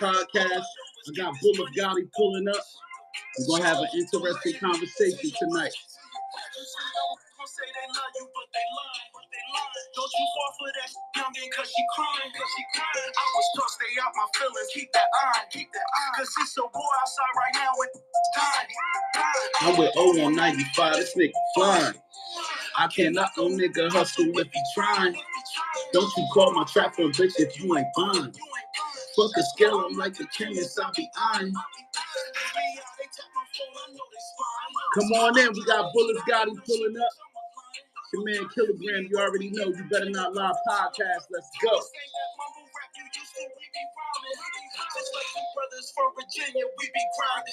Live podcast. I got Bulletz Gotti pulling up. We're going to have an interesting conversation tonight. Don't you fall for that youngin' cause she crying, I was taught stay out my feelings, keep that eye, cause it's a war outside right now with dying. I'm with O on 95, this nigga flying. I cannot no nigga hustle if he trying. Don't you call my trap phone bitch if you ain't fine. Fuck a scale, I'm like the chemist, I be eyeing. Come on in, we got Bulletz Gotti pulling up. Your man Kilogram, you already know. You Better Not Lie podcast. Let's go.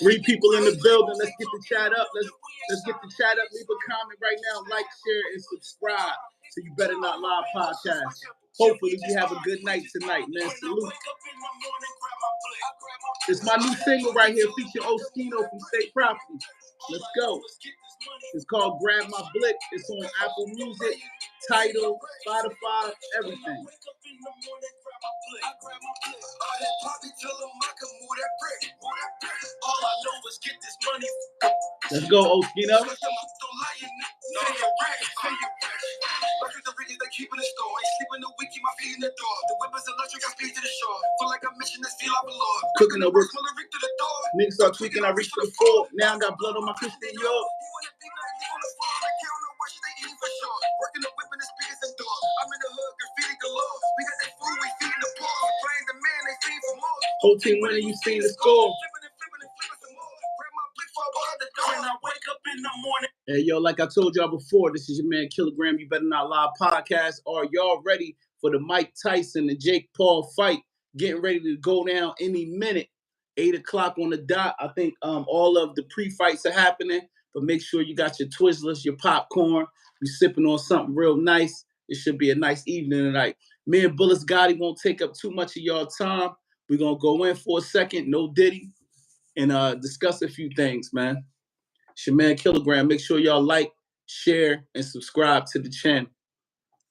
3 people in the building. Let's get the chat up. Let's get the chat up. Leave a comment right now. Like, share, and subscribe to You Better Not Lie podcast. Hopefully we have a good night tonight, man. Salute. It's my new single right here, featuring Oskino from State Property. Let's go. It's called Grab My Blick. It's on Apple Music, Tidal, Spotify, everything. Let's go, Oskino. Cooking the work. Niggas start tweaking, I reach for the floor. Now I got blood on my Christian York. Whole team winning, you seen the score. Hey, yo, like I told y'all before, this is your man Kilogram, You Better Not Lie podcast. Are y'all ready for the Mike Tyson and Jake Paul fight? Getting ready to go down any minute. 8 o'clock on the dot. I think all of the pre-fights are happening, but make sure you got your Twizzlers, your popcorn. You're sipping on something real nice. It should be a nice evening tonight. Me and Bulletz Gotti won't take up too much of y'all time. We're going to go in for a second, no Diddy, and discuss a few things, man. It's your man Kilogram. Make sure y'all like, share, and subscribe to the channel.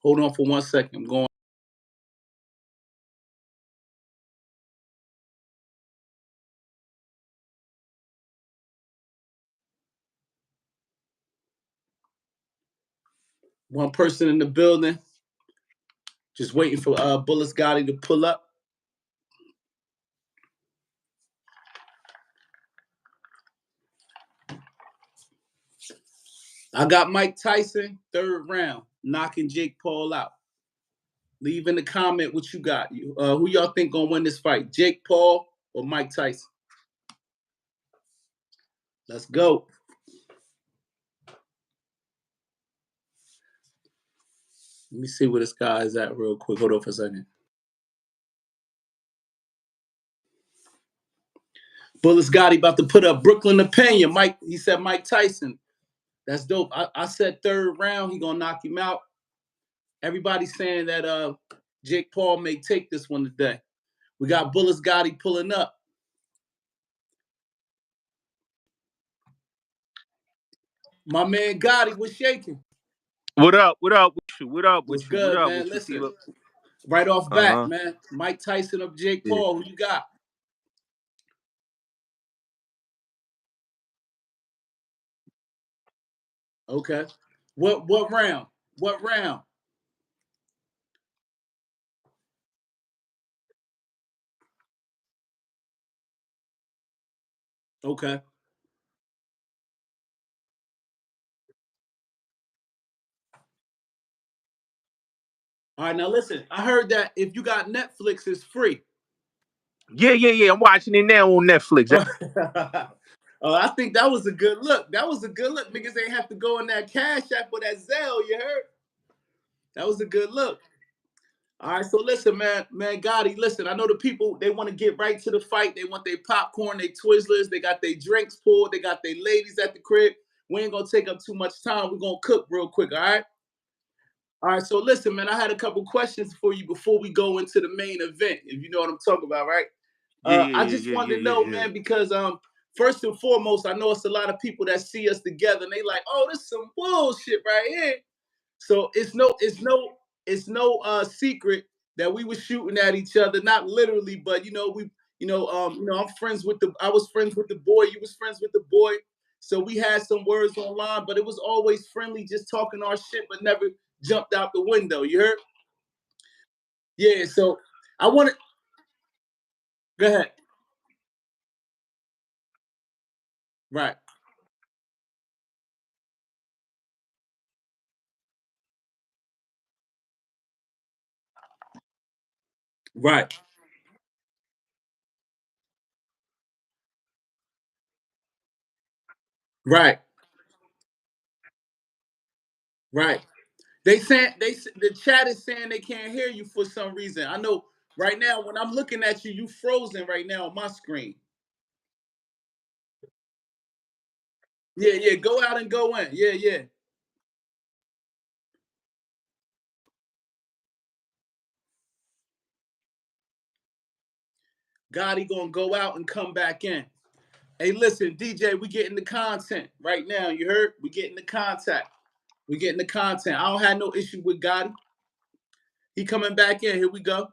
Hold on for 1 second. I'm going. One person in the building. Just waiting for Bulletz Gotti to pull up. I got Mike Tyson, 3rd round, knocking Jake Paul out. Leave in the comment what you got. Who y'all think gonna win this fight? Jake Paul or Mike Tyson? Let's go. Let me see where this guy is at real quick. Hold on for a second. Bulletz Gotti about to put up Brooklyn opinion. He said Mike Tyson. That's dope. I said 3rd round, he gonna knock him out. Everybody's saying that Jake Paul may take this one today. We got Bulletz Gotti pulling up. My man Gotti was shaking. What up? What up with you? What up with What's you? good, what up man? with Listen, you? right off bat, man. Mike Tyson of Jake Paul. Who you got? Okay. What round? What round? Okay. All right, now listen. I heard that if you got Netflix, it's free. Yeah. I'm watching it now on Netflix. I think that was a good look. Niggas ain't have to go in that Cash App or that Zelle, you heard? That was a good look. All right, so listen, man, Gotti, listen, I know the people, they want to get right to the fight. They want their popcorn, their Twizzlers. They got their drinks poured. They got their ladies at the crib. We ain't going to take up too much time. We're going to cook real quick, all right? All right, so listen, man, I had a couple questions for you before we go into the main event, if you know what I'm talking about, right? I just wanted to know, man, because first and foremost, I know it's a lot of people that see us together and they like, oh, this is some bullshit right here. So it's no secret that we were shooting at each other, not literally, but you know, I'm friends with I was friends with the boy, you was friends with the boy. So we had some words online, but it was always friendly, just talking our shit, but never jumped out the window. You heard? Yeah. So I want to go ahead. Right. Right. Right. Right. The chat is saying they can't hear you for some reason. I know right now when I'm looking at you, you frozen right now on my screen. Yeah, yeah. Go out and go in. Yeah, yeah. Gotti gonna go out and come back in. Hey, listen, DJ, we getting the content right now. You heard? We getting the contact. We getting the content. I don't have no issue with Gotti. He coming back in. Here we go.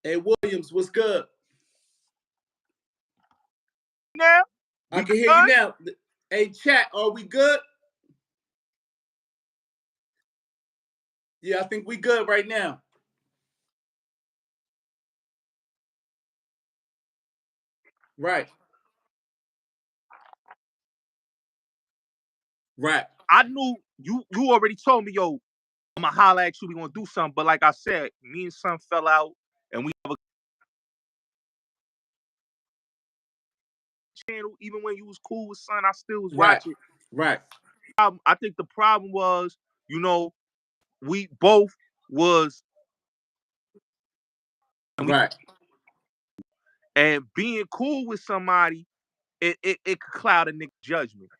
Hey, Williams, what's good? Now I we can hear you good. now. Hey, chat, are we good? Yeah, I think we good right now. Right, right, I knew you already told me, yo, I'm gonna holler at you. We gonna do something. But like I said, me and son fell out, and we have a channel. Even when you was cool with son, I still was right, watching. right, I think the problem was, we both was and we right. and being cool with somebody, it could cloud a nigga judgment.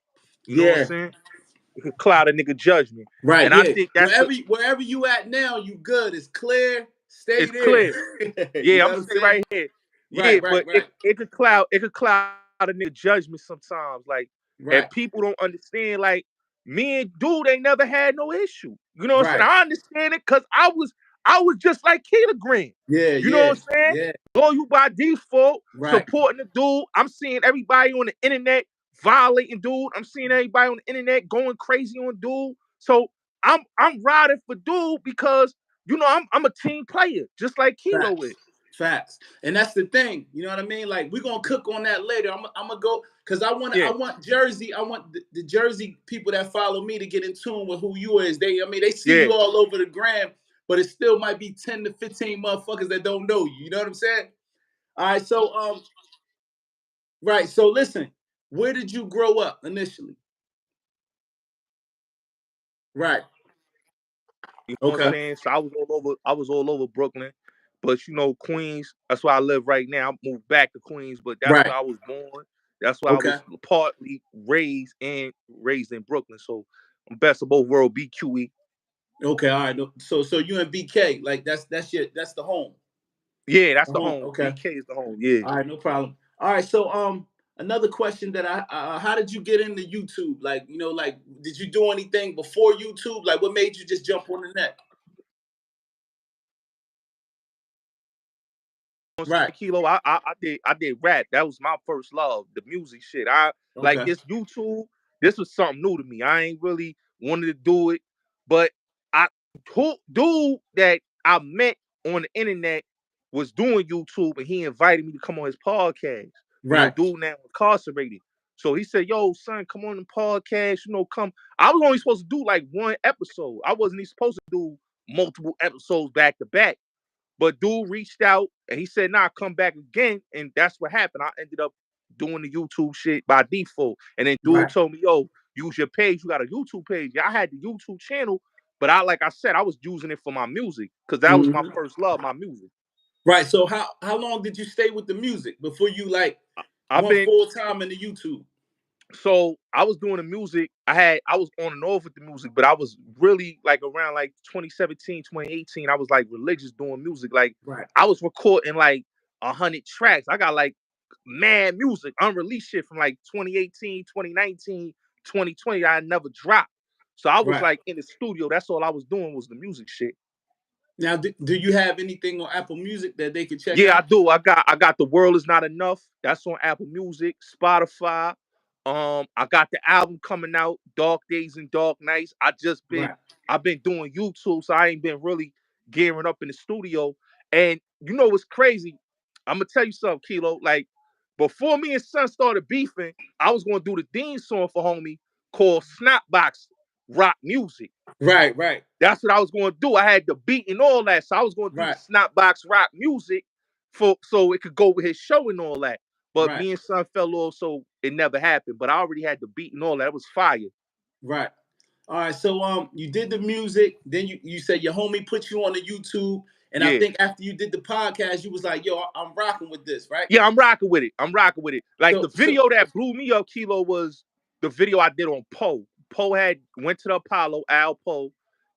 You know what I'm Yeah, saying? It could cloud a nigga judgment. right, And I yeah. think Wherever you at now, you good. It's clear. Stay it's there. clear. You Yeah, know I'm what I'm saying saying? right here. Yeah, Right, right, but right, it could cloud a nigga judgment sometimes. Like, and right, people don't understand. Like, me and dude ain't never had no issue. You know what I'm saying? right. I understand it because I was just like Kilogram. Yeah, You know yeah, what I'm saying? yeah. Go you by default, Right, supporting the dude. I'm seeing everybody on the internet violating dude. I'm seeing everybody on the internet going crazy on dude. So I'm riding for dude because I'm a team player, just like Kilo is. facts, facts. And that's the thing. You know what I mean? Like we're gonna cook on that later. I'm gonna go because I Yeah, want Jersey. I want the Jersey people that follow me to get in tune with who you is. They see yeah. you all over the gram, but it still might be 10 to 15 motherfuckers that don't know you. You know what I'm saying? All right, so right. So listen, where did you grow up initially? Right. You know what I'm Okay. saying? So I was all over Brooklyn. But Queens, that's where I live right now. I moved back to Queens, but that's Right. where I was born. That's where I Okay. was partly raised in Brooklyn. So I'm best of both worlds, BQE. Okay. All right. So you in BK, like that's the home. Yeah, that's The the home. home. Okay. BK is the home. Yeah. All right, no problem. All right, so another question that how did you get into YouTube? Like, like did you do anything before YouTube? Like what made you just jump on the net? Right. Kilo, I did rap. That was my first love, the music shit. I like Okay. this YouTube. This was something new to me. I ain't really wanted to do it, but I dude that I met on the internet was doing YouTube, and he invited me to come on his podcast. Right. Dude now incarcerated. So he said, "Yo, son, come on the podcast. Come." I was only supposed to do like one episode. I wasn't even supposed to do multiple episodes back to back. But dude reached out and he said, "Nah, come back again." And that's what happened. I ended up doing the YouTube shit by default. And then dude Right. told me, "Yo, use your page. You got a YouTube page." Yeah, I had the YouTube channel, but like I said, I was using it for my music because that was my Hmm. first love, my music. Right. So how long did you stay with the music before you like I've went been full time into YouTube? So I was doing the music. I was on and off with the music, but I was really like around like 2017, 2018. I was like religious doing music. Like Right. I was recording like 100 tracks. I got like mad music, unreleased shit from like 2018, 2019, 2020 that I never dropped. So I was Right. like in the studio. That's all I was doing was the music shit. Now, do you have anything on Apple Music that they can check Yeah, I out? do. I got The World Is Not Enough. That's on Apple Music, Spotify. I got the album coming out, Dark Days and Dark Nights. Right. I've been doing YouTube, so I ain't been really gearing up in the studio. And you know what's crazy? I'm gonna tell you something, Kilo. Like before me and Son started beefing, I was gonna do the theme song for homie called Snapbox Rock Music. Right. Right. That's what I was going to do. I had the beat and all that, so I was going to do the Right. Snapbox Rock Music for so it could go with his show and all that. But Right. me and Son fell off, so it never happened. But I already had the beat and all that. It was fire. Right. All right. So you did the music, then you said your homie put you on the YouTube, and I Yeah, think after you did the podcast, you was like, "Yo, I'm rocking with this," right? yeah, I'm rocking with it. I'm rocking with it. Like the So video that blew me up, Kilo, was the video I did on Poe. Poe had went to the Apollo, Al Poe,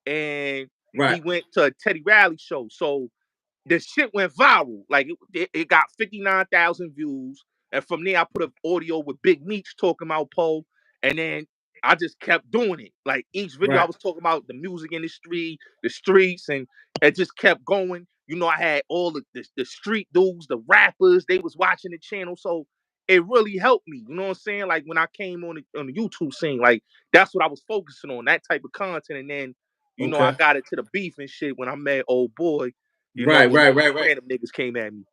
and he right. went to a Teddy Riley show. So the shit went viral. Like it got 59,000 views. And from there, I put an audio with Big Meech talking about Poe. And then I just kept doing it. Like each video, I Right. was talking about the music industry, the streets, and it just kept going. You know, I had all the street dudes, the rappers, they was watching the channel. So it really helped me. You know what I'm saying? Like when I came on the YouTube scene, like that's what I was focusing on, that type of content. And then, you know, I Okay. got into the beef and shit when I met old boy, you know, Right. when Right. all Right. these Right. random niggas came at me.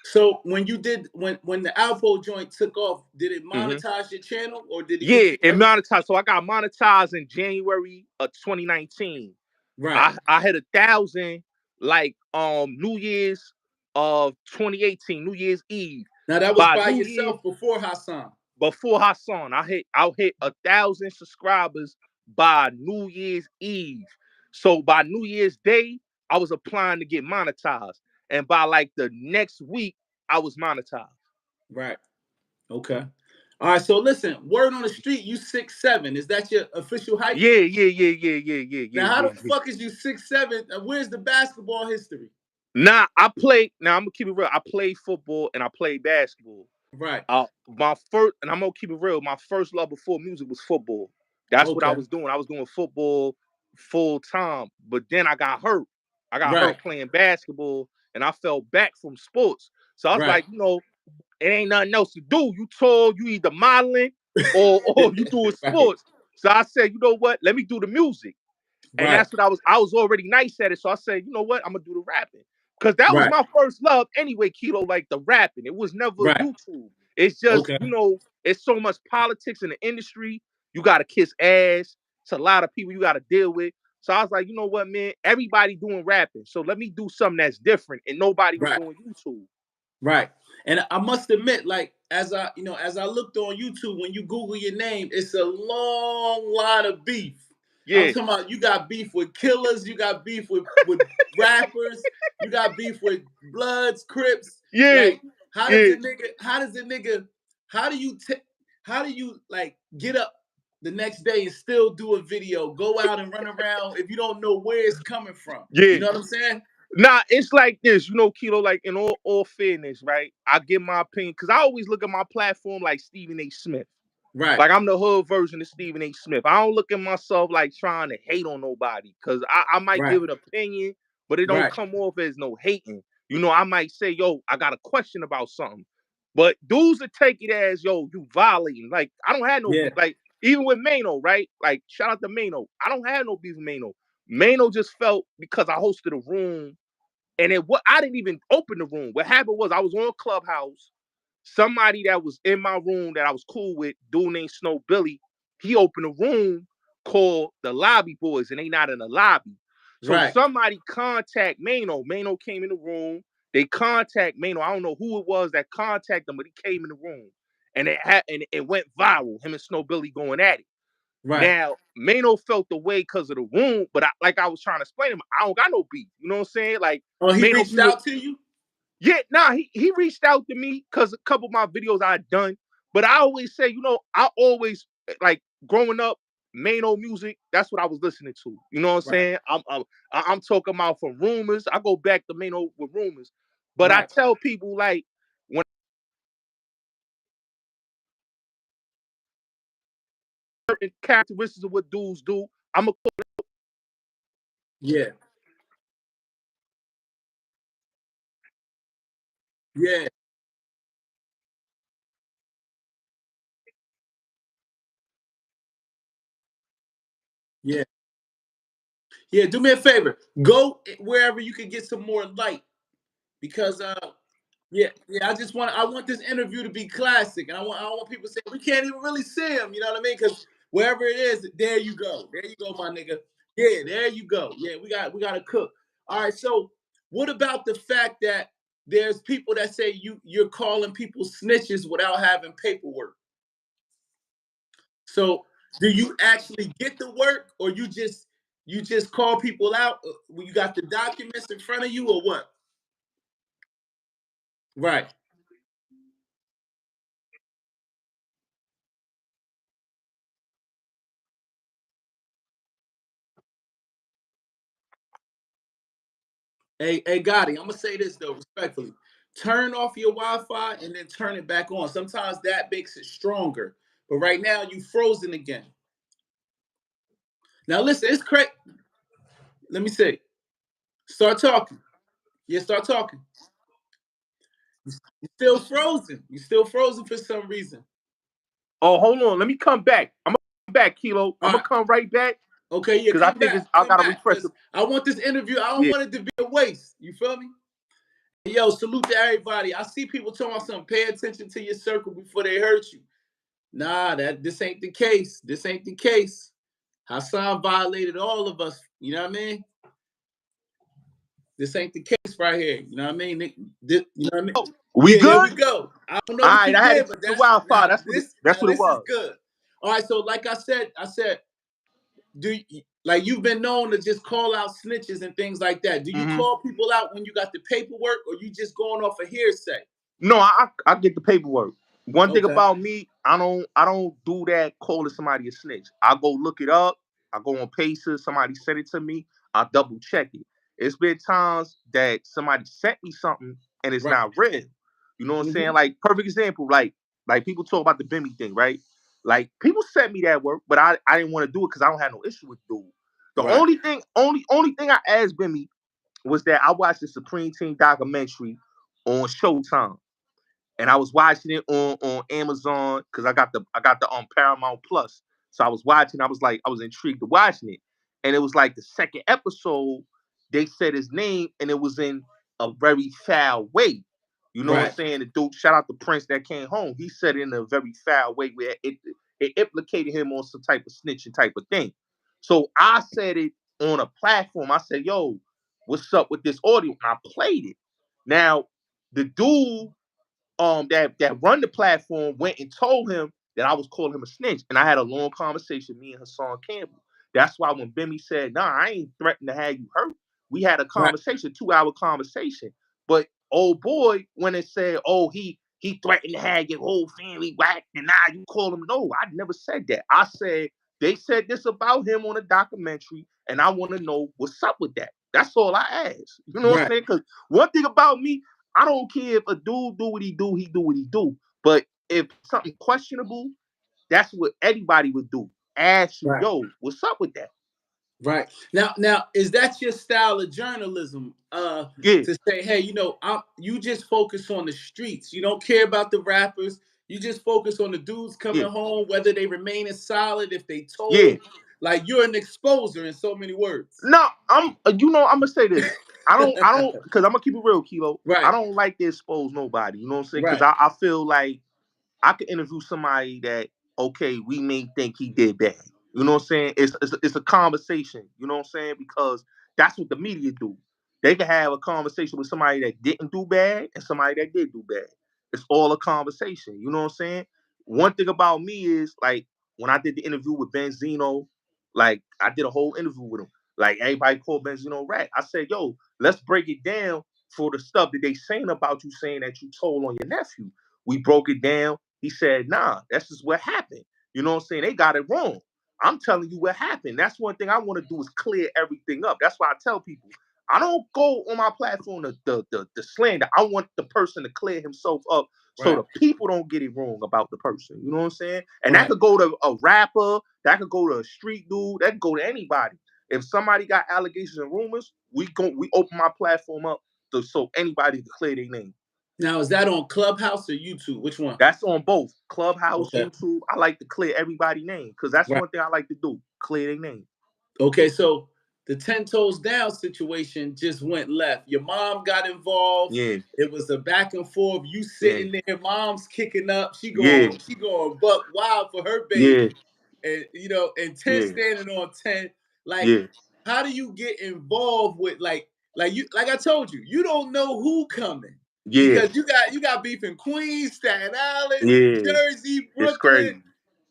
So when the Alpo joint took off, did it Hmm. monetize your channel or did it get Yeah, you it everything? monetized. So I got monetized in January of 2019. Right. I hit 1,000 like New Year's of 2018, New Year's Eve. Now that was By by New Year's, yourself before Hassan. before Hassan, I'll hit 1,000 subscribers by New Year's Eve. So by New Year's Day, I was applying to get monetized. And by like the next week, I was monetized. Right. Okay. All right. So listen, word on the street, you 6'7". Is that your official height? Yeah, yeah, yeah, yeah, yeah, yeah, Now, yeah, how yeah, the yeah. fuck is you 6'7"? And where's the basketball history? Nah, I play. Now I'm gonna keep it real. I play football and I play basketball. Right. My first, and I'm gonna keep it real. My first love before music was football. That's what I Okay. was doing. I was doing football full time. But then I got hurt. I got Right. hurt playing basketball, and I fell back from sports. So I was Right. like, you know, it ain't nothing else to do. You told you either modeling or you doing Right. sports. So I said, you know what? Let me do the music. And Right. that's what I was already nice at it. So I said, you know what? I'm gonna do the rapping. Cause that was Right. my first love anyway, Kilo, like the rapping. It was never Right. YouTube. It's just, Okay. you know, it's so much politics in the industry. You gotta kiss ass. It's a lot of people you gotta deal with. So I was like, you know what, man? Everybody doing rapping. So let me do something that's different. And nobody was Right. doing YouTube. Right. And I must admit, like, as I looked on YouTube, when you Google your name, it's a long line of beef. I'm Yeah, talking about you got beef with killers, you got beef with rappers, you got beef with Bloods, Crips. yeah, Like, how does yeah, the nigga, how does the nigga, how do you how do you like get up the next day and still do a video, go out and run around if you don't know where it's coming from? You yeah. know what I'm saying? Nah, it's like this, you know, Kilo, like in all fairness, right? I give my opinion because I always look at my platform like Stephen A. Smith. Right, Like I'm the hood version of Stephen A. Smith. I don't look at myself like trying to hate on nobody because I might right, give an opinion, but it don't right. come off as no hating. You know, I might say, yo, I got a question about something. But dudes that take it as, yo, you violating. Like, I don't have no Yeah, beef. Like, even with Mano, right? Like, shout out to Mano. I don't have no beef with Mano. Mano just felt because I hosted a room and I didn't even open the room. What happened was I was on Clubhouse. Somebody that was in my room that I was cool with, dude named Snow Billy, he opened a room called the Lobby Boys, and they not in the lobby. So right, somebody contact Mano. Mano came in the room. They contact Mano. I don't know who it was that contacted him, but he came in the room, and it went viral. Him and Snow Billy going at it. right. Now Mano felt the way because of the room, but like I was trying to explain to him, I don't got no beef. You know what I'm saying? Like Oh, he Mano reached be with out to you? yeah, nah, he reached out to me because a couple of my videos I had done. But I always say, you know, I always like growing up, Mano music, that's what I was listening to. You know what I'm Right, saying? I'm talking about from rumors. I go back to Mano with rumors. But I right, tell people like when certain characteristics of what dudes do, I'm a Yeah. Yeah. Yeah. Yeah. Do me a favor. Go wherever you can get some more light because yeah, yeah. I want this interview to be classic, and I don't want people to say we can't even really see him. You know what I mean? Because wherever it is, there you go. There you go, my nigga. Yeah, there you go. Yeah, we got to cook. All right. So what about the fact that there's people that say you're calling people snitches without having paperwork? So do you actually get the work, or you just call people out when you got the documents in front of you, or what? Right. Hey, Gotti, I'm gonna say this though, respectfully. Turn off your Wi-Fi and then turn it back on. Sometimes that makes it stronger. But right now you frozen again. Now listen, it's crazy. Let me say, start talking. Yeah, start talking. You're still frozen. You're still frozen for some reason. Oh, hold on. Let me come back. I'm gonna come back, Kilo. All I'm gonna right. come right back Okay, yeah, because I come think back. it's I Come gotta back. refresh the Because I want this interview. I don't yeah. want it to be a waste. You feel me? Yo, salute to everybody. I see people talking about something. Pay attention to your circle before they hurt you. Nah, this ain't the case. This ain't the case. Hassan violated all of us. You know what I mean? This ain't the case right here. You know what I mean? You know what I mean? We Yeah, here we good? go. I don't know All what you right, I had to did, check but the that's Wi-Fi. now That's what this that's now what it this is was. good. All right, so like I said, like you've been known to just call out snitches and things like that. Do you Mm-hmm. call people out when you got the paperwork, or you just going off a hearsay? No, I get the paperwork. One thing Okay, about me, I don't do that calling somebody a snitch. I go look it up. I go on Paces. Somebody sent it to me. I double check it. It's been times that somebody sent me something and it's right. not real. You know what I'm saying? Hmm. Like perfect example, like people talk about the Bimmy thing, right? Like people sent me that work, but I didn't want to do it because I don't have no issue with dude. The Right, only thing I asked Bimmy was that I watched the Supreme Team documentary on Showtime, and I was watching it on Amazon because I got the Paramount Plus. So I was watching. I was intrigued to watching it, and it was like the second episode. They said his name, and it was in a very foul way. You know what I'm right, saying? The dude, shout out to Prince that came home. He said it in a very foul way where it implicated him on some type of snitching type of thing. So I said it on a platform. I said, "Yo, what's up with this audio?" And I played it. Now the dude that run the platform went and told him that I was calling him a snitch. And I had a long conversation, me and Hassan Campbell. That's why when Bimmy said, nah, I ain't threatening to have you hurt, we had a right, conversation, 2 hour conversation. But old boy, when it said, oh, he threatened to have your whole family whacked, and now you call him. No, I never said that. I said they said this about him on a documentary, and I want to know what's up with that. That's all I asked. You know what I'm right, saying? Because one thing about me, I don't care if a dude do what he do what he do. But if something questionable, that's what anybody would do. Ask you, right. yo, what's up with that? Right. Now, is that your style of journalism? Yeah, To say, hey, you just focus on the streets. You don't care about the rappers. You just focus on the dudes yeah, coming home, whether they remaining solid, if they yeah. told. Like you're an exposer in so many words. No, I'm gonna say this. I don't, because I'm gonna keep it real, Kilo. I Right. don't like to expose nobody. You know what I'm saying? Because Right. I feel like I could interview somebody that okay, we may think he did bad. You know what I'm saying? It's a conversation. You know what I'm saying? Because that's what the media do. They can have a conversation with somebody that didn't do bad and somebody that did do bad. It's all a conversation. You know what I'm saying? One thing about me is like when I did the interview with Benzino, like I did a whole interview with him. Like everybody called Benzino rat. I said, yo, let's break it down for the stuff that they saying about you saying that you told on your nephew. We broke it down. He said, nah, that's just what happened. You know what I'm saying? They got it wrong. I'm telling you what happened. That's one thing I want to do is clear everything up. That's why I tell people I don't go on my platform to slander. I want the person to clear himself up So the people don't get it wrong about the person. You know what I'm saying? And that Right. could go to a rapper, that could go to a street dude, that could go to anybody. If somebody got allegations and rumors, we open my platform up so anybody can clear their name. Now, is that on Clubhouse or YouTube? Which one? That's on both Clubhouse, Okay. YouTube. I like to clear everybody's name because that's Right. one thing I like to do: clear their name. Okay, so the 10 toes down situation just went left. Your mom got involved. Yeah. It was a back and forth. You sitting there, mom's kicking up. She Yeah. going buck wild for her Yeah. baby. And and 10 Yeah. standing on 10. Like, Yeah. how do you get involved with like I told you, you don't know who coming. Yeah. Because you got beef in Queens, Staten Island, Yeah. Jersey, It's Brooklyn. crazy.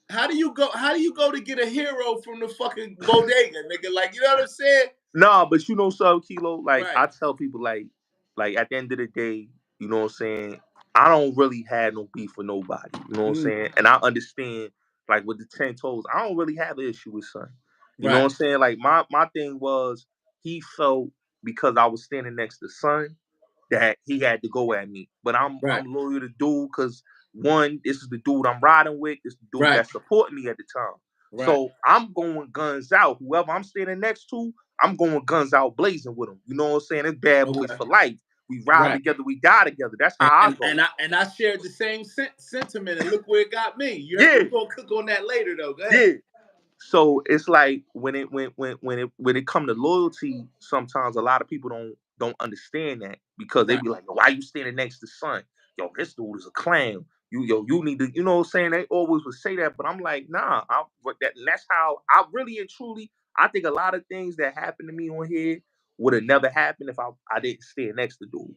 How do you go to get a hero from the fucking bodega, nigga? Like, you know what I'm saying? Nah, but you know something, Kilo? Like, Right. I tell people, like at the end of the day, you know what I'm saying? I don't really have no beef with nobody. You know what I'm saying? And I understand, like, with the 10 toes, I don't really have an issue with son. You know what I'm saying? Like, my thing was, he felt because I was standing next to son that he had to go at me. But I'm loyal to dude because, one, this is the dude I'm riding with. This is the dude that supported me at the time. So I'm going guns out. Whoever I'm standing next to, I'm going guns out blazing with them. You know what I'm saying? It's bad boys for life. We ride together, we die together. That's how I go. And I shared the same sentiment, and look where it got me. We're gonna cook on that later, though. Go ahead. Yeah. So it's like when it come to loyalty, sometimes a lot of people don't understand that because they be like, why you standing next to son? Yo, this dude is a clown. You need to, you know what I'm saying? They always would say that, but I'm like, nah, that's how I really and truly, I think a lot of things that happened to me on here would have never happened if I didn't stand next to dude.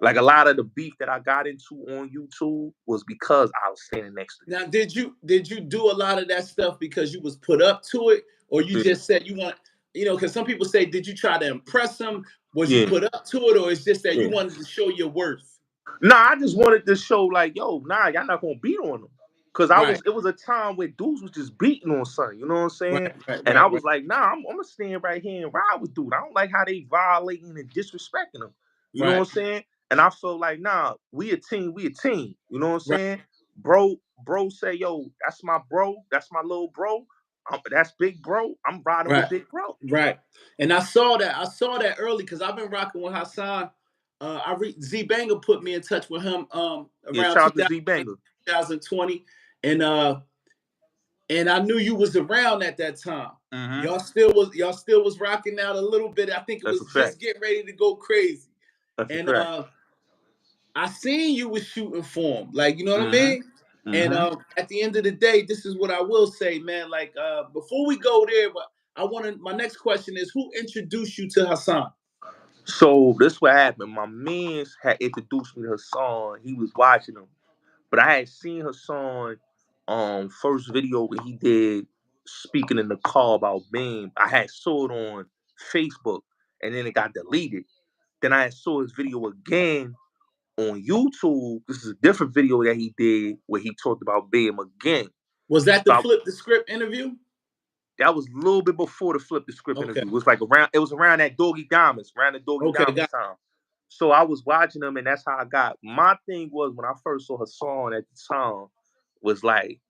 Like a lot of the beef that I got into on YouTube was because I was standing next to him. Now, did you do a lot of that stuff because you was put up to it, or you just said you want, because some people say, did you try to impress them? Was you put up to it, or it's just that you wanted to show your worth? Nah, I just wanted to show like, yo, nah, y'all not gonna beat on them. Cause it was a time where dudes was just beating on son, you know what I'm saying? And I was like, nah, I'm gonna stand right here and ride with dude. I don't like how they violating and disrespecting them. You know what I'm saying? And I felt like, nah, we a team. You know what I'm saying? Bro say, yo, that's my bro, that's my little bro. That's big bro. I'm riding with big bro. Right. And I saw that early because I've been rocking with Hassan. Z Banger put me in touch with him around 2020. And I knew you was around at that time. Mm-hmm. Y'all still was rocking out a little bit. I think it was just getting ready to go crazy. And I seen you was shooting for him. Like, you know what I mean? And at the end of the day, this is what I will say, man. Like, before we go there, but my next question is, who introduced you to Hassan? So this what happened. My mans had introduced me to Hassan. He was watching him. But I had seen Hassan first video when he did speaking in the car about Beam. I had saw it on Facebook and then it got deleted. Then I saw his video again on YouTube. This is a different video that he did where he talked about Beam again. Was that the Flip the Script interview? That was a little bit before the Flip the Script interview. It was like around that Doggy Diamonds, around the Doggy Diamonds time. So I was watching them, and that's how I got. My thing was when I first saw Hassan at the time, was like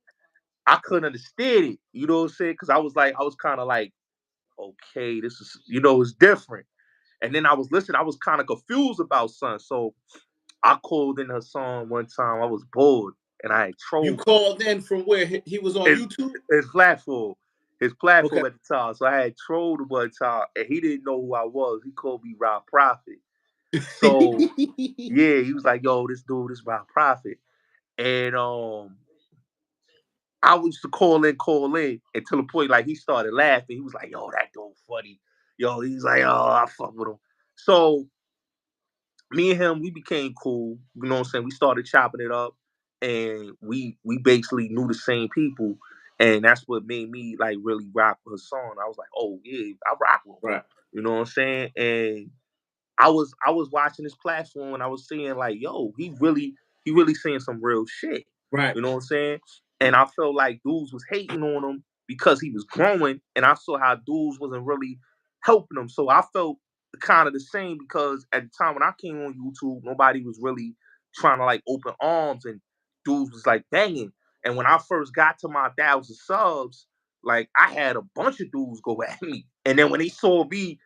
I couldn't understand it. You know what I'm saying? Because I was kind of like, okay, this is, it's different. And then I was listening. I was kind of confused about son. So I called in Hassan one time. I was bored, and I had trolled. You called in from where? He was on YouTube? His platform. At the time. So I had trolled him one time, and he didn't know who I was. He called me Rob Prophet. So yeah, he was like, yo, this dude is Rob Prophet. And I used to call in until the point like he started laughing. He was like, yo, that dude funny. Yo, he's like, oh, I fuck with him. So me and him, we became cool. You know what I'm saying? We started chopping it up, and we basically knew the same people, and that's what made me like really rock with Hassan. I was like, oh yeah, I rock with him. Right. You know what I'm saying? And I was watching his platform, and I was seeing like, yo, he really saying some real shit. Right. You know what I'm saying? And I felt like dudes was hating on him because he was growing, and I saw how dudes wasn't really helping him. So I felt kind of the same because at the time when I came on YouTube, nobody was really trying to like open arms, and dudes was like banging. And when I first got to my 1,000 subs, like I had a bunch of dudes go at me. And then when they saw me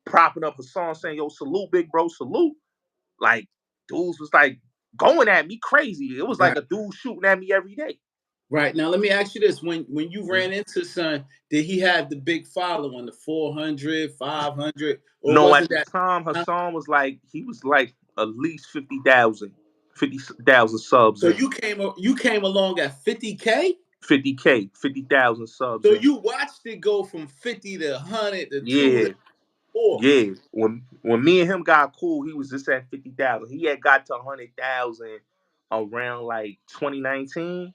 propping up Hassan saying, "Yo, salute, big bro, salute," like dudes was like going at me crazy. It was like a dude shooting at me every day. Right. Now let me ask you this. When you ran into Son, did he have the big following, the 400, 500? Or No, at wasn't the that time Hassan was like, he was like at least 50,000 subs so in. you came along at 50K? 50K, 50,000 subs So in. you watched it go from 50 to 100 to 2 Yeah. to 4. Yeah. When me and him got cool, he was just at 50,000. He had got to 100,000 around like 2019.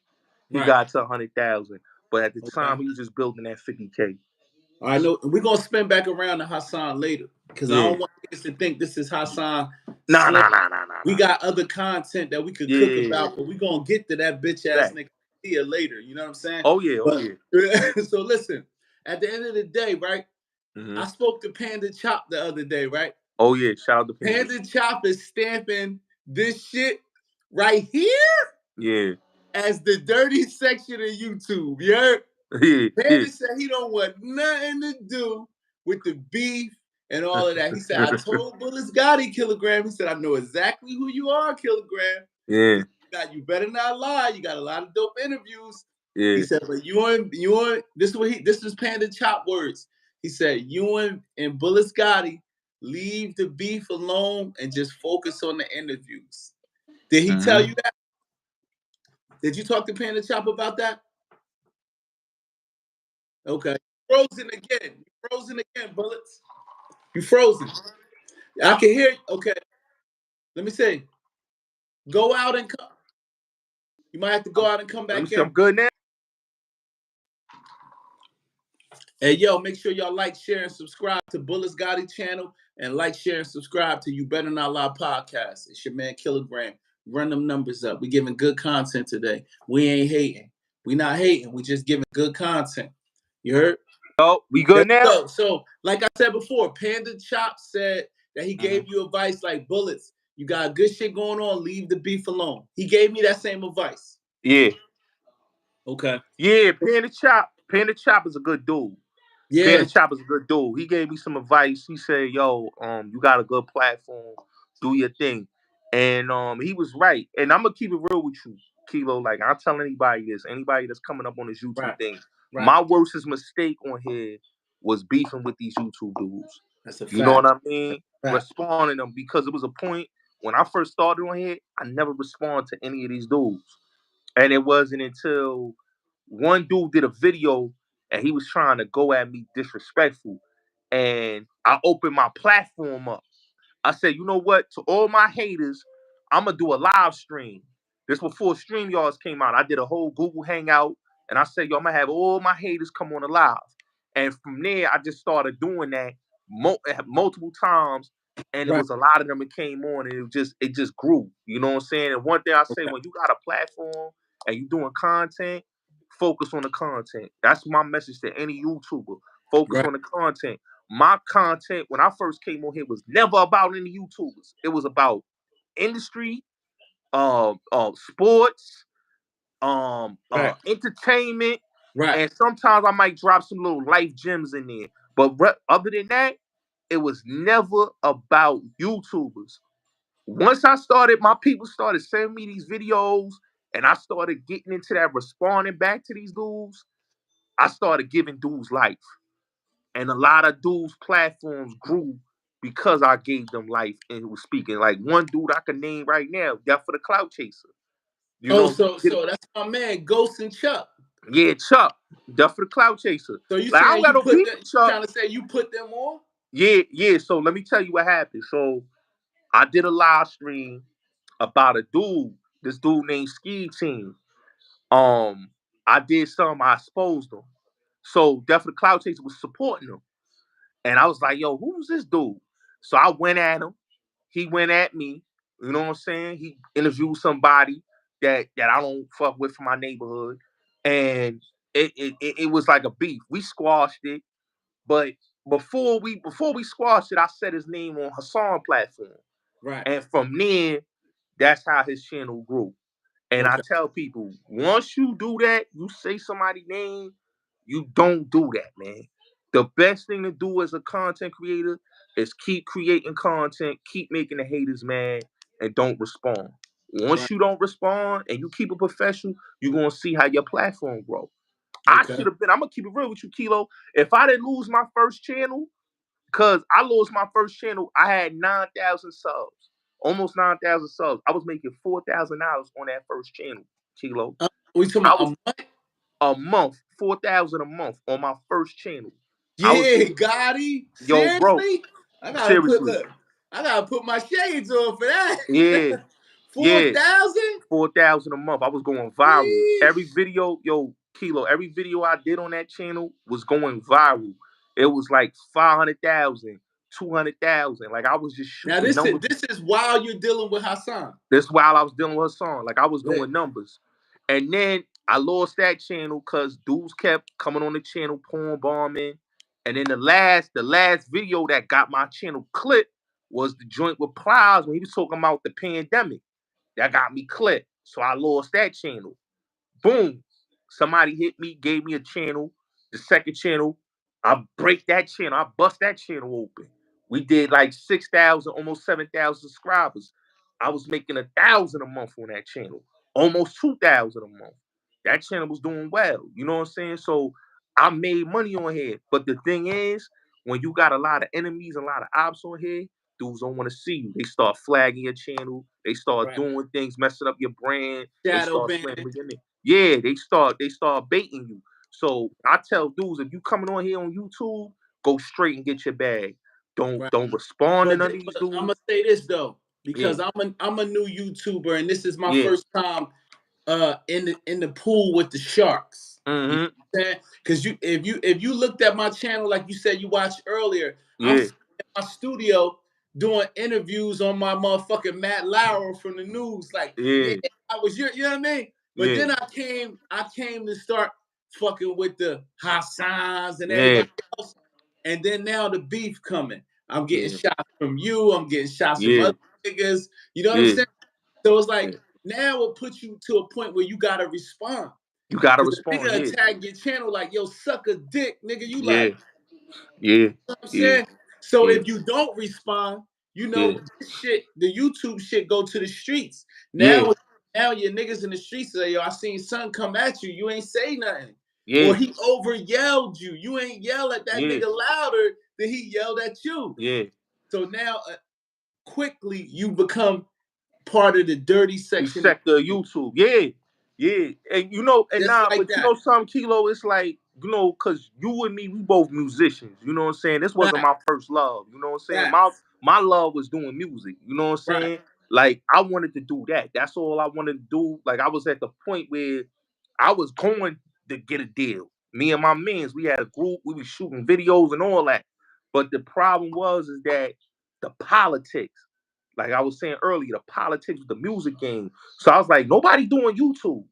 He Right. got to 100,000. But at the Okay. time, he was just building that 50K. I know we're gonna spin back around to Hassan later because I Yeah. don't want niggas to think this is Hassan Nah, slam. nah, nah, nah, nah, We nah. got other content that we could cook Yeah. about, but we're gonna get to that bitch ass Fact. nigga here later. You know what I'm saying? Oh, yeah. Oh, But yeah. so listen, at the end of the day, right? Mm-hmm. I spoke to Panda Chop the other day, right? Oh, yeah. Shout out to Panda. Panda Chop is stamping this shit right here Yeah. as the dirty section of YouTube. You heard? Yeah. Panda said he don't want nothing to do with the beef and all of that. He said, I told Bulletz Gotti, Kilogram. He said, I know exactly who you are, Kilogram. Yeah. You better not lie. You got a lot of dope interviews. Yeah. He said, but you and this is Panda Chop words. He said, you and Bulletz Gotti leave the beef alone and just focus on the interviews. Did he tell you that? Did you talk to Panda Chop about that? Okay. Frozen again. You frozen again, Bulletz. You frozen. I can hear you. Okay. Let me see. Go out and come. You might have to go out and come Let me back see. I'm in. good now. Hey, yo, make sure y'all like, share, and subscribe to Bulletz Gotti channel and like, share, and subscribe to You Better Not Lie podcast. It's your man, Kilogram. Run them numbers up. We giving good content today. We ain't hating. We not hating. We just giving good content. You heard? Oh, we good now? So, like I said before, Panda Chop said that he gave you advice like Bulletz. You got good shit going on. Leave the beef alone. He gave me that same advice. Yeah. Okay. Yeah, Panda Chop. Panda Chop is a good dude. Yeah. Panda Chop is a good dude. He gave me some advice. He said, "Yo, you got a good platform. Do your thing." And he was right. And I'm gonna keep it real with you, Kilo. Like I'll tell anybody this, anybody that's coming up on this YouTube thing. Right. My worstest mistake on here was beefing with these YouTube dudes. That's a fact. You know what I mean? Responding them, because it was a point when I first started on here, I never responded to any of these dudes. And it wasn't until one dude did a video and he was trying to go at me disrespectful. And I opened my platform up. I said, you know what? To all my haters, I'm going to do a live stream. This before StreamYards came out. I did a whole Google Hangout. And I said, yo, I'm going to have all my haters come on the live. And from there, I just started doing that multiple times. And it was a lot of them that came on, and it just grew. You know what I'm saying? And one thing I say, when you got a platform and you doing content, focus on the content. That's my message to any YouTuber. Focus on the content. My content when I first came on here was never about any YouTubers. It was about industry, sports, entertainment, and sometimes I might drop some little life gems in there. But other than that, it was never about YouTubers. Once my people started sending me these videos, and I started getting into that, responding back to these dudes, I started giving dudes life. And a lot of dudes' platforms grew because I gave them life and was speaking. Like one dude I can name right now, Death for the Clout Chaser. You know, so that's my man, Ghost and Chuck. Yeah, Chuck. Death for the Clout Chaser. So you like, saying you put them, Chuck. trying to say you put them on? Yeah. So let me tell you what happened. So I did a live stream about a dude, this dude named Ski Team. I did something, I exposed him. So Death for the Clout Chaser was supporting him. And I was like, yo, who's this dude? So I went at him. He went at me. You know what I'm saying? He interviewed somebody that I don't fuck with from my neighborhood. And it was like a beef. We squashed it. But before we squashed it, I said his name on Hassan platform. Right. And from there, That's how his channel grew. And I Okay. tell people, once you do that, you say somebody's name, you don't do that, man. The best thing to do as a content creator is keep creating content, keep making the haters mad, and don't respond. Once Right. you don't respond and you keep it professional, you're gonna see how your platform grow. I Okay. should have been, I'm gonna keep it real with you, Kilo. If I didn't lose my first channel, because I lost my first channel, I had 9,000 subs, almost 9,000 subs. I was making $4,000 on that first channel, Kilo. We talking I about a was month? a month, 4,000 a month on my first channel. I was Yeah, Gotti. yo, bro, Seriously? I gotta put seriously, look. I gotta put my shades on for that. yeah, yeah, 4,000? 4,000 a month. I was going viral. Every video, yo, Kilo, every video I did on that channel was going viral. It was like 500,000, 200,000. Like I was just Now shooting numbers. this is while you're dealing with Hassan. This while I was dealing with Hassan. Like I was Yeah. doing numbers. And then I lost that channel because dudes kept coming on the channel, porn bombing. And then the last video that got my channel clipped was the joint with Plies when he was talking about the pandemic. That got me clipped. So I lost that channel. Boom. Somebody hit me, gave me a channel. The second channel, I break that channel. I bust that channel open. We did like 6,000, almost 7,000 subscribers. I was making 1,000 a month on that channel, almost 2,000 a month. That channel was doing well. You know what I'm saying? So I made money on here. But the thing is, when you got a lot of enemies, a lot of ops on here, dudes don't want to see you. They start flagging your channel. They start Right. doing things, messing up your brand. They Shadow start band. slamming your name. Yeah, they start baiting you. So I tell dudes, if you coming on here on YouTube, go straight and get your bag. Right. Don't respond to But, none of these I'm dudes. gonna say this though, Yeah, because I'm a new YouTuber and this is my yeah. first time in the pool with the sharks. You know Mm-hmm. what I'm saying? Because if you looked at my channel like you said you watched earlier, I'm Yeah, sitting in my studio doing interviews on my motherfucking Matt Lauer from the news. Like, yeah, yeah, I was you know what I mean? But yeah, then I came to start fucking with the Hassans and yeah, everybody else. And then now the beef coming. I'm getting yeah, shots from you, I'm getting shots from yeah, other niggas. You know what I'm yeah, saying? So it's yeah. like now it puts you to a point where you gotta respond. You gotta Because a respond. nigga Yeah, attack your channel like, yo, suck a dick, nigga. You yeah, like, yeah, you know what I'm yeah, saying? So yeah, if you don't respond, you yeah, know, this shit, the YouTube shit go to the streets. yeah, Now your niggas in the streets say, yo, I seen son come at you. You ain't say nothing. Or yeah, he over yelled you. You ain't yell at that yeah, nigga louder than he yelled at you. yeah. So now quickly you become part of the dirty The section of sector of YouTube. YouTube. Yeah. Yeah. And you know, and Just nah, like but you that. know some Kilo, it's like, you know, cause you and me, we both musicians. You know what I'm saying? This wasn't Fact, my first love. You know what I'm saying? fact, My love was doing music. You know what I'm right. saying? Like I wanted to do that. That's all I wanted to do. Like I was at the point where I was going to get a deal. Me and my mans, we had a group, we was shooting videos and all that. But the problem was is that the politics, like I was saying earlier, the politics with the music game. So I was like, nobody doing YouTube.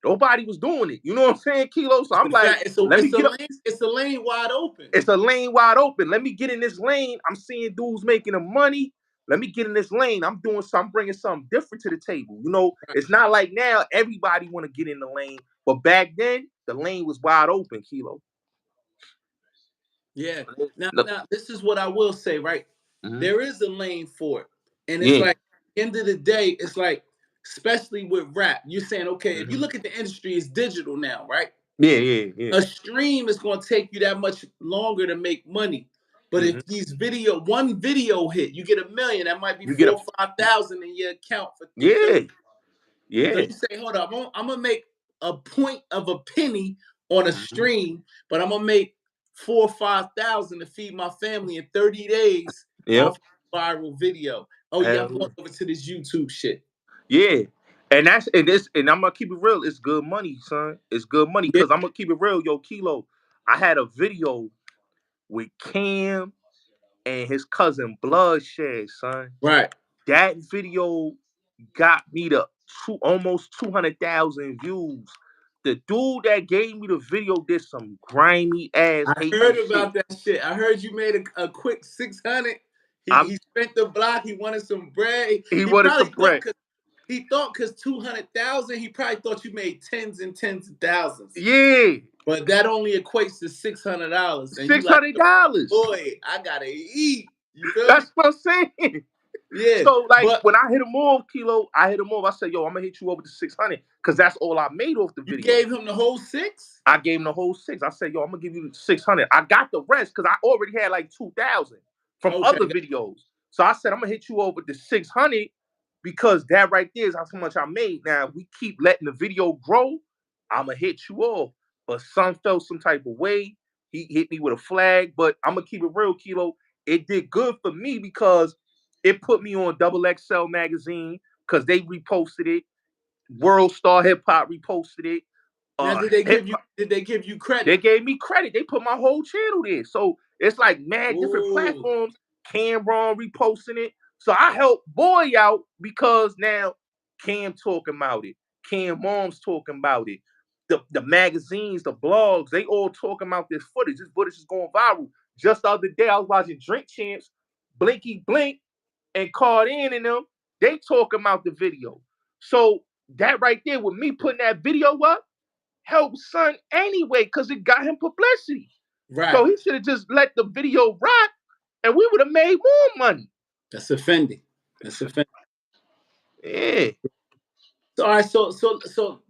Nobody was doing it. You know what I'm saying, Kilo? So It's I'm the like, fact. let me get up. It's a lane wide open. It's a lane wide open. Let me get in this lane. I'm seeing dudes making the money. Let me get in this lane. I'm doing something, bringing something different to the table. You know, Right. it's not like now everybody want to get in the lane, but back then the lane was wide open, Kilo. Yeah. Look, Now this is what I will say, right? mhm. There is a lane for it. And it's Yeah, like end of the day, it's like, especially with rap, you're saying, okay, if you mhm. look at the industry, it's digital now, right? Yeah, yeah, yeah. A stream is going to take you that much longer to make money. But Mhm. if one video hit, you get 1 million, that might be You get 4 a or 5,000 in your account for 30. yeah, So yeah. you say, hold up, I'm gonna make a point of a penny on a Mhm. stream, but I'm gonna make 4 or 5,000 to feed my family in 30 days Yep. off a viral video. Oh yeah, I'm Hell going yeah. over to this YouTube shit. Yeah. And that's and this and I'm gonna keep it real. It's good money, son. It's good money Yeah, because I'm gonna keep it real, yo, Kilo. I had a video with Cam and his cousin Bloodshed, son. right. That video got me to almost 200,000 views. The dude that gave me the video did some grimy ass I hateful heard shit. about that shit. I heard you made a quick 600. I'm He spent the block. He wanted some bread. he He wanted probably some thought bread. he thought because 200,000, he probably thought you made tens and tens of thousands. Yeah. But that only equates to $600. And you like, $600. boy, I gotta eat. You feel me? That's what I'm saying. Yeah. So like but when I hit him off, Kilo, I said, yo, I'm gonna hit you over to 600 because that's all I made off the you video. gave him the whole 6? I gave him the whole 6. I said, yo, I'm gonna give you 600. I got the rest because I already had like 2,000 from other videos. So I said, I'm gonna hit you over to 600 because that right there is how much I made. Now, if we keep letting the video grow, I'm gonna hit you off. But Son felt some type of way. He hit me with a flag, but I'm gonna keep it real, Kilo. It did good for me because it put me on Double XL magazine because they reposted it. World Star Hip Hop reposted it. Now, did they give you credit? They gave me credit. They put my whole channel there. So it's like mad different platforms. Cameron reposting it. So I helped Boy out because now Cam talking about it. Cam Mom's talking about it. The magazines, the blogs, they all talking about this footage. This footage is going viral. Just the other day, I was watching Drink Champs, Blinky Blink, and Cardin and them. They talking about the video. So that right there, with me putting that video up, helped Son anyway because it got him publicity. Right. So he should have just let the video rock and we would have made more money. That's offending. That's offending. Yeah. So, all right, so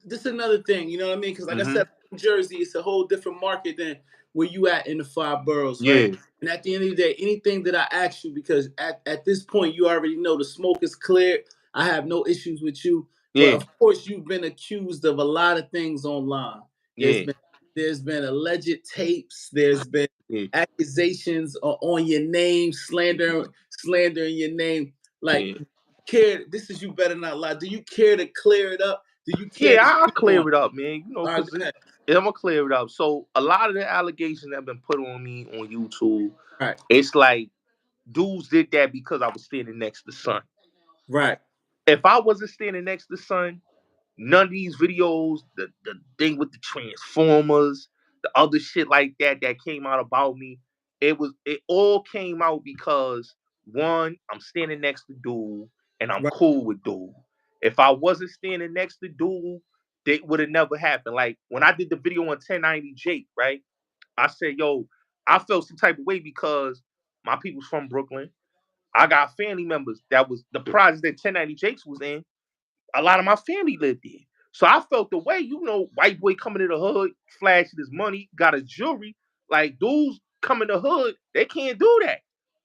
this is another thing, you know what I mean? Because like I said, New Jersey, it's a whole different market than where you at in the 5 boroughs, right? Yeah. And at the end of the day, anything that I ask you, because at this point, you already know the smoke is cleared. I have no issues with you. Yeah. But of course, you've been accused of a lot of things online. There's been alleged tapes. There's been accusations on your name, slandering your name. Like, this is You Better Not Lie. Do you care to clear it up? Do you care? I'll clear it up, man. You know, right, I'm gonna clear it up. So a lot of the allegations that have been put on me on YouTube, right, it's like dudes did that because I was standing next to Son. Right. If I wasn't standing next to Son, none of these videos, the thing with the Transformers, the other shit like that came out about me, it all came out because one, I'm standing next to dude and I'm cool with dude. If I wasn't standing next to dude, it would have never happened. Like when I did the video on 1090 Jake, right? I said, yo, I felt some type of way because my people's from Brooklyn. I got family members that was the project that 1090 Jakes was in. A lot of my family lived there. So I felt the way, you know, white boy coming to the hood, flashing his money, got his jewelry. Like dudes coming to the hood, they can't do that.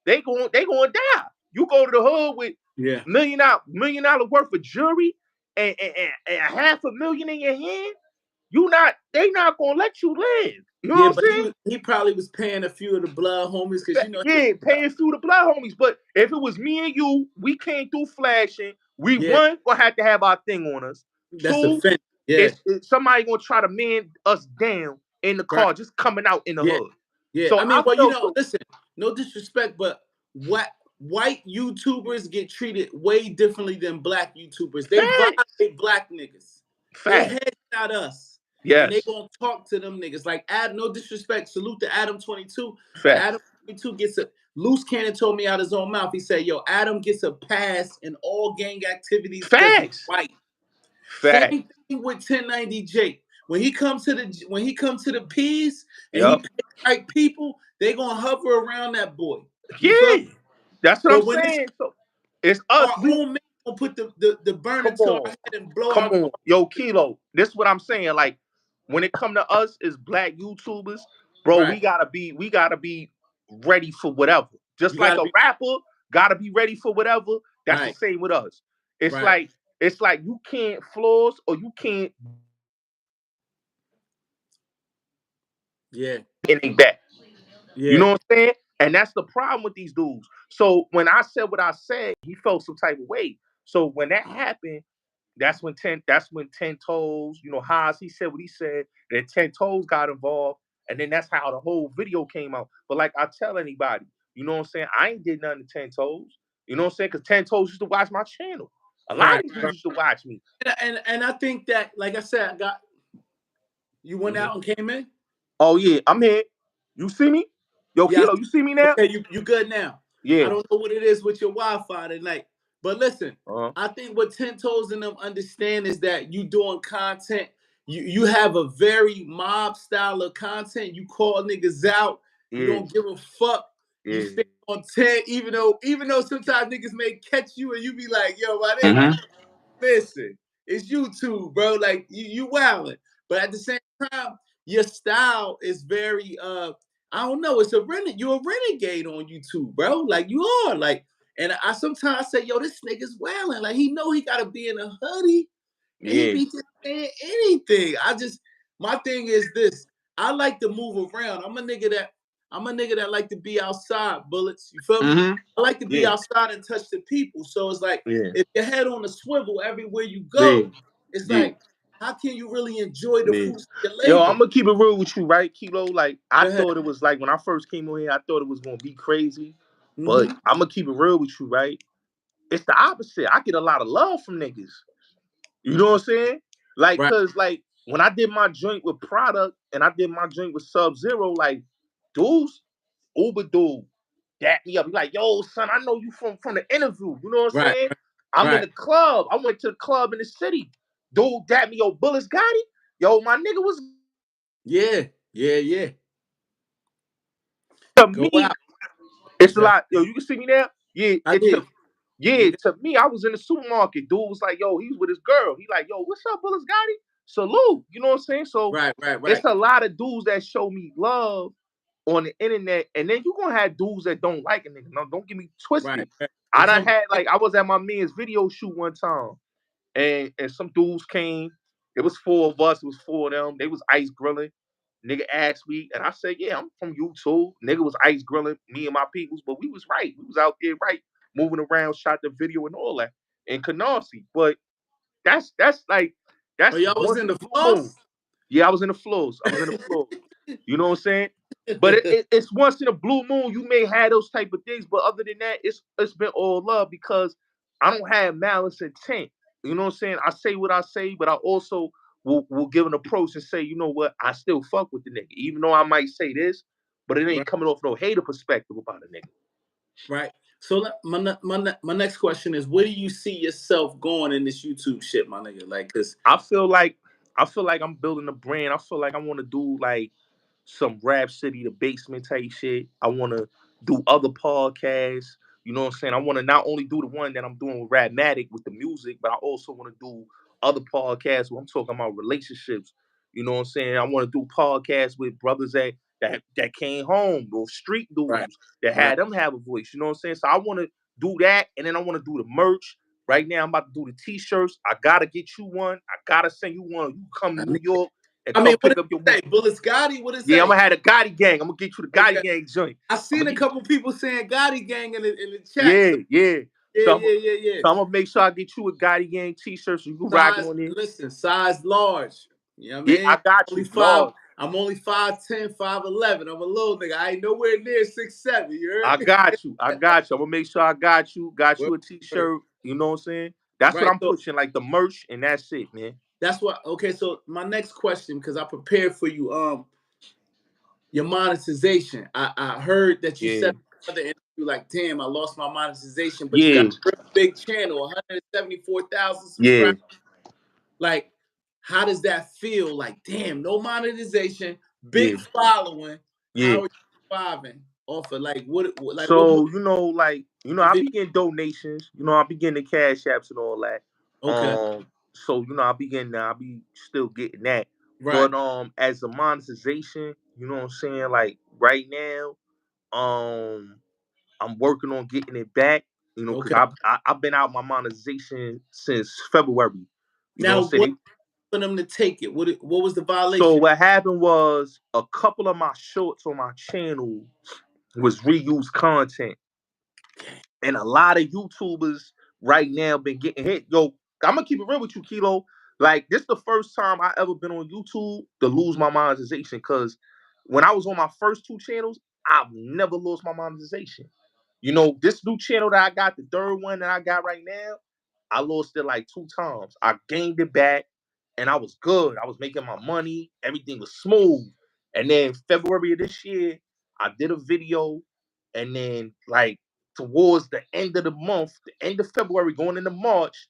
They going die. You go to the hood with million dollar worth of jewelry and $500,000 in your hand, they not gonna let you live. You know what I'm saying? He probably was paying a few of the blood homies because paying a few of the blood homies. But if it was me and you, we came through flashing. We one gonna have our thing on us. That's Two, it's somebody gonna try to man us down in the car, just coming out in the hood. Yeah, so I mean, listen, no disrespect, but white YouTubers get treated way differently than black YouTubers. They violate black niggas. They headshot us. Yes. And they gonna talk to them niggas. Like, no disrespect. Salute to Adam 22. Adam 22 gets a Loose Cannon told me out his own mouth. He said, yo, Adam gets a pass in all gang activities because he's white. Same thing with 1090 Jake. When he comes to the P's and he pays right people, they gonna hover around that boy. That's what I'm saying. So it's us. We won't put the burner to our head and blow Come on, yo, Kilo. This is what I'm saying. Like when it come to us as black YouTubers, bro, we gotta be ready for whatever. Just like a rapper gotta be ready for whatever. That's the same with us. It's like you can't floss or you can't any back. You know what I'm saying? And that's the problem with these dudes. So when I said what I said, he felt some type of way. So when that happened, that's when 10 Toes, you know, Haas, he said what he said, then 10 Toes got involved, and then that's how the whole video came out. But like I tell anybody, you know what I'm saying? I ain't did nothing to 10 Toes. You know what I'm saying? Because 10 Toes used to watch my channel. A lot of these dudes used to watch me. And I think that, like I said, you went out and came in? Oh yeah, I'm here. You see me? Yo, Kilo, you see me now? Okay, you good now. Yeah. I don't know what it is with your Wi-Fi tonight, But listen, I think what 10 Toes and them understand is that you doing content. You have a very mob style of content. You call niggas out. You don't give a fuck. You stay on 10, even though sometimes niggas may catch you and you be like, yo, my nigga, listen, it's YouTube, bro. Like you wildin'. But at the same time, your style is very I don't know, it's you're a renegade on YouTube, bro. Like you are. Like, and I sometimes say, yo, this nigga's wildin'. Like he know he gotta be in a hoodie. And he be just saying anything. My thing is this. I like to move around. I'm a nigga that like to be outside, Bullets. You feel me? I like to be outside and touch the people. So it's like if your head on a swivel everywhere you go, it's like, how can you really enjoy the fruits of your labor? Yo, I'm gonna keep it real with you, right, Kilo? Like I thought it was like when I first came on here, I thought it was gonna be crazy. But I'm gonna keep it real with you, right? It's the opposite. I get a lot of love from niggas. You know what I'm saying? Like, cause like when I did my joint with Product and I did my joint with Sub-Zero, like dudes, Uber dude, dap me up. He like, yo, son, I know you from the interview. You know what I'm saying? I'm in the club. I went to the club in the city. Dude, dap me, yo, Bulletz Gotti. Yo, my nigga was yeah. To me, it's a lot. Yo, you can see me there? Yeah, to me, I was in the supermarket. Dude was like, yo, he's with his girl. He like, yo, what's up, Bulletz Gotti? Salute. You know what I'm saying? So it's a lot of dudes that show me love on the internet, and then you gonna have dudes that don't like a nigga. No, don't get me twisted. I done had I was at my man's video shoot one time, and some dudes came. It was 4 of us. It was 4 of them. They was ice grilling. Nigga asked me, and I said, "Yeah, I'm from YouTube." Nigga was ice grilling me and my peoples, but we was right. We was out there right, moving around, shot the video and all that in Canarsie. But that's y'all was in the floors. Yeah, I was in the floors. You know what I'm saying? But it's once in a blue moon you may have those type of things, but other than that, it's been all love because I don't have malice intent. You know what I'm saying? I say what I say, but I also will give an approach and say, you know what, I still fuck with the nigga, even though I might say this, but it ain't coming off no hater perspective about a nigga. Right. So my next question is, where do you see yourself going in this YouTube shit, my nigga? Like, cause I feel like I'm building a brand. I feel like I want to do like some Rap City, the basement type shit. I want to do other podcasts. You know what I'm saying? I want to not only do the one that I'm doing with Radmatic with the music, but I also want to do other podcasts where I'm talking about relationships. You know what I'm saying? I want to do podcasts with brothers that came home, those street dudes that had them have a voice. You know what I'm saying? So I want to do that, and then I want to do the merch. Right now, I'm about to do the t-shirts. I gotta get you one. I gotta send you one. You come to New York and come pick up your one. Bulletz Gotti, what is that? Yeah, I'm gonna have the Gotti gang. I'm gonna get you the Gotti gang joint. I seen a couple people saying Gotti gang in the chat. So I'm gonna make sure I get you a Gotti gang t-shirt so you can rock on it. Listen, size large. You know what I mean? I got you. I'm only 5'10", 5'11". I'm a little nigga. I ain't nowhere near 6'7". You heard? I got you. I'm gonna make sure I got you a t-shirt. You know what I'm saying? That's what I'm pushing, like the merch, and that's it, man. That's what. Okay, so my next question, because I prepared for you, your monetization. I heard that you said another interview, like, damn, I lost my monetization, but you got a real big channel, 174,000 subscribers. Like, how does that feel? Like, damn, no monetization, big following. How are you surviving off of like what? Like, so I be getting donations. I be getting the cash apps and all that. Okay. So I be still getting that. Right. But as a monetization, you know what I'm saying? Like right now, I'm working on getting it back. Because I've been out my monetization since February. You know what I'm saying? For them to take it, what was the violation? So what happened was a couple of my shorts on my channel was reused content, and a lot of YouTubers right now been getting hit. Yo, I'm gonna keep it real with you, Kilo. Like this, the first time I ever been on YouTube to lose my monetization. Because when I was on my first 2 channels, I've never lost my monetization. This new channel that I got, the third one that I got right now, I lost it like 2 times. I gained it back, and I was good. I was making my money. Everything was smooth. And then February of this year, I did a video, and then like towards the end of the month, the end of February, going into March,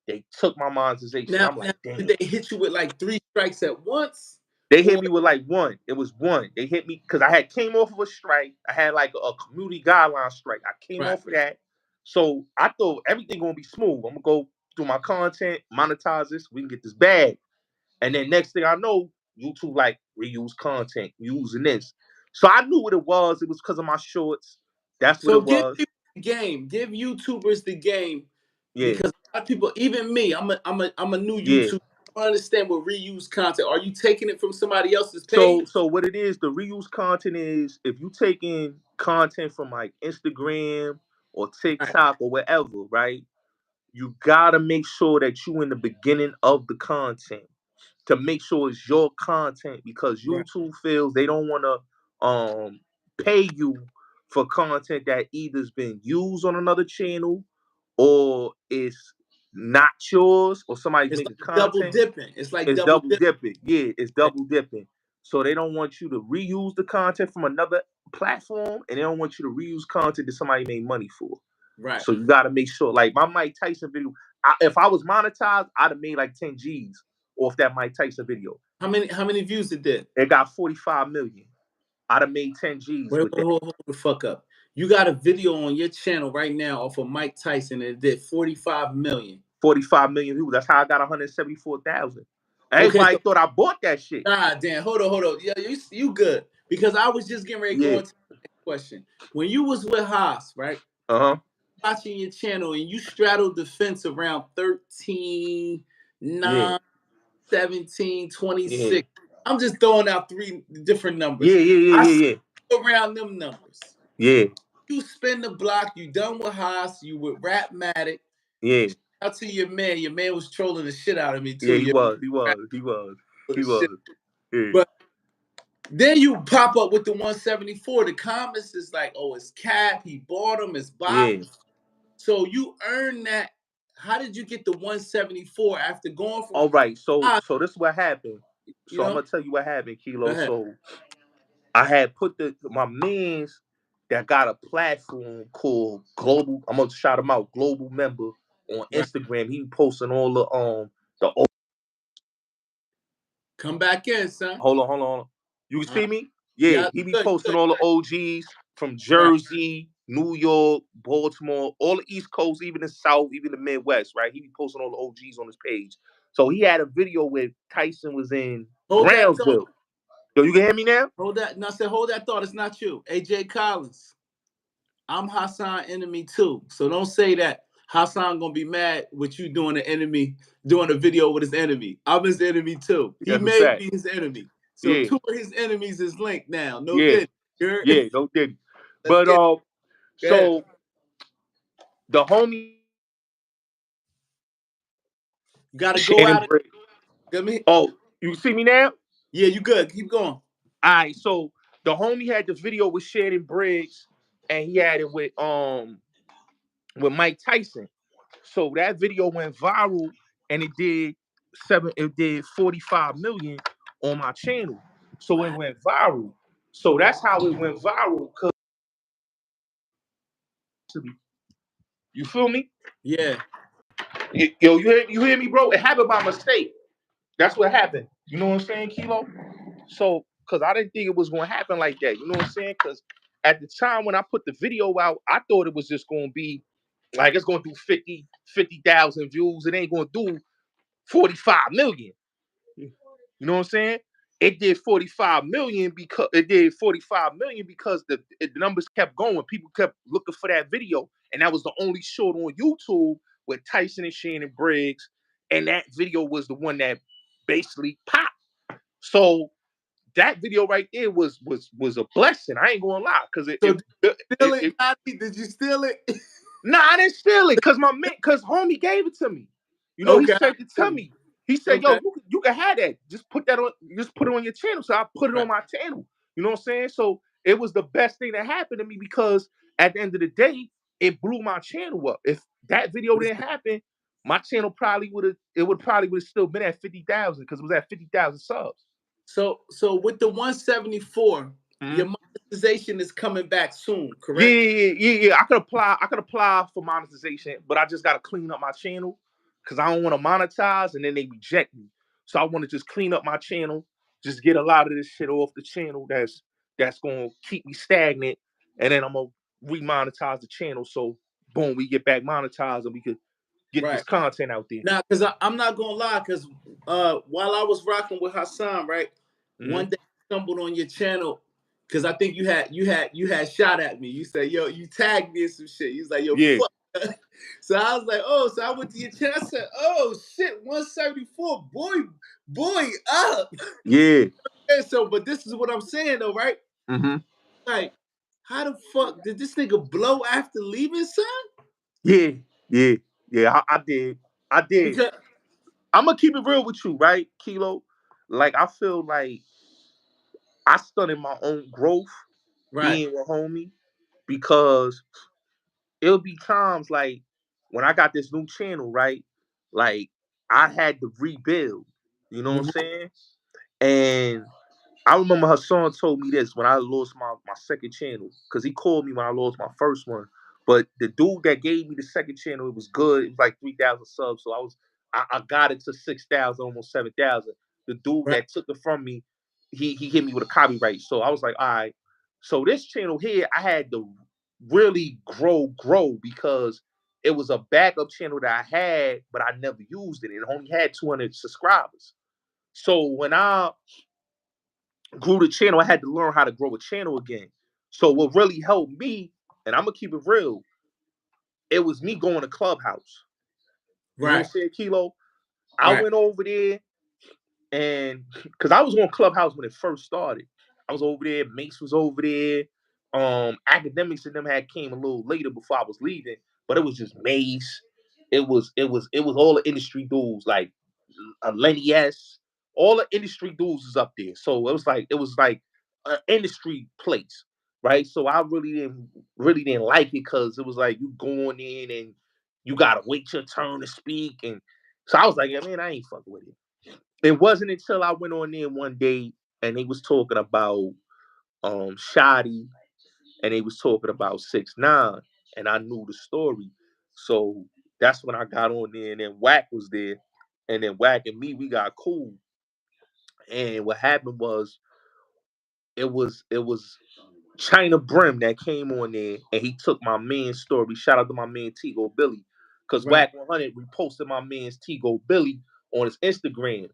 they took my monetization. Now, I'm like, damn. did they hit you with like 3 strikes at once? They hit me with like one. It was one. They hit me because I had came off of a strike. I had like a community guideline strike. I came off of that. So I thought everything gonna be smooth. I'm gonna go through my content, monetize this, we can get this bag. And then next thing I know, YouTube like reuse content, using this. So I knew what it was. It was because of my shorts. That's what it was. Give the game. Give YouTubers the game. Yeah. Because a lot of people, even me, I'm a new Yeah. YouTuber. I don't understand what reuse content. Are you taking it from somebody else's page? So what it is, the reuse content is if you taking content from like Instagram or TikTok or wherever, right? You gotta make sure that you in the beginning of the content to make sure it's your content because YouTube feels they don't want to pay you for content that either's been used on another channel or it's not yours or somebody's It's making like double content. dipping. It's like It's double double dipping. dipping. Yeah, it's double dipping. So they don't want you to reuse the content from another platform and they don't want you to reuse content that somebody made money for. Right. So you got to make sure, like my Mike Tyson video, if I was monetized, I'd have made like 10 G's off that Mike Tyson video. How many views it did? It got 45 million. I'd have made 10 G's with that. Hold the fuck up. You got a video on your channel right now off of Mike Tyson and it did 45 million. 45 million views. That's how I got 174,000. Everybody thought I bought that shit. Ah, damn. Hold on. Yeah, you good. Because I was just getting ready to go into the next question. When you was with Haas, right? Watching your channel and you straddled the fence around 13, 9, 17, 26. I'm just throwing out 3 different numbers. Yeah. Around them numbers. Yeah. You spin the block, you done with Haas, you with Rapmatic. Yeah. Shout out to your man. Your man was trolling the shit out of me too. Yeah, he was. Yeah. But then you pop up with the 174. The comments is like, oh, it's cap. He bought him. It's bot. Yeah. So you earn that. How did you get the 174 after going from? All right. So this is what happened. So I'm gonna tell you what happened, Kilo. So I had put my mans that got a platform called Global. I'm gonna shout him out, Global Member on Instagram. He posting all the. Come back in, son. Hold on. You can see me? Yeah, he be posting all the OGs from Jersey, New York, Baltimore, all the East Coast, even the South, even the Midwest, right? He be posting all the OGs on his page. So he had a video where Tyson was in Brownsville. Yo, you can hear me now? Hold that. No, I said, hold that thought. It's not you. AJ Collins. I'm Hassan enemy too. So don't say that Hassan gonna be mad with you doing a video with his enemy. I'm his enemy too. He may be his enemy. So 2 of his enemies is linked now. No diddy. Yeah, no diddy. But so the homie gotta go out. Oh, you see me now? Yeah, you good. Keep going. All right, so the homie had the video with Shannon Briggs, and he had it with Mike Tyson. So that video went viral, and it did 45 million on my channel. So it went viral. So that's how it went viral. You feel me? Yeah. Yo, you hear me, bro? It happened by mistake. That's what happened. You know what I'm saying, Kilo? So, because I didn't think it was going to happen like that. You know what I'm saying? Because at the time when I put the video out, I thought it was just going to be like it's going to do 50,000 views. It ain't going to do 45 million. You know what I'm saying? It did 45 million because the numbers kept going. People kept looking for that video, and that was the only short on YouTube with Tyson and Shannon Briggs, and that video was the one that basically popped. So that video right there was a blessing. I ain't gonna lie, because did you steal it? Nah, I didn't steal it because homie gave it to me. You know, he sent it to me. He said, "Yo, you can have that. Just put it on your channel." So I put it on my channel. You know what I'm saying? So it was the best thing that happened to me because at the end of the day, it blew my channel up. If that video didn't happen, my channel probably would have still been at 50,000 because it was at 50,000 subs. So with the 174, Your monetization is coming back soon, Yeah, correct? yeah. I could apply for monetization, but I just gotta clean up my channel because I don't want to monetize and then they reject me. So I want to just clean up my channel, just get a lot of this shit off the channel that's gonna keep me stagnant, and then I'm gonna remonetize the channel. So boom, we get back monetized and we could get this Right. content out there. Now, because I'm not gonna lie, because while I was rocking with Hassan, right, one day I stumbled on your channel because I think you had shot at me. You said, "Yo," you tagged me in some shit. You was like, "Yo, Yeah. fuck." So I was like, "Oh," so I went to your channel. I said, "Oh shit, 174, boy up." Yeah. And so, but this is what I'm saying though, right? Like, how the fuck did this nigga blow after leaving, son? Yeah. I did. Because I'm gonna keep it real with you, right, Kilo? Like I feel like I stunted my own growth right. being with homie because it'll be times like when I got this new channel, right? Like I had to rebuild. You know what I'm saying? And I remember Hassan told me this when I lost my second channel, because he called me when I lost my first one. But the dude that gave me the second channel, it was good. It was like 3,000 subs. So I got it to 6,000, almost 7,000. The dude Right. that took it from me, he hit me with a copyright. So I was like, all right. So this channel here, I had to really grow because it was a backup channel that I had, but I never used it. It only had 200 subscribers. So when I grew the channel, I had to learn how to grow a channel again. So what really helped me, and I'm gonna keep it real, it was me going to Clubhouse. You know what Right. I'm saying, Kilo? I Right. went over there and because I was on Clubhouse when it first started. I was over there, Mace was over there. Academics and them had came a little later before I was leaving, but it was just Mace. It was all the industry dudes like Lenny S. All the industry dudes is up there. So it was like an industry place, right? So I really didn't like it because it was like you going in and you gotta wait your turn to speak. And so I was like, yeah, man, I ain't fucking with it. It wasn't until I went on there one day and they was talking about Shoddy and they was talking about 6ix9ine and I knew the story. So that's when I got on there and then Wack was there. And then Wack and me, we got cool. And what happened was it was China Brim that came on there and he took my man's story. Shout out to my man Tigo Billy. Cause Right. Wack 100 reposted my man's Tigo Billy on his Instagram.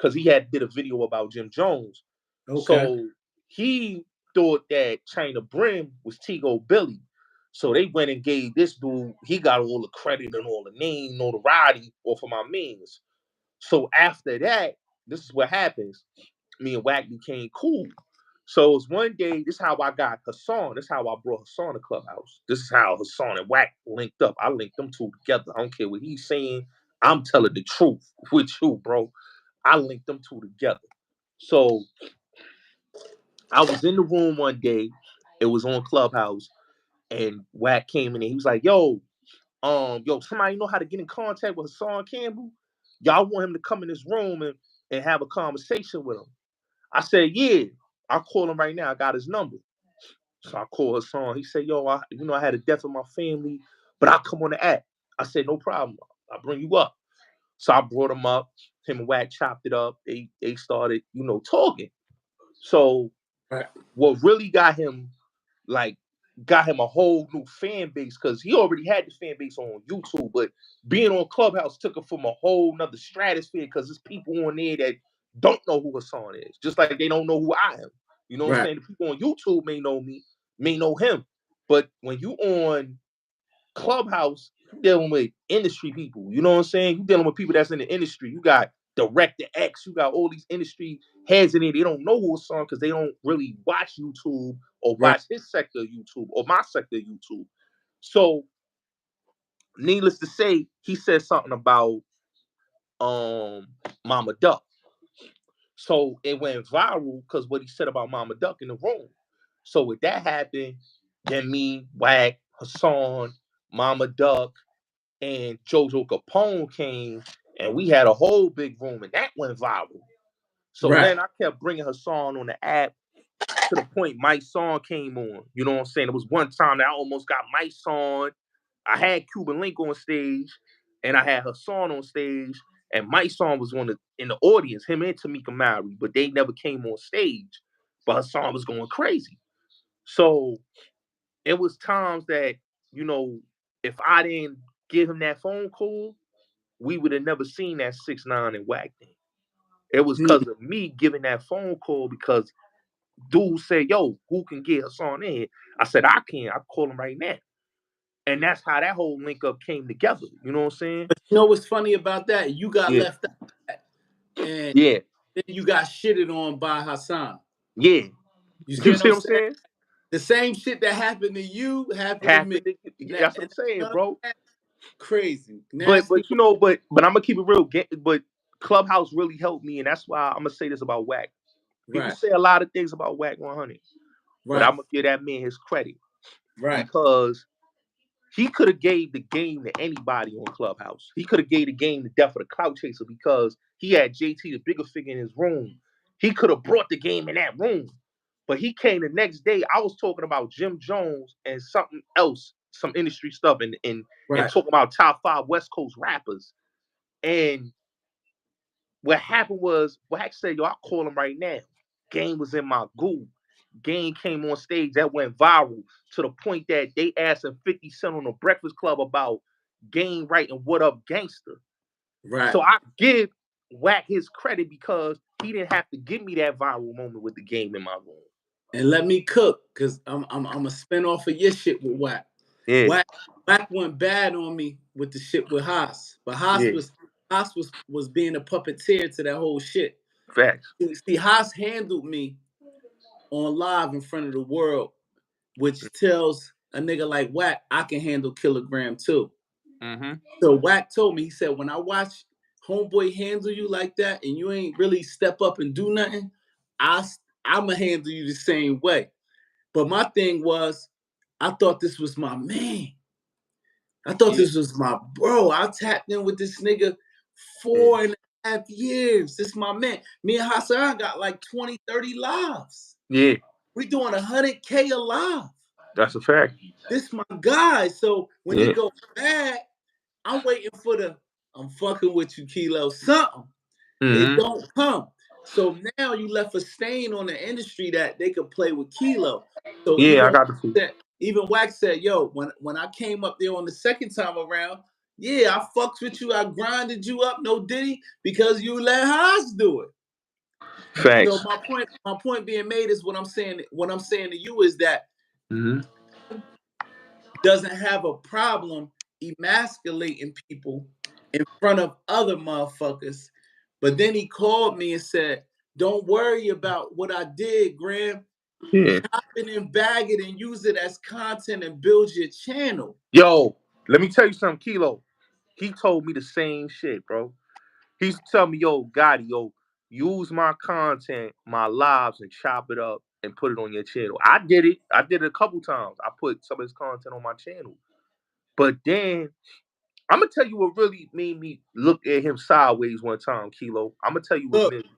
Cause he had did a video about Jim Jones. Okay. So he thought that China Brim was Tigo Billy. So they went and gave this dude, he got all the credit and all the name, notoriety off of my mans. So after that, this is what happens. Me and Wack became cool. So it was one day, this is how I got Hassan. This is how I brought Hassan to Clubhouse. This is how Hassan and Wack linked up. I linked them two together. I don't care what he's saying. I'm telling the truth with you, bro. I linked them two together. So I was in the room one day. It was on Clubhouse, and Wack came in and he was like, yo, somebody know how to get in contact with Hassan Campbell? Y'all want him to come in this room and have a conversation with him. I said, yeah. I'll call him right now. I got his number. So I called Hassan. He said, yo, I had a death in my family, but I'll come on the app. I said, no problem. I'll bring you up. So I brought him up. Him and Wack chopped it up. They started, talking. So Right. what really got him a whole new fan base because he already had the fan base on YouTube, but being on Clubhouse took him from a whole nother stratosphere because there's people on there that don't know who Hassan is, just like they don't know who I am. You know what I'm Right. saying? The people on YouTube may know me, may know him, but when you on Clubhouse, you dealing with industry people. You know what I'm saying? You dealing with people that's in the industry. You got Director X. You got all these industry heads in there. They don't know who Hassan because they don't really watch YouTube or Right. watch his sector of YouTube or my sector of YouTube. So, needless to say, he said something about Mama Duck. So it went viral because what he said about Mama Duck in the room. So with that happened, then me, Wack, Hassan, Mama Duck, and Jojo Capone came, and we had a whole big room, and that went viral. So Right. then I kept bringing Hassan on the app, to the point my song came on. You know what I'm saying? It was one time that I almost got my song. I had Cuban Link on stage, and I had Hassan on stage, and my song was in the audience, him and Tamika Mowry, but they never came on stage. But Hassan was going crazy. So it was times that, you know, if I didn't give him that phone call, we would have never seen that 6ix9ine and Wack thing. It was because of me giving that phone call, because dude said, yo, who can get Hassan in here? I said, I can. I'll call him right now. And that's how that whole link up came together. You know what I'm saying? But you know what's funny about that? You got left out, and then you got shitted on by Hassan. Yeah. You see what I'm saying? saying? The same shit that happened to you happened to me. That's what I'm saying, bro. Crazy. But you know, but I'm gonna keep it real. But Clubhouse really helped me, and that's why I'm gonna say this about Wack. People say a lot of things about Wack 100, but I'm gonna give that man his credit, because he could have gave the game to anybody on Clubhouse. He could have gave the game to Death of the Clout Chaser, because he had JT, the bigger figure, in his room. He could have brought the game in that room. But he came the next day. I was talking about Jim Jones and something else, some industry stuff, and talking about top 5 West Coast rappers. And what happened was, Wack said, yo, I'll call him right now. Game was in my goo. Game came on stage, that went viral to the point that they asked him 50 Cent on the Breakfast Club about Game writing What Up Gangster. So I give Wack his credit, because he didn't have to give me that viral moment with the Game in my room. And let me cook, because I'm a spin off of your shit with Wack. Yeah. Wack went bad on me with the shit with Haas. But Haas was being a puppeteer to that whole shit. Facts. See, Haas handled me on live in front of the world, which tells a nigga like Wack, I can handle Kilogram too. So Wack told me, he said, when I watch homeboy handle you like that and you ain't really step up and do nothing, I'ma handle you the same way. But my thing was, I thought this was my man. I thought this was my bro. I tapped in with this nigga 4.5 years. This is my man. Me and Hassan got like 20, 30 lives. Yeah. We doing 100K a live. That's a fact. This my guy. So when he go back, I'm waiting for I'm fucking with you, Kilo, something. It don't come. So now you left a stain on the industry that they could play with Kilo. So I got the food. Even Wack said, yo, when I came up there on the second time around, I fucked with you. I grinded you up, no Diddy, because you let Haas do it. Facts. So my point being made is what I'm saying to you is that doesn't have a problem emasculating people in front of other motherfuckers. But then he called me and said, don't worry about what I did, Graham. Chop it and bag it and use it as content and build your channel. Yo, let me tell you something, Kilo. He told me the same shit, bro. He used to tell me, yo, Gotti, yo, use my content, my lives, and chop it up and put it on your channel. I did it. I did it a couple times. I put some of his content on my channel. But then, I'm going to tell you what really made me look at him sideways one time, Kilo. I'm going to tell you what made me.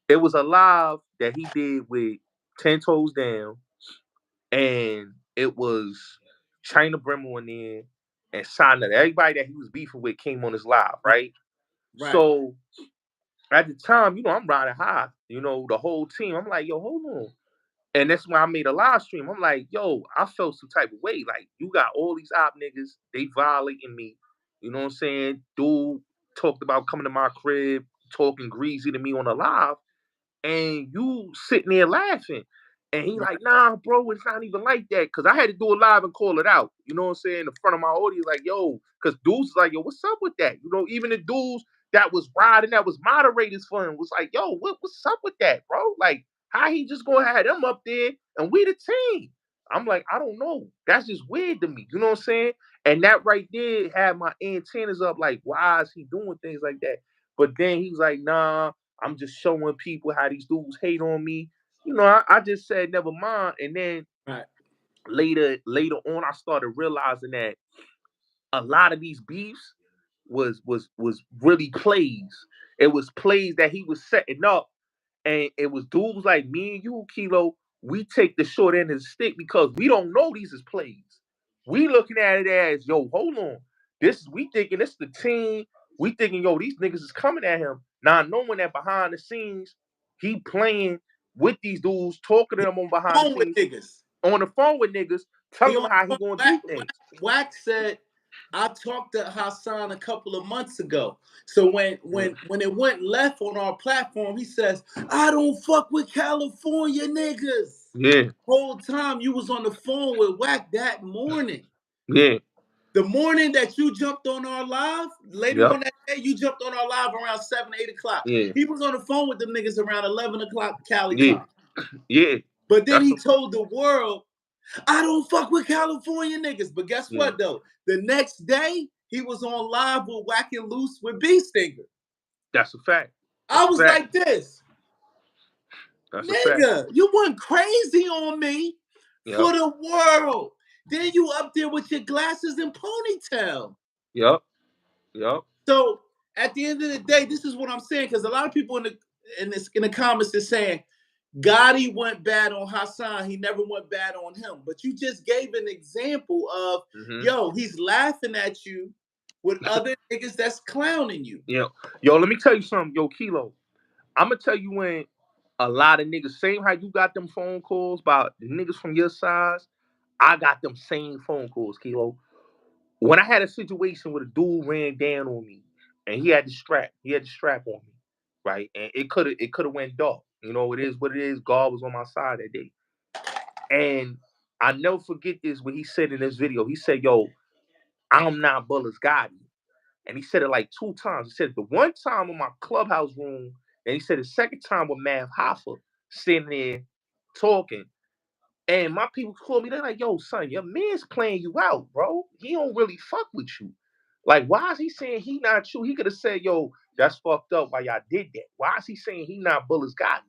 It was a live that he did with 10 Toes Down, and it was China Brimble in there, and Sana. Everybody that he was beefing with came on his live, right? So at the time, you know, I'm riding high, you know, the whole team. I'm like, yo, hold on. And that's when I made a live stream. I'm like, yo, I felt some type of way. Like, you got all these op niggas, they violating me. You know what I'm saying? Dude talked about coming to my crib, talking greasy to me on the live, and you sitting there laughing. And he like, nah, bro, it's not even like that. Because I had to do it live and call it out. You know what I'm saying? In front of my audience, like, yo, because dudes like, yo, what's up with that? You know, even the dudes that was riding, that was moderators for him, was like, yo, what's up with that, bro? Like, how he just gonna have them up there and we the team? I'm like, I don't know. That's just weird to me. You know what I'm saying? And that right there had my antennas up, like, why is he doing things like that? But then he was like, nah, I'm just showing people how these dudes hate on me. You know, I just said never mind. And then later on, I started realizing that a lot of these beefs was really plays. It was plays that he was setting up, and it was dudes like me and you, Kilo, we take the short end of the stick because we don't know these is plays. We looking at it as, yo, hold on. We thinking this the team. We thinking, yo, these niggas is coming at him. Now knowing that behind the scenes, he playing with these dudes, talking to them on behind the scenes, niggas. On the phone with niggas, telling them how he gonna do things. Wack said, I talked to Hassan a couple of months ago. So when it went left on our platform, he says, I don't fuck with California niggas. Yeah. Whole time you was on the phone with Wack that morning. Yeah. The morning that you jumped on our live, later on that day, you jumped on our live around 7, 8 o'clock. Yeah. He was on the phone with them niggas around 11 o'clock Cali time. Yeah. But then he told the world, I don't fuck with California niggas. But guess what, though? The next day, he was on live with Wack and Loose with B-Stinger. That's a fact. I was like this. That's nigga, you went crazy on me for the world. Then you up there with your glasses and ponytail. Yep. So at the end of the day, this is what I'm saying, because a lot of people in the comments are saying Gotti went bad on Hassan. He never went bad on him. But you just gave an example of, yo, he's laughing at you with other niggas that's clowning you. Yeah. Yo, let me tell you something. Yo, Kilo, I'm going to tell you when a lot of niggas, same how you got them phone calls about the niggas from your size, I got them same phone calls, Kilo. When I had a situation where a dude ran down on me and he had the strap on me, right? And it could have went dark. You know, it is what it is. God was on my side that day. And I never forget this, what he said in this video. He said, yo, I'm not Bulletz Gotti. And he said it like 2 times. He said it the one time in my clubhouse room, and he said the second time with Mav Hoffa sitting there talking. And my people called me, they're like, yo, son, your man's playing you out, bro. He don't really fuck with you. Like, why is he saying he not you? He could have said, yo, that's fucked up why y'all did that. Why is he saying he not Bulletz Gotti?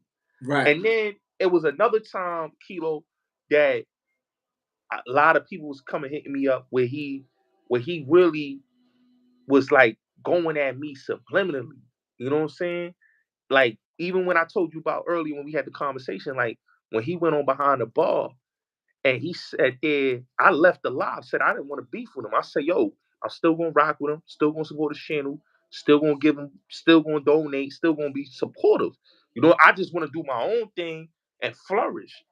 Right. And then it was another time, Kilo, that a lot of people was coming hitting me up where he really was like going at me subliminally. You know what I'm saying? Like, even when I told you about earlier when we had the conversation, like when he went on behind the bar and he said there, I left the live, said I didn't want to beef with him. I said, yo, I'm still gonna rock with him, still gonna support his channel, still gonna give him, still gonna donate, still gonna be supportive. You know, I just want to do my own thing and flourish.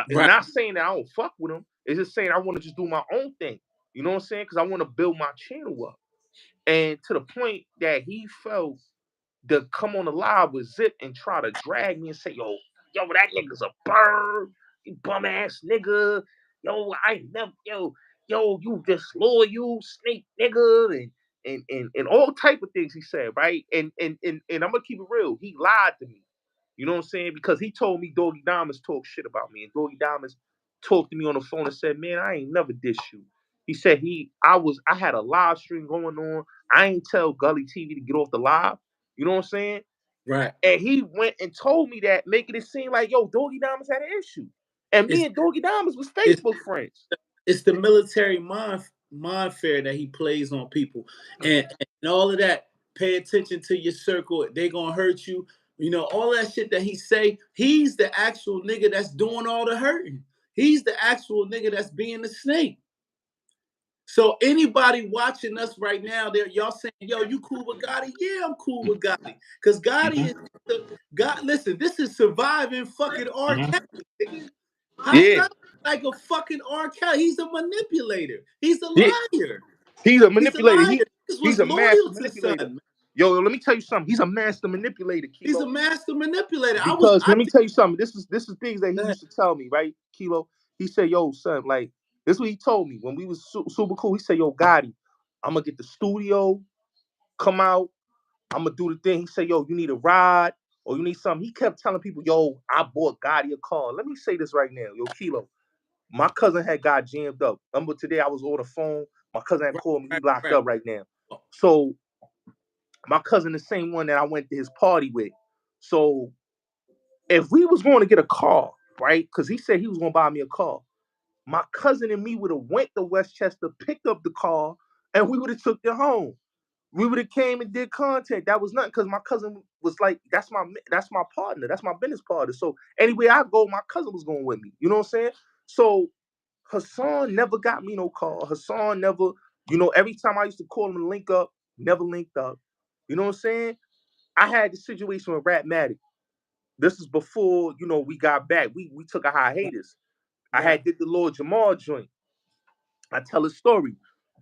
It's not saying that I don't fuck with him. It's just saying I want to just do my own thing. You know what I'm saying? Because I want to build my channel up. And to the point that he felt to come on the live with Zip and try to drag me and say, yo, that nigga's a bird, you bum ass nigga. Yo, I never, you disloyal snake nigga, and all type of things he said, right? And I'm gonna keep it real. He lied to me. You know what I'm saying? Because he told me Doggy Diamonds talk shit about me, and Doggy Diamonds talked to me on the phone and said, man, I ain't never diss you. He said I had a live stream going on. I ain't tell Gully TV to get off the live. You know what I'm saying? Right. And he went and told me that, making it seem like, yo, Doggy Diamonds had an issue. And me and Doggy Diamonds was Facebook friends. It's the military mind fair that he plays on people. And all of that, pay attention to your circle. They gonna hurt you. You know, all that shit that he say, he's the actual nigga that's doing all the hurting. He's the actual nigga that's being the snake. So anybody watching us right now, y'all saying, yo, you cool with Gotti? Yeah, I'm cool with Gotti. Because Gotti is listen, this is surviving fucking R. Kelly. Hassan like a fucking R. Kelly. He's a manipulator. He's a liar. He's a manipulator. He's a master manipulator. Yo, let me tell you something. He's a master manipulator, Kilo. He's a master manipulator. Because let me tell you something. This is things that he used to tell me, right, Kilo? He said, yo, son, like, this is what he told me when we was super cool. He said, yo, Gotti, I'm going to get the studio, come out, I'm going to do the thing. He said, yo, you need a ride or you need something. He kept telling people, yo, I bought Gotti a car. Let me say this right now, yo, Kilo. My cousin had got jammed up. Remember today I was on the phone. My cousin had called me. He locked up right now. So my cousin, the same one that I went to his party with. So if we was going to get a car, right? Because he said he was going to buy me a car. My cousin and me would have went to Westchester, picked up the car, and we would have took it home. we would have came and did content. That was nothing because my cousin was like, that's my partner, that's my business partner. So anywhere I go, my cousin was going with me. You know what I'm saying? So Hassan never got me no call. Hassan never, every time I used to call him to link up, never linked up. You know what I'm saying? I had the situation with Rapmatic. This is before, we got back. We took a hiatus. I had did the Lord Jamal joint. I tell a story.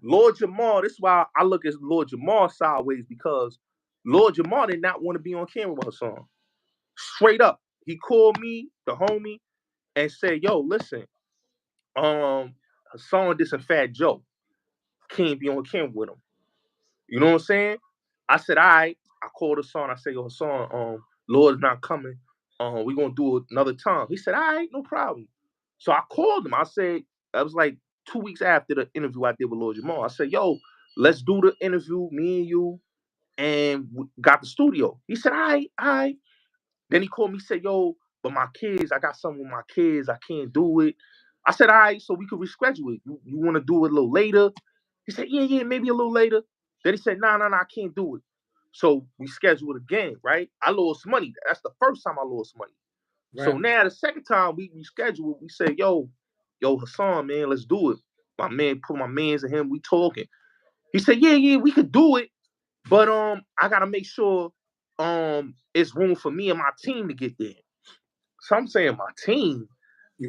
Lord Jamal, this is why I look at Lord Jamal sideways, because Lord Jamal did not want to be on camera with Hassan. Straight up. He called me, the homie, and said, yo, listen, Hassan did some Fat Joe. Can't be on camera with him. You know what I'm saying? I said, all right. I called Hassan. I said, yo, Hassan, Lord's not coming. We're going to do it another time. He said, all right, no problem. So I called him. I said, I was like 2 weeks after the interview I did with Lord Jamal. I said, yo, let's do the interview, me and you, and got the studio. He said, all right, all right. Then he called me, said, yo, but my kids, I got something with my kids. I can't do it. I said, all right, so we could reschedule it. You want to do it a little later? He said, yeah, maybe a little later. Then he said, no, I can't do it. So we scheduled it again, right? I lost money. That's the first time I lost money. Right. So now the second time we rescheduled, we said, yo, Hassan, man, let's do it. My man, put my mans and him, we talking. He said, yeah, we could do it. But I gotta make sure it's room for me and my team to get there. So I'm saying my team.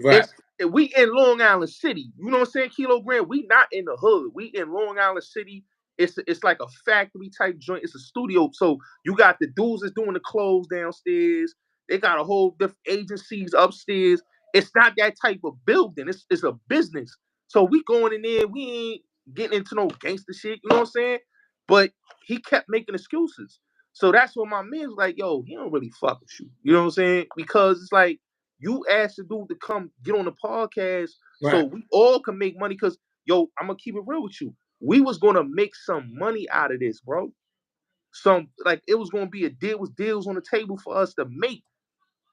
Right. We in Long Island City. You know what I'm saying? Kilogram. We not in the hood. We in Long Island City. It's like a factory type joint. It's a studio. So you got the dudes that's doing the clothes downstairs. They got a whole different agencies upstairs. It's not that type of building. It's a business. So we going in there. We ain't getting into no gangster shit. You know what I'm saying? But he kept making excuses. So that's when my man's like, yo, he don't really fuck with you. You know what I'm saying? Because it's like, you asked the dude to come get on the podcast so we all can make money. Because, yo, I'm going to keep it real with you. We was going to make some money out of this, bro. It was going to be deals on the table for us to make.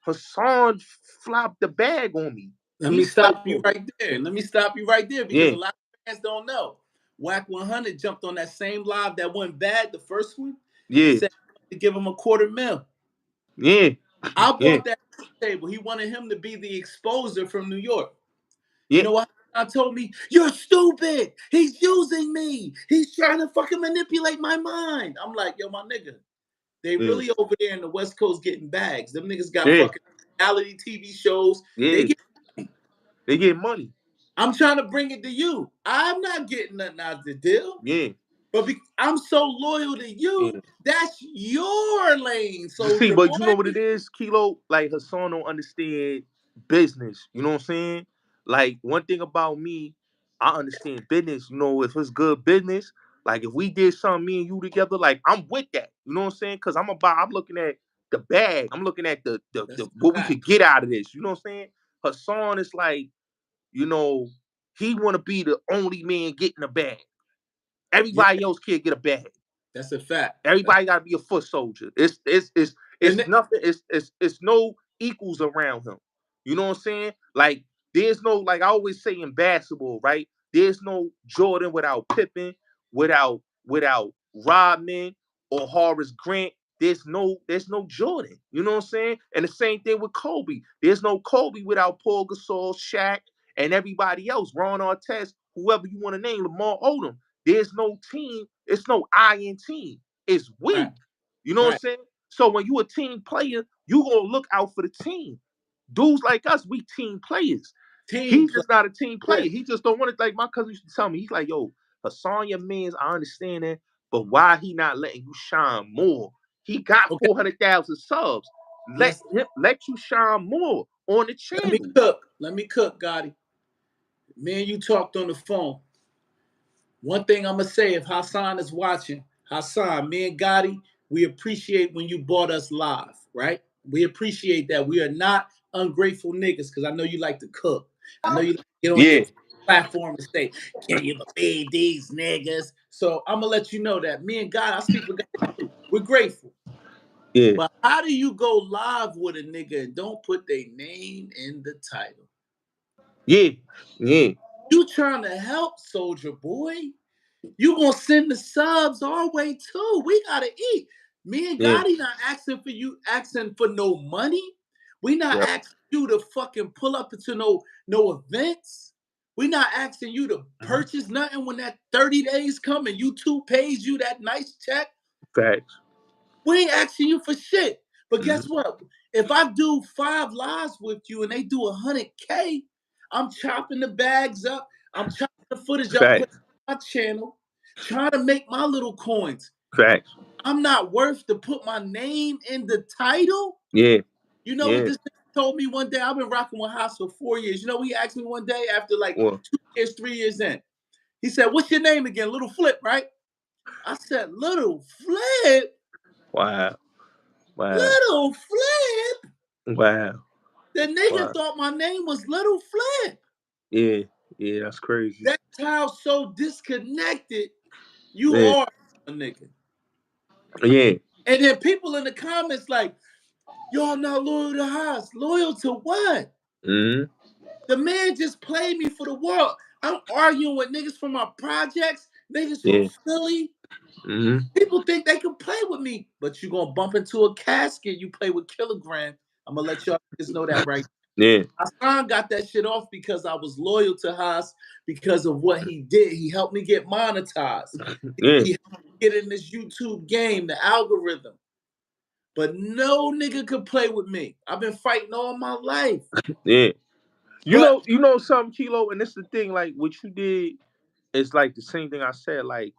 Hassan flopped the bag on me. Let me stop you right there because a lot of fans don't know. Wack 100 jumped on that same live that went bad, the first one. Yeah. He said to give him $250,000. Yeah. I bought that table. He wanted him to be the exposer from New York. Yeah. You know what? I told me, you're stupid. He's using me. He's trying to fucking manipulate my mind. I'm like, yo, my nigga, they really over there in the West Coast getting bags. Them niggas got fucking reality TV shows. Yeah. They get money. I'm trying to bring it to you. I'm not getting nothing out of the deal. Yeah. But I'm so loyal to you. That's your lane. So see, but you know what it is, Kilo? Like, Hassan don't understand business. You know what I'm saying? Like, one thing about me, I understand business. You know, if it's good business, like if we did something, me and you together, like I'm with that. You know what I'm saying? Because I'm looking at the bag. I'm looking at the what we could get out of this. You know what I'm saying? Hassan is like, he want to be the only man getting a bag. Everybody else can't get a bag. That's a fact. Everybody got to be a foot soldier. It's nothing. It's no equals around him. You know what I'm saying? Like, there's no, like I always say in basketball, right? There's no Jordan without Pippen, without Rodman or Horace Grant. There's no Jordan. You know what I'm saying? And the same thing with Kobe. There's no Kobe without Paul Gasol, Shaq, and everybody else. Ron Artest, whoever you want to name, Lamar Odom. There's no team. It's no I in team. It's we. Right. You know what I'm saying? So when you a team player, you gonna look out for the team. Dudes like us, we team players. He's just not a team player. He just don't want it. Like my cousin used to tell me, he's like, yo, Hassan, your mans, I understand that, but why he not letting you shine more? He got 400,000 subs. Let you shine more on the channel. Let me cook, Gotti. Me and you talked on the phone. One thing I'm going to say, if Hassan is watching, Hassan, me and Gotti, we appreciate when you bought us live, right? We appreciate that. We are not ungrateful niggas because I know you like to cook. I know you like to get on your platform and say, can you believe these niggas? So I'm going to let you know that me and Gotti, I speak for Gotti, we're grateful. Yeah. But how do you go live with a nigga and don't put their name in the title? Yeah. You trying to help, soldier boy. You gonna send the subs our way too. We gotta eat. Me and Gotti not asking for you, asking for no money. We not asking you to fucking pull up into no events. We not asking you to purchase nothing when that 30 days come and YouTube pays you that nice check. Facts. We ain't asking you for shit. But guess what? If I do 5 lives with you and they do 100K, I'm chopping the bags up. I'm chopping the footage up, putting on my channel, trying to make my little coins. Facts. I'm not worth to put my name in the title. Yeah. You know what this told me one day? I've been rocking with Haas for 4 years. You know what he asked me one day after like 2 years, 3 years in? He said, "What's your name again? Little Flip, right?" I said, "Little Flip?" Wow. Little Flip? Wow. The nigga thought my name was Little Flip. Yeah, that's crazy. That's how so disconnected you are, a nigga. Yeah. And then people in the comments like, y'all not loyal to Haas. Loyal to what? The man just played me for the world. I'm arguing with niggas from my projects, niggas from Philly. People think they can play with me, but you gonna bump into a casket. You play with Kilogram. I'm gonna let y'all just know that right. Hassan got that shit off because I was loyal to Haas because of what he did. He helped me get monetized. He helped me get in this YouTube game, the algorithm. But no nigga could play with me. I've been fighting all my life. You know something, Kilo, and this is the thing, like what you did is like the same thing I said, like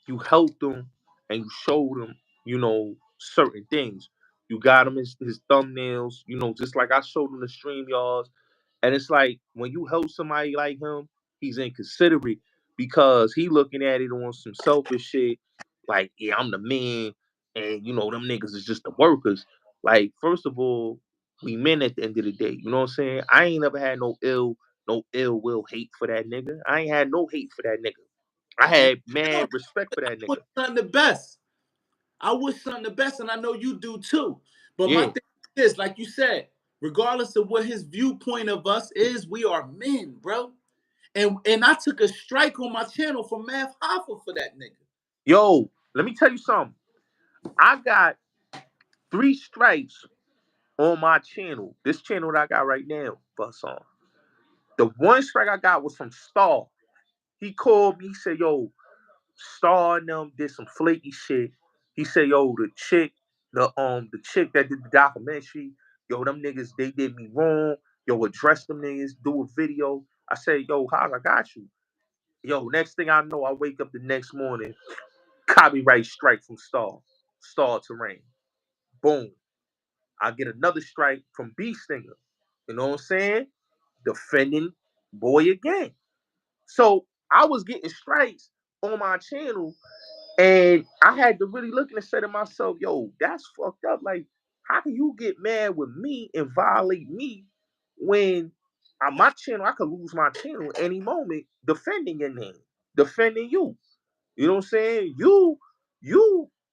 you helped him and you showed him, certain things. You got him his thumbnails, just like I showed him the StreamYards. And it's like when you help somebody like him, he's inconsiderate because he looking at it on some selfish shit. Like, yeah, I'm the man, and them niggas is just the workers. Like, first of all, we men at the end of the day. You know what I'm saying? I ain't never had no ill will hate for that nigga. I ain't had no hate for that nigga. I had mad respect for that nigga. I wish something the best. I wish something the best, and I know you do too. But my thing is, like you said, regardless of what his viewpoint of us is, we are men, bro. And I took a strike on my channel from Math Hoffa for that nigga. Yo, let me tell you something. I got 3 strikes on my channel. This channel that I got right now, Hassan. The one strike I got was from Star. He called me, he said, yo, Star and them did some flaky shit. He said, yo, the chick that did the documentary, yo, them niggas, they did me wrong. Yo, address them niggas, do a video. I said, yo, Haas, I got you. Yo, next thing I know, I wake up the next morning, copyright strike from Star Terrain. Boom. I get another strike from B Stinger. You know what I'm saying? Defending boy again. So I was getting strikes on my channel, and I had to really look and say to myself, yo, that's fucked up. Like, how can you get mad with me and violate me when on my channel, I could lose my channel any moment defending your name, defending you. You know what I'm saying? You,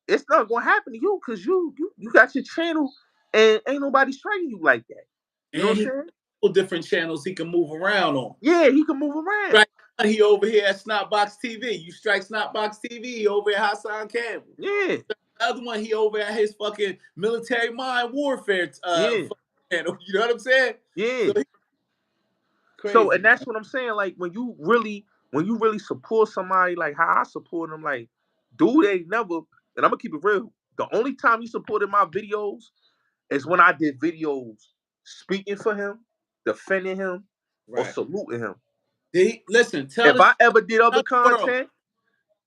it's not gonna happen to you because you got your channel and ain't nobody striking you like that. You know what I'm saying? Different channels he can move around on. Yeah, he can move around. Right. He over here at Snotbox TV. You strike Snotbox TV over at Hassan Campbell. Yeah. The other one, he over at his fucking military mind warfare channel. You know what I'm saying? Yeah. Crazy. So, and that's what I'm saying. Like when you really support somebody, like how I support them, like dude ain't never. And I'm gonna keep it real. The only time he supported my videos is when I did videos speaking for him, defending him, or saluting him. Listen, if I ever did other content,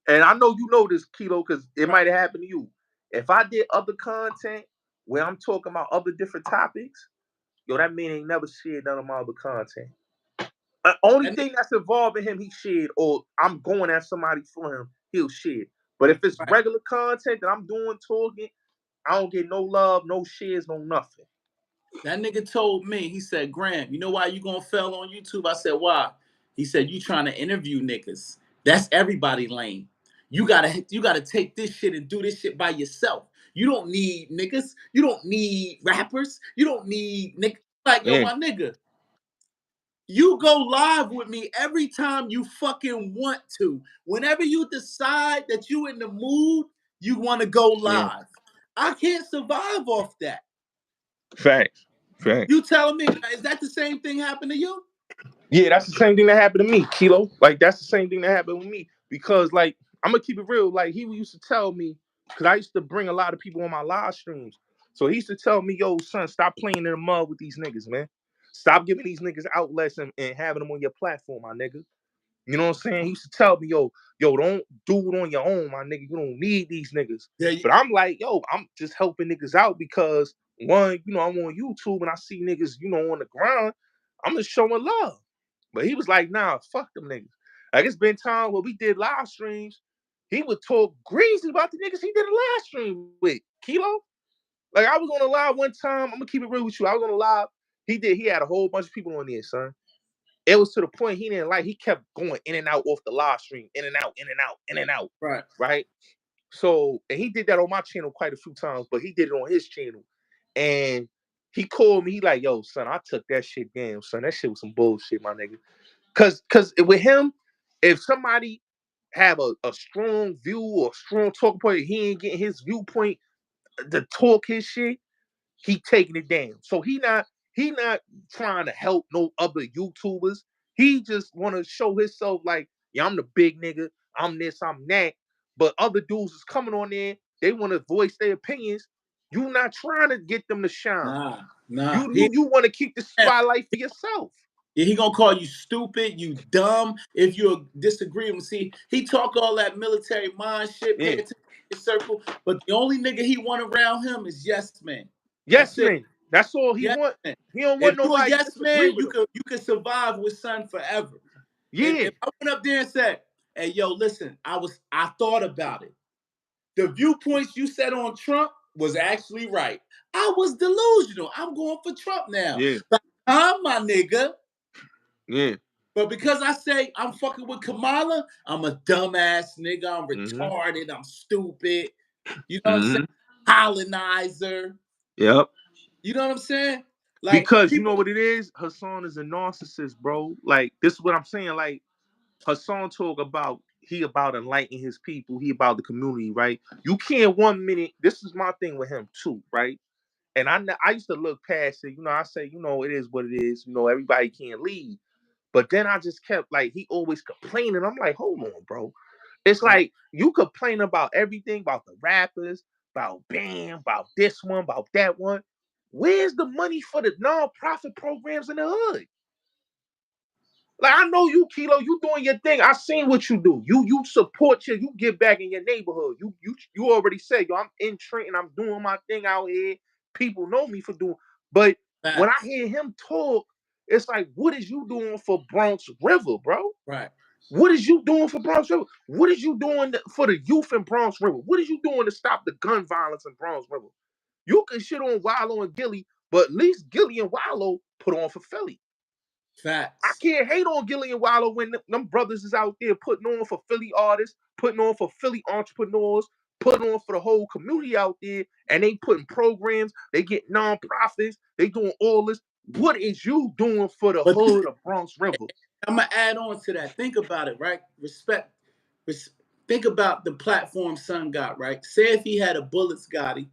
and I know you know this, Kilo, because it might have happened to you. If I did other content where I'm talking about other different topics, yo, that man ain't never shared none of my other content. The only thing that's involving him, he shared, or I'm going at somebody for him, he'll share. But if it's regular content that I'm doing, talking, I don't get no love, no shares, no nothing. That nigga told me, he said, Graham, you know why you gonna fail on YouTube? I said, why? He said, you trying to interview niggas. That's everybody lame. You gotta take this shit and do this shit by yourself. You don't need niggas. You don't need rappers. You don't need niggas. Like, yo, my nigga, You go live with me every time you fucking want to. Whenever you decide that you in the mood, you want to go live. I can't survive off that. Facts. Facts. You telling me, is that the same thing happened to you? Yeah, that's the same thing that happened to me, Kilo. Like, that's the same thing that happened with me. Because, like, I'm gonna keep it real. Like, he used to tell me, because I used to bring a lot of people on my live streams. So he used to tell me, yo, son, stop playing in the mud with these niggas, man. Stop giving these niggas outlets and having them on your platform, my nigga. You know what I'm saying? He used to tell me, yo, don't do it on your own, my nigga. You don't need these niggas. Yeah, But I'm like, yo, I'm just helping niggas out because, one, you know, I'm on YouTube and I see niggas, you know, on the ground. I'm just showing love. But he was like, nah, fuck them niggas. Like, it's been time where we did live streams. He would talk greasy about the niggas he did a live stream with. Kilo? Like, I was on a live one time. I'm gonna keep it real with you. I was on a live. He had a whole bunch of people on there, son. It was to the point he didn't like. He kept going in and out off the live stream, in and out, in and out, in and out. right. Right. So, and he did that on my channel quite a few times, but he did it on his channel. And he called me. He like, yo, son, I took that shit down, son. That shit was some bullshit, my nigga. Cause with him, if somebody have a strong view or strong talk point, he ain't getting his viewpoint to talk his shit, he taking it down. So he not trying to help no other YouTubers. He just want to show himself like, yeah, I'm the big nigga. I'm this, I'm that. But other dudes is coming on there. They want to voice their opinions. You not trying to get them to shine. Nah. You want to keep the spotlight for yourself. Yeah, he gonna call you stupid, you dumb, if you disagree with him. See, he talk all that military mind shit, pay attention to his circle, but the only nigga he want around him is yes man. Yes, That's it. man. That's all he Yes want. man. He don't If want you a nobody to yes disagree man, with him. you could survive with son forever. Yeah. If I went up there and said, hey yo, listen, I thought about it. The viewpoints you said on Trump was actually right. I was delusional. I'm going for Trump now. Yeah. But I'm my nigga. Yeah. But because I say I'm fucking with Kamala, I'm a dumbass nigga. I'm retarded. I'm stupid. You know what I'm saying? Colonizer. Yep. You know what I'm saying? Like Because you know people. what it is? Hassan is a narcissist, bro. Like, this is what I'm saying. Like, Hassan talk about he about enlightening his people. He about the community, right? You can't 1 minute. This is my thing with him too, right? And I used to look past it. You know, I say, you know, it is what it is. You know, everybody can't lead. But then I just kept like, he always complaining. I'm like, hold on, bro. It's like you complain about everything, about the rappers, about Bam, about this one, about that one. Where's the money for the non-profit programs in the hood? Like, I know you, Kilo, you doing your thing. I seen what you do. You support you give back in your neighborhood. You already said, yo, I'm in Trenton, I'm doing my thing out here. People know me for doing. But when I hear him talk, it's like, what is you doing for Bronx River, bro? Right. What is you doing for Bronx River? What is you doing for the youth in Bronx River? What is you doing to stop the gun violence in Bronx River? You can shit on Wallow and Gilly, but at least Gilly and Wallow put on for Philly. Facts. I can't hate on Gilly and Wallow when them brothers is out there putting on for Philly artists, putting on for Philly entrepreneurs, putting on for the whole community out there, and they putting programs, they get non-profits, they doing all this. What is you doing for the hood of Bronx River? I'm gonna add on to that. Think about it, right? Respect. Think about the platform son got, right? Say if he had a Bulletz Gotti,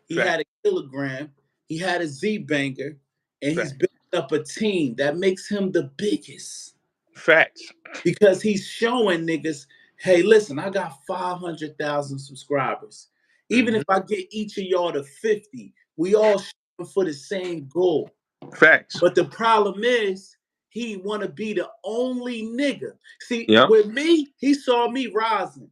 he had a Kilogram, he had a Z Banger, and he's built up a team that makes him the biggest. Facts. Because he's showing niggas, hey, listen, I got 500,000 subscribers. Even if I get each of y'all to 50, we all shooting for the same goal. Facts. But the problem is, he want to be the only nigga. See, Yep. with me, he saw me rising.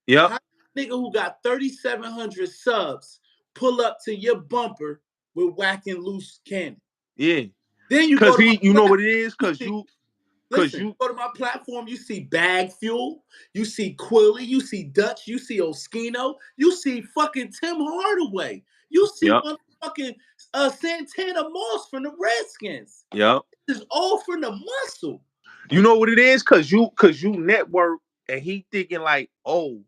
Yep. How nigga who got 3,700 subs pull up to your bumper with whacking loose cannon? Yeah. Then you go to my you know what it is? Listen, you go to my platform, you see Bag Fuel, you see Quilly, you see Dutch, you see Oskino, you see fucking Tim Hardaway, you see motherfucking Santana Moss from the Redskins. Yep. It's all from the muscle. You know what it is? Cause you network and he thinking like, oh,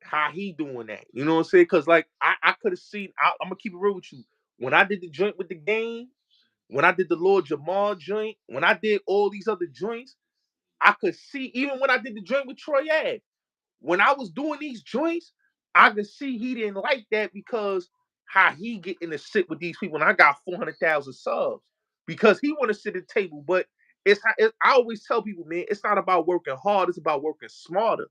how he doing that? You know what I'm saying? Cause like I could have seen, I'm gonna keep it real with you. When I did the joint with the game, when I did the Lord Jamal joint, when I did all these other joints, I could see, even when I did the joint with Troy Ave, when I was doing these joints, I could see he didn't like that because how he getting to sit with these people, and I got 400,000 subs because he want to sit at the table. But I always tell people, man, it's not about working hard, it's about working smarter.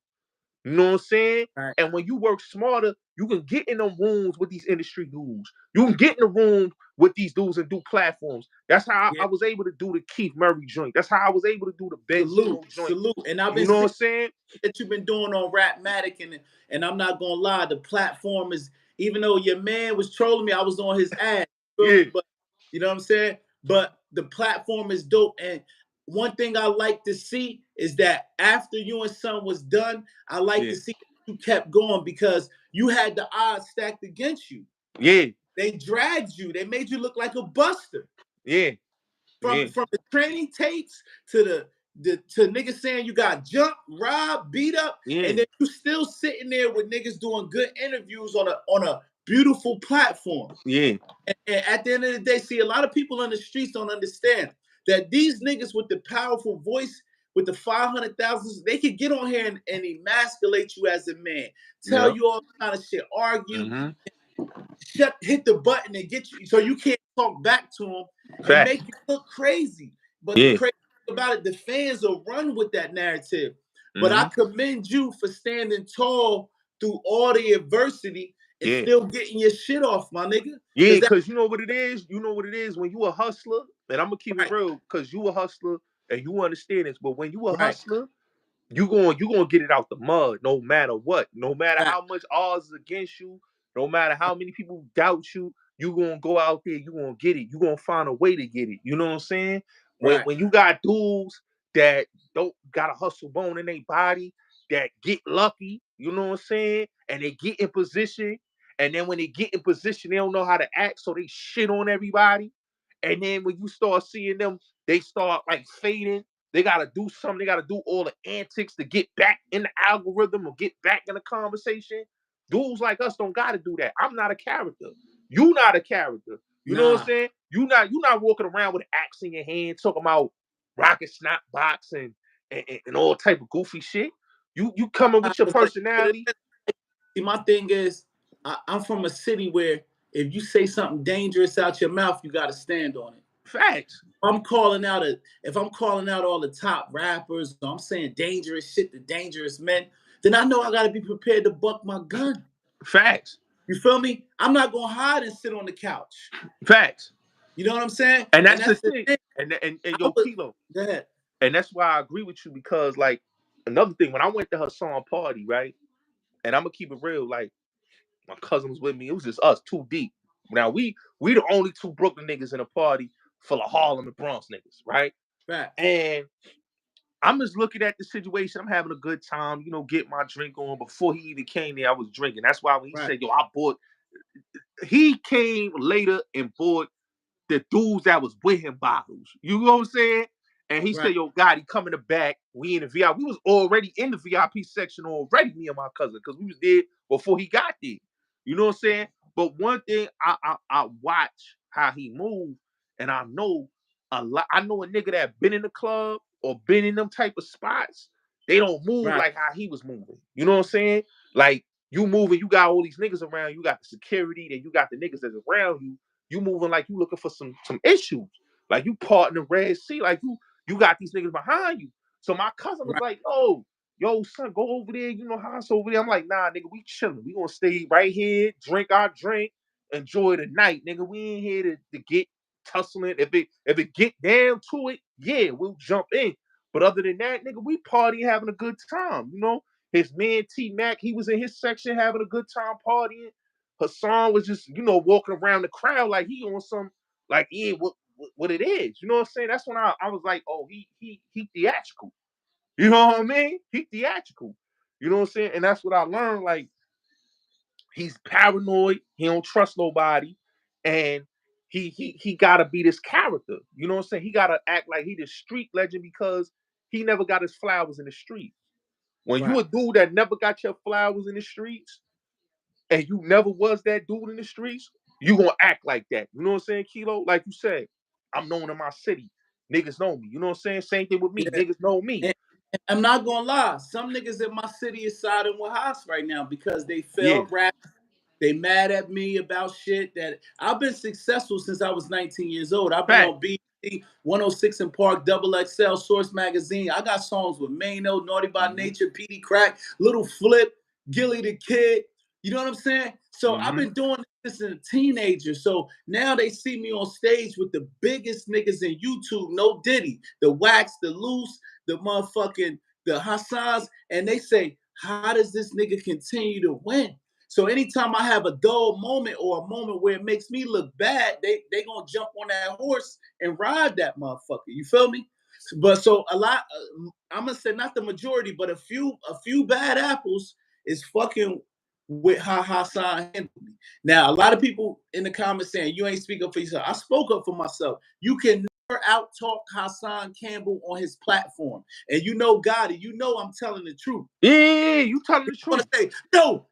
You know what I'm saying? Right. And when you work smarter, you can get in them rooms with these industry dudes. You can get in the room with these dudes and do platforms. That's how Yeah. I was able to do the Keith Murray joint. That's how I was able to do the Benzino joint. Salute. And I've You been know what seeing I'm saying? that you've been doing on Rapmatic, and I'm not gonna lie, the platform is, even though your man was trolling me, I was on his ass. You feel Yeah. me? But you know what I'm saying? But the platform is dope. And one thing I like to see is that after you and Son was done, I like to see that you kept going because you had the odds stacked against you. Yeah. They dragged you, they made you look like a buster. Yeah. From the training tapes to to niggas saying you got jumped, robbed, beat up, and then you still sitting there with niggas doing good interviews on a beautiful platform. Yeah. And at the end of the day, see, a lot of people on the streets don't understand that these niggas with the powerful voice, with the 500,000, they could get on here and emasculate you as a man, tell you all kind of shit, argue, hit the button and get you so you can't talk back to them and make you look crazy. But the crazy thing about it, the fans will run with that narrative. But I commend you for standing tall through all the adversity and still getting your shit off, my nigga. Yeah, because you know what it is? You know what it is when you a hustler, and I'm gonna keep it Right. real, because you a hustler and you understand this. But when you a Right. hustler, you gonna get it out the mud, no matter what. No matter how much odds is against you, no matter how many people doubt you, you gonna go out there, you gonna get it. You gonna find a way to get it. You know what I'm saying? Right. When you got dudes that don't got a hustle bone in their body, that get lucky, you know what I'm saying? And they get in position, and then when they get in position, they don't know how to act, so they shit on everybody. And then when you start seeing them, they start like fading. They gotta do something. They gotta do all the antics to get back in the algorithm or get back in the conversation. Dudes like us don't gotta do that. I'm not a character. You not a character. You know what I'm saying? You not walking around with an axe in your hand talking about rocket snap box and all type of goofy shit. You coming with your personality. See, my thing is, I'm from a city where if you say something dangerous out your mouth, you got to stand on it. Facts. If I'm calling out all the top rappers, I'm saying dangerous shit to dangerous men, then I know I got to be prepared to buck my gun. Facts. You feel me? I'm not gonna hide and sit on the couch. Facts. You know what I'm saying? And that's the thing. And yo, Kilo. Go ahead. And that's why I agree with you, because like another thing, when I went to Hassan party, right? And I'm gonna keep it real, like my cousin was with me. It was just us, too deep. Now we the only two Brooklyn niggas in a party full of Harlem and Bronx niggas, right? Right. And I'm just looking at the situation. I'm having a good time, you know, get my drink on. Before he even came there, I was drinking. That's why when he said, yo, I bought, he came later and bought the dudes that was with him bottles. You know what I'm saying? And he said, yo, Gotti, come in the back. We in the VIP. We was already in the VIP section already, me and my cousin, because we was there before he got there. You know what I'm saying? But one thing, I watch how he moved, and I know a lot. I know a nigga that been in the club or been in them type of spots. They don't move like how he was moving. You know what I'm saying? Like, you moving, you got all these niggas around, you got the security, then you got the niggas that's around you. You moving like you looking for some issues. Like you parting the Red Sea, like you got these niggas behind you. So my cousin was like, yo, son, go over there. You know how it's over there. I'm like, nah, nigga, we chilling. We gonna stay right here, drink our drink, enjoy the night, nigga. We ain't here to get tussling. If it get down to it, yeah, we'll jump in. But other than that, nigga, we party having a good time. You know, his man T Mac, he was in his section having a good time partying. Hassan was just, you know, walking around the crowd like he on some, like, yeah, what it is. You know what I'm saying? That's when I was like, oh, he theatrical. You know what I mean? He theatrical. You know what I'm saying? And that's what I learned. Like, he's paranoid. He don't trust nobody. And he gotta be this character. You know what I'm saying? He gotta act like he the street legend because he never got his flowers in the street. When you a dude that never got your flowers in the streets, and you never was that dude in the streets, you gonna act like that. You know what I'm saying, Kilo? Like you said. I'm known in my city. Niggas know me. You know what I'm saying? Same thing with me. Yeah. Niggas know me. And I'm not gonna lie, some niggas in my city is siding with Haas right now because they failed rap. They mad at me about shit that I've been successful since I was 19 years old. I've been on BT 106 and Park, Double XL, Source Magazine. I got songs with Mano, Naughty by Nature, PD Crack, Little Flip, Gilly the Kid. You know what I'm saying? So I've been doing this as a teenager. So now they see me on stage with the biggest niggas in YouTube, no Diddy, the Wax, the Loose, the motherfucking, the Hassans, and they say, how does this nigga continue to win? So anytime I have a dull moment or a moment where it makes me look bad, they gonna jump on that horse and ride that motherfucker. You feel me? But so a lot, I'm gonna say not the majority, but a few bad apples is fucking with how Hassan handled me. Now a lot of people in the comments saying you ain't speak up for yourself. I spoke up for myself. You can never out talk Hassan Campbell on his platform, and you know Gotti, you know I'm telling the truth. Yeah, you telling the truth. Want to say no,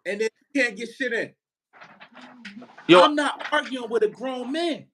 and then you can't get shit in. Yo, I'm not arguing with a grown man.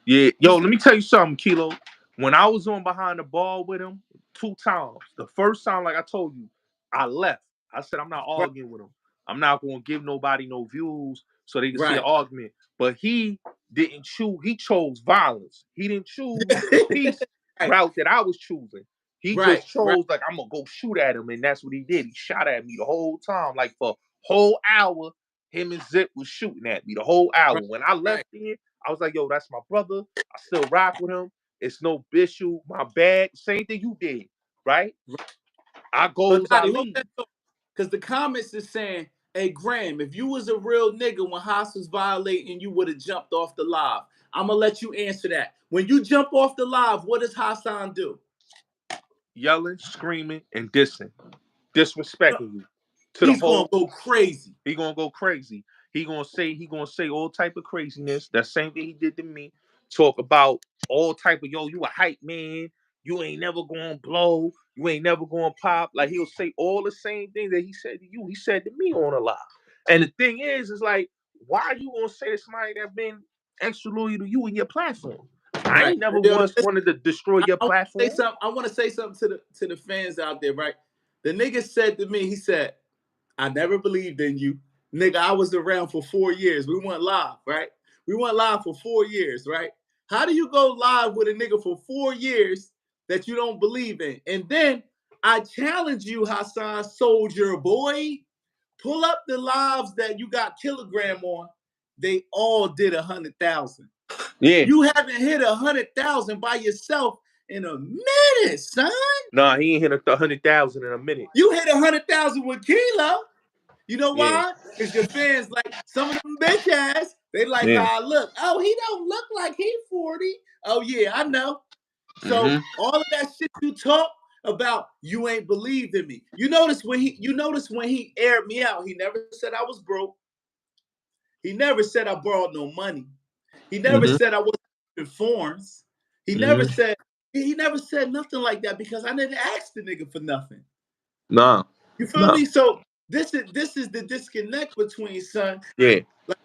Yeah, yo, let me tell you something, Kilo. When I was on behind the ball with him 2 times, the first time, like I told you, I left. I said I'm not arguing with him. I'm not going to give nobody no views so they can see an argument. But he didn't choose. He chose violence. He didn't choose the peace route that I was choosing. He just chose like I'm gonna go shoot at him, and that's what he did. He shot at me the whole time, like for a whole hour. Him and Zip was shooting at me the whole hour. When I left in, I was like, yo, that's my brother. I still rock with him. It's no issue. My bad. Same thing you did, right? I goes, I leave. Because the comments is saying, hey, Graham, if you was a real nigga when Haas was violating, you would have jumped off the live. I'm going to let you answer that. When you jump off the live, what does Hassan do? Yelling, screaming, and dissing. Disrespecting you. He's going to go crazy. He going to go crazy. He going to say all type of craziness. That same thing he did to me. Talk about all type of, yo, you a hype man. You ain't never going to blow. You ain't never going to pop. Like, he'll say all the same things that he said to you. He said to me on a live. And the thing is like, why are you going to say to somebody that been extra loyal to you and your platform? I ain't never once wanted to destroy your platform. I want to say something to the fans out there, right? The nigga said to me, he said, I never believed in you. Nigga, I was around for 4 years. We went live, right? We went live for 4 years, right? How do you go live with a nigga for 4 years that you don't believe in? And then I challenge you, Hassan, soldier boy. Pull up the lives that you got Kilogram on. They all did 100,000. Yeah. You haven't hit 100,000 by yourself in a minute, son. Nah, he ain't hit 100,000 in a minute. You hit 100,000 with Kilo. You know why? Because your fans, like some of them bitch ass, they like how I look. Oh, he don't look like he 40. Oh yeah, I know. So all of that shit you talk about, you ain't believed in me. You notice when he aired me out, he never said I was broke. He never said I borrowed no money. He never said I wasn't in forms. He never said nothing like that because I didn't ask the nigga for nothing. Nah. You feel me? So this is the disconnect between, son. Yeah. Like,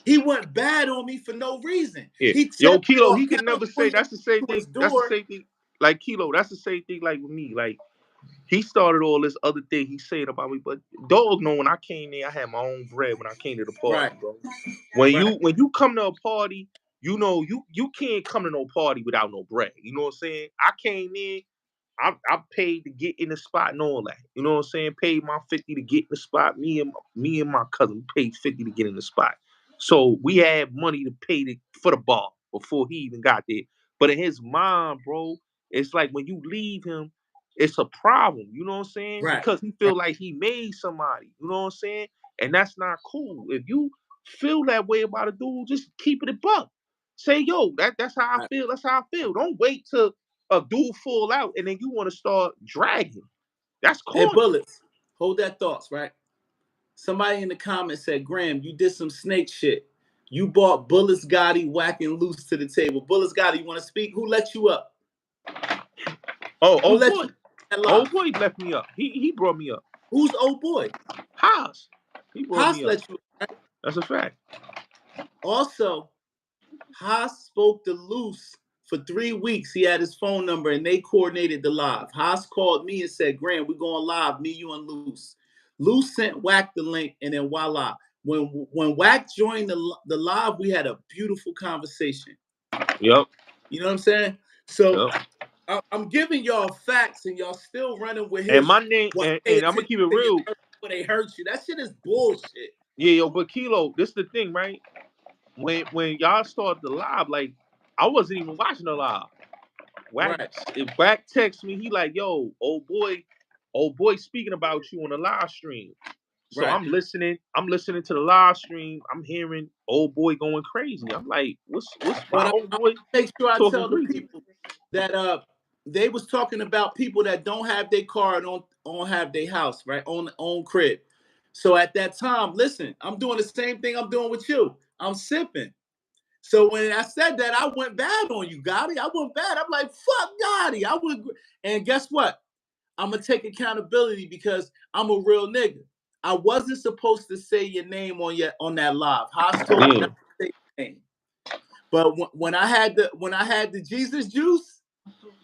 he went bad on me for no reason. Yeah. Yo, Kilo, he can never say that's the same thing. That's the same thing. Like Kilo, that's the same thing like with me. Like he started all this other thing he said about me, but dog know when I came there, I had my own bread when I came to the party, bro. When you come to a party, you know you can't come to no party without no bread. You know what I'm saying? I came in, I paid to get in the spot and all that. You know what I'm saying? Paid my 50 to get in the spot. Me and my cousin paid 50 to get in the spot. So we had money to pay for the bar before he even got there. But in his mind, bro, it's like when you leave him, it's a problem. You know what I'm saying? Because he feel like he made somebody. You know what I'm saying? And that's not cool. If you feel that way about a dude, just keep it a buck. Say, yo, that's how I feel. That's how I feel. Don't wait till a dude fall out and then you want to start dragging. That's corny. Hey, Bulletz, hold that thoughts, right? Somebody in the comments said, Graham, you did some snake shit. You brought Bulletz Gotti, Wack, and Loose to the table. Bulletz Gotti, you want to speak? Who let you up? Old boy left me up. He brought me up. Who's old boy? Haas. He brought me up. Let you up, right? That's a fact. Also, Haas spoke to Luce for 3 weeks. He had his phone number and they coordinated the live. Haas called me and said, Graham, we're going live, me, you, and Luce. Luce sent Wack the link, and then voila. When Wack joined the live, we had a beautiful conversation. Yep. You know what I'm saying? So I'm giving y'all facts, and y'all still running with his. And my name, and I'm gonna keep it real. When they hurt you, that shit is bullshit. Yeah, yo, but Kilo, this is the thing, right? When y'all started the live, like I wasn't even watching the live. Wack, Right. If Wack texts me, he like, yo, old boy speaking about you on the live stream. So Right. I'm listening to the live stream. I'm hearing old boy going crazy. I'm like, what's my old boy? Make sure I tell the crazy? people that they was talking about people that don't have their car and don't have their house, right? Own crib. So at that time, listen, I'm doing the same thing I'm doing with you. I'm sipping. So when I said that, I went bad on you, Gotti. I went bad. I'm like, fuck Gotti. And guess what? I'm gonna take accountability because I'm a real nigga. I wasn't supposed to say your name on that live. Haas told me not to say your name. But when I had the Jesus juice,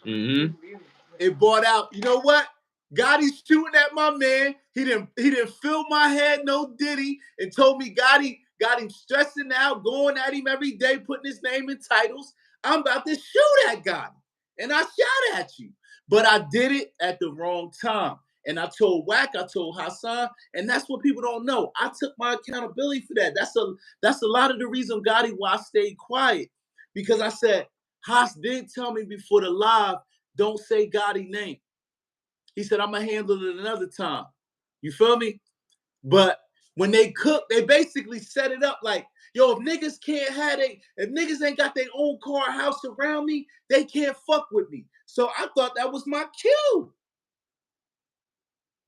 it brought out. You know what? Gotti's shooting at my man. He didn't fill my head no Diddy and told me Gotti got him stressing out, going at him every day, putting his name in titles. I'm about to shoot at Gotti, and I shot at you, but I did it at the wrong time. And I told Wack, I told Hassan, and that's what people don't know. I took my accountability for that. That's a lot of the reason, Gotti, why I stayed quiet, because I said Haas did tell me before the live, don't say Gotti name. He said, I'm gonna handle it another time. You feel me? But when they cook, they basically set it up like, yo, if niggas if niggas ain't got their own car, house around me, they can't fuck with me. So I thought that was my cue.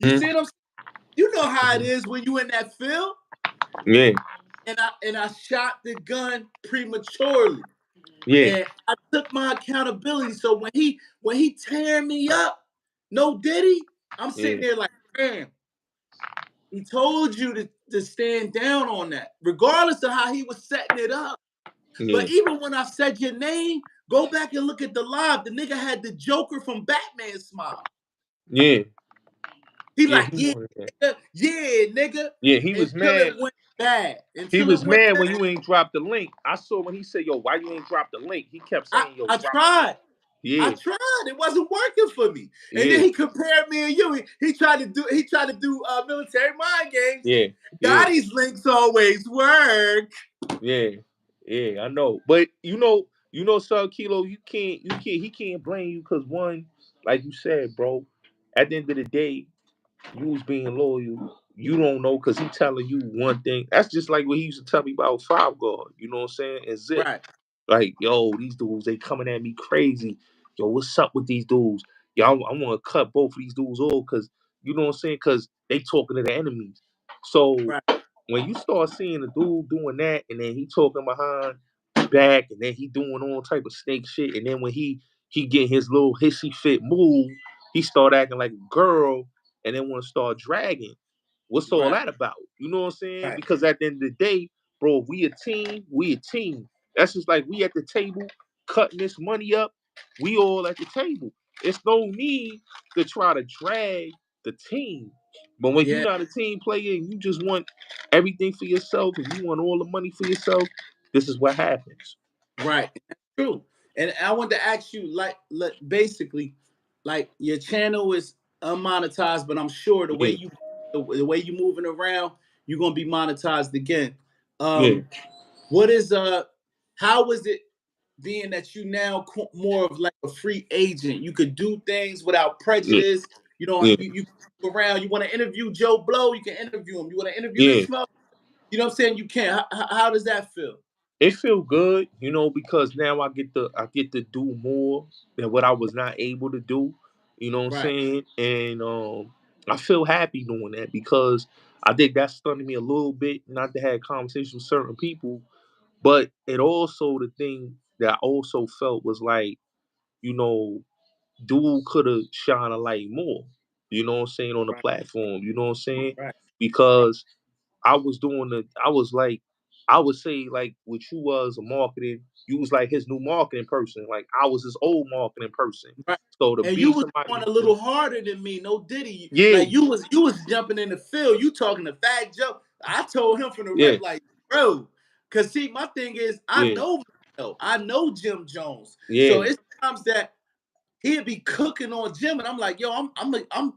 You see what I'm saying? You know how it is when you in that field. Yeah. And I shot the gun prematurely. Yeah. And I took my accountability. So when he tearing me up, no Diddy, I'm sitting there like, damn. He told you to stand down on that, regardless of how he was setting it up. Yeah. But even when I said your name, go back and look at the live. The nigga had the Joker from Batman smile. Yeah. He like, yeah, nigga. Yeah, he was mad. It went bad. He was mad when you ain't dropped the link. I saw when he said, yo, why you ain't dropped the link? He kept saying, yo, I tried. Yeah. I tried. It wasn't working for me. And then he compared me and you. He tried to do military mind games. Yeah. Gotti's links always work. Yeah. Yeah, I know. But you know, Sir Kilo, he can't blame you because one, like you said, bro, at the end of the day, you was being loyal. You don't know because he telling you one thing. That's just like what he used to tell me about Five Guard. You know what I'm saying? And Zip. Right. Like, yo, these dudes, they coming at me crazy. Yo, what's up with these dudes? Yo, I want to cut both of these dudes off because, you know what I'm saying? Because they talking to the enemies. So when you start seeing a dude doing that and then he talking behind back and then he doing all type of snake shit and then when he get his little hissy fit move, he start acting like a girl and then want to start dragging. What's all that about? You know what I'm saying? Because at the end of the day, bro, if we a team, we a team. That's just like we at the table cutting this money up. We all at the table. It's no need to try to drag the team. But when you're not a team player and you just want everything for yourself and you want all the money for yourself, this is what happens. Right. That's true. And I want to ask you, basically, like your channel is unmonetized, but I'm sure the way you moving around, you're gonna be monetized again. What is how is it being that you now more of like a free agent? You could do things without prejudice. You know, you go around. You want to interview Joe Blow, you can interview him. You want to interview the Smoke. You know what I'm saying? You can. How does that feel? It feel good, you know, because now I get to do more than what I was not able to do. You know what I'm saying? And I feel happy doing that because I think that stunted me a little bit not to have conversations with certain people. But it also the thing that I also felt was like, you know, dude could have shine a light more. You know what I'm saying, on the platform. You know what I'm saying? Because I was like I would say like what you was a marketing, you was like his new marketing person. Like I was his old marketing person. Right. So to And be you was somebody, going a little harder than me, no diddy. yeah, Like you was jumping in the field. You talking to Fat Joe. I told him from the yeah, rip, like, bro, cause see, my thing is I yeah, know myself. I know Jim Jones. yeah, So it's times that he'd be cooking on Jim, and I'm like, yo, I'm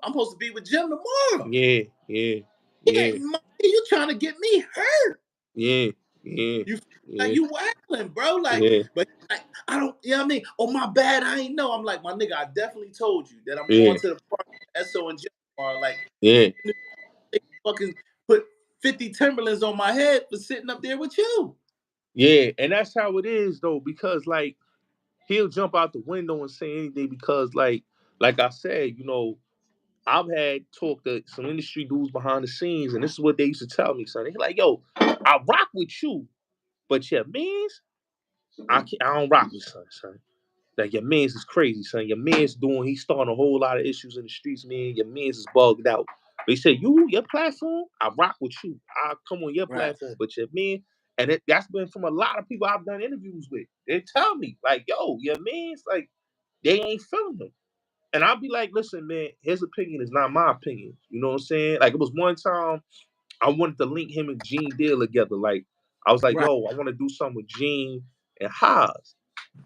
supposed to be with Jim tomorrow. yeah, yeah, He yeah, ain't you trying to get me hurt. yeah, yeah, You like yeah, you wilding, bro. Like, yeah, but like, I don't, you know what I mean? Oh, my bad, I ain't know. I'm like, my nigga, I definitely told you that I'm yeah, going to the party SO and Jim tomorrow. Like, yeah, they fucking put 50 Timberlands on my head for sitting up there with you. yeah. And that's how it is though, because like he'll jump out the window and say anything because like I said, you know, I've had talked to some industry dudes behind the scenes, and this is what they used to tell me, son. They like, yo, I rock with you, but your mans, I don't rock with son. Like your mans is crazy, son. Your mans he's starting a whole lot of issues in the streets, man. Your mans is bugged out. They say, your platform, I rock with you. I come on your Right, platform, but your man, and that's been from a lot of people I've done interviews with. They tell me, like, yo, your man's like, they ain't feeling him. And I'll be like, listen, man, his opinion is not my opinion. You know what I'm saying? Like, it was one time I wanted to link him and Gene Deal together. Like, I was like, right, yo, I want to do something with Gene and Haas.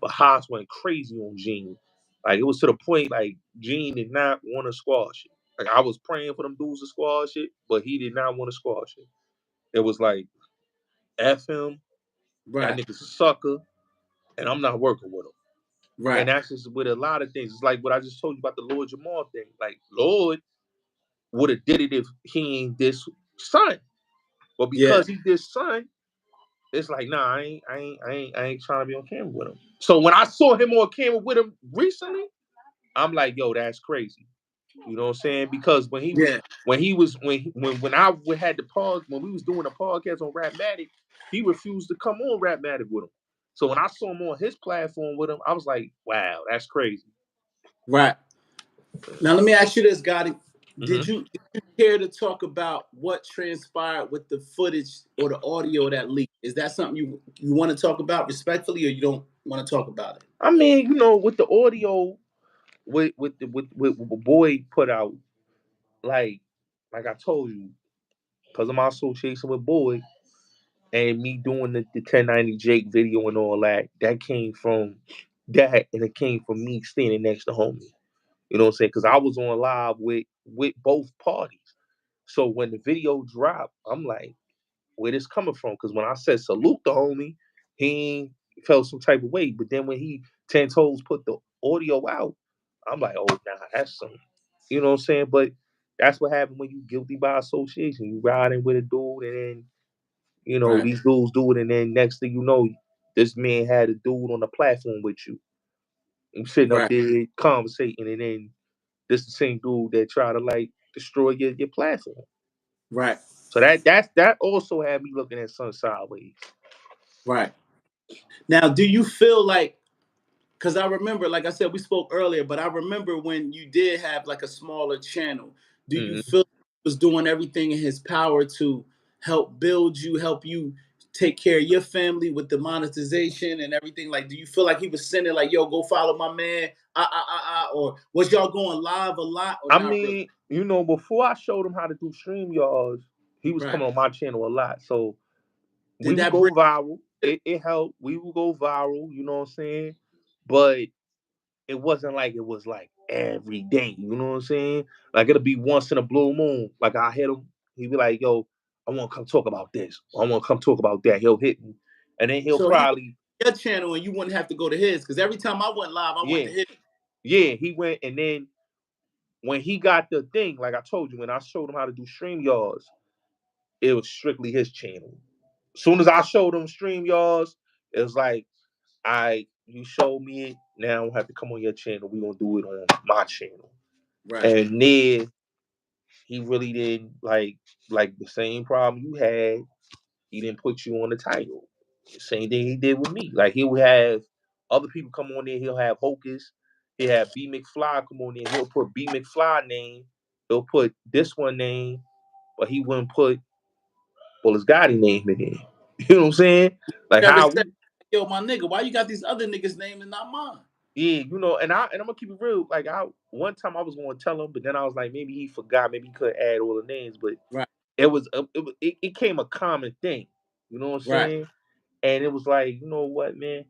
But Haas went crazy on Gene. Like, it was to the point, like, Gene did not want to squash it. Like, I was praying for them dudes to squash it, but he did not want to squash it. It was like, F him, that right, nigga's a sucker, and I'm not working with him. And right. that's just with a lot of things. It's like what I just told you about the Lord Jamal thing. Like, Lord would have did it if he ain't this son. But Yeah, because he this son, it's like, nah, I ain't trying to be on camera with him. So when I saw him on camera with him recently, I'm like, yo, that's crazy. You know what I'm saying? Because yeah, when I had the pause when we was doing a podcast on Rapmatic, he refused to come on Rapmatic with him. So when I saw him on his platform with him, I was like, wow, that's crazy. right. Now let me ask you this, Gotti. Mm-hmm. Did you care to talk about what transpired with the footage or the audio that leaked? Is that something you want to talk about respectfully, or you don't want to talk about it? I mean, you know, with the audio, with what Boy put out, like I told you, because of my association with Boy and me doing the 1090 Jake video and all that, that came from that, and it came from me standing next to homie. You know what I'm saying? Because I was on live with both parties. So when the video dropped, I'm like, where this coming from? Because when I said salute the homie, he felt some type of way. But then when he 10 toes put the audio out, I'm like, oh nah, that's some, you know what I'm saying? But that's what happened when you guilty by association. You riding with a dude, and then you know Right, these dudes do it, and then next thing you know, this man had a dude on the platform with you. I'm sitting up right, there conversating, and then this the same dude that try to like destroy your platform. right, So that also had me looking at some sideways. right. Now, do you feel like, because I remember, like I said, we spoke earlier, but I remember when you did have like a smaller channel. Do you Mm-hmm. feel he was doing everything in his power to help build you, help you take care of your family with the monetization and everything? Like, do you feel like he was sending like, yo, go follow my man, or was y'all going live a lot or I not really? mean, you know, before I showed him how to do stream yards, he was Right. coming on my channel a lot. So we Did would that go bring? viral. It helped. We would go viral, you know what I'm saying? But it wasn't like it was like every day, you know what I'm saying? Like it'll be once in a blue moon. Like I hit him, he'd be like, yo, I want to come talk about this. I want to come talk about that. He'll hit me. And then he'll So he went probably, to your channel and you wouldn't have to go to his, because every time I went live, I went yeah, to his. yeah, he went. And then when he got the thing, like I told you, when I showed him how to do stream yards, it was strictly his channel. As soon as I showed him stream yards, it was like, you showed me it. Now I don't have to come on your channel. We're gonna do it on my channel. Right. And then he really didn't like the same problem you had. He didn't put you on the title. Same thing he did with me. Like he would have other people come on there. He'll have Hocus. He'll have B McFly come on there. He'll put B McFly name. He'll put this one name, but he wouldn't put Bulletz Gotti name in there. You know what I'm saying? Like Never how said, we, yo, my nigga, why you got these other niggas' names and not mine? yeah, you know, and I'm gonna keep it real. Like one time I was gonna tell him, but then I was like, maybe he forgot, maybe he could add all the names, but Right, it came a common thing. You know what I'm right, saying? And it was like, you know what, man?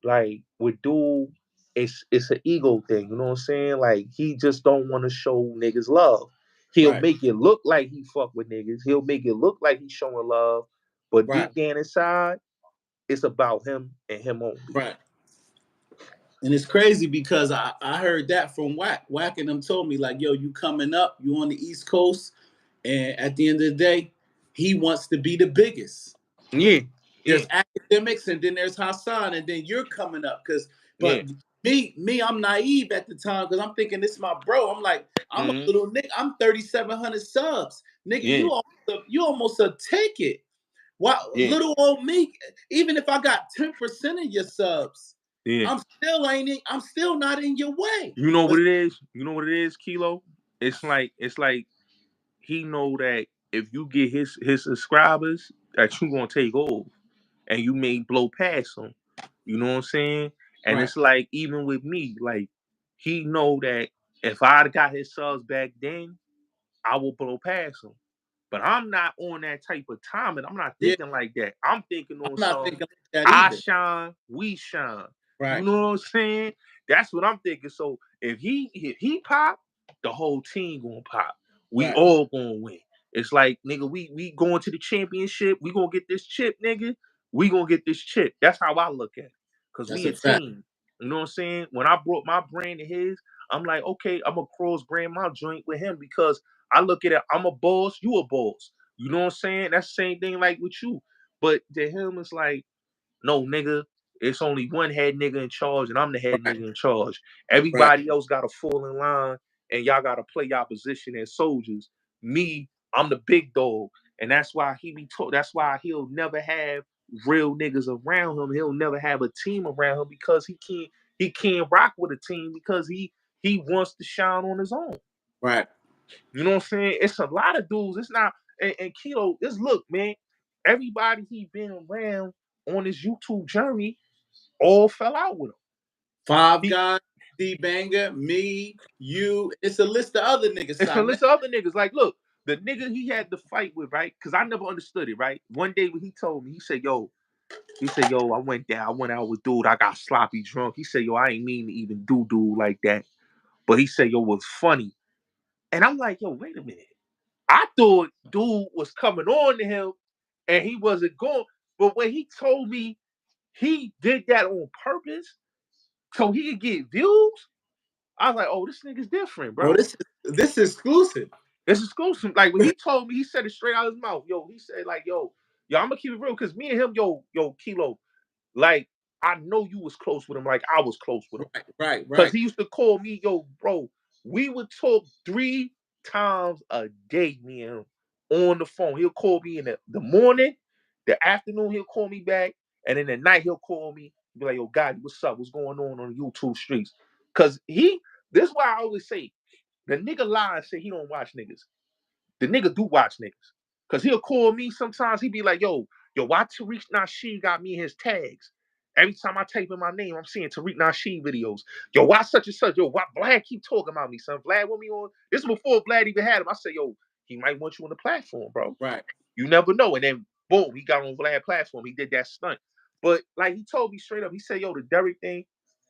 Like with dude, it's an ego thing. You know what I'm saying? Like he just don't want to show niggas love. He'll right, make it look like he fuck with niggas. He'll make it look like he's showing love, but right, deep down inside, it's about him and him only. right. And it's crazy because I heard that from Wack. Wack and them told me, like, yo, you coming up, you on the East Coast, and at the end of the day, he wants to be the biggest. Yeah, yeah, There's academics, and then there's Hassan, and then you're coming up. yeah. But me, I'm naive at the time because I'm thinking this is my bro. I'm like, I'm a Hmm. little nigga. I'm 3,700 subs, nigga. Yeah, You almost a ticket. Why, yeah, little old me? Even if I got 10% of your subs, yeah. I'm still not in your way. You know But what it is? You know what it is, Kilo? It's like he know that if you get his subscribers, that you gonna take off, and you may blow past him. You know what I'm saying? And right, it's like even with me, like he know that if I'd got his subs back then, I will blow past him. But I'm not on that type of time, and I'm not yeah, thinking like that. I'm thinking I'm on not some thinking like that I either. shine, we shine. You Right, know what I'm saying? That's what I'm thinking. So if he pop, the whole team gonna pop. We right. all gonna win. It's like nigga, we going to the championship. We gonna get this chip, nigga. We gonna get this chip. That's how I look at it. Cause That's we a a fact. team. You know what I'm saying? When I brought my brand to his, I'm like, okay, I'm gonna cross brand my joint with him because I look at it. I'm a boss. You a boss. You know what I'm saying? That's the same thing like with you. But to him, it's like no, nigga, it's only one head nigga in charge, and I'm the head Right, nigga in charge. right, Everybody else got to fall in line, and y'all got to play y'all position as soldiers. Me, I'm the big dog, and that's why he be told. That's why he'll never have real niggas around him. He'll never have a team around him because he can't rock with a team because he wants to shine on his own. right. You know what I'm saying? It's a lot of dudes. It's not and Kilo, just look, man. Everybody he been around on his YouTube journey all fell out with him. Five He guys, D Banger, me, you. It's a list of other niggas, and so son. listen to other niggas. Like, look, the nigga he had to fight with, right? Because I never understood it, right? One day when he told me, he said, yo, I went out with dude, I got sloppy drunk. He said, yo, I ain't mean to even do dude like that. But he said, yo, it was funny. And I'm like, yo, wait a minute. I thought dude was coming on to him and he wasn't going. But when he told me he did that on purpose so he could get views, I was like, oh, this nigga's different, Oh, bro. this is exclusive. This is exclusive. Like when he told me, he said it straight out of his mouth. Yo, he said, like, yo, I'm gonna keep it real because me and him, yo, Kilo, like, I know you was close with him, like I was close with him. Right, right, Because right, he used to call me, yo, bro, we would talk 3 times a day, me and him, on the phone. He'll call me in the morning, the afternoon, he'll call me back, and in the night, he'll call me, be like, yo, God, what's up? What's going on the YouTube streets? Because this is why I always say, the nigga lie and say he don't watch niggas. The nigga do watch niggas. Cause he'll call me sometimes. He be like, yo, why Tariq Nasheed got me in his tags? Every time I type in my name, I'm seeing Tariq Nasheed videos. Yo, why such and such? Yo, why Vlad keep talking about me, son? Vlad want me on. This is before Vlad even had him. I said, yo, he might want you on the platform, bro. right, You never know. And then boom, he got on Vlad platform. He did that stunt. But like he told me straight up, he said, yo, the Derek thing,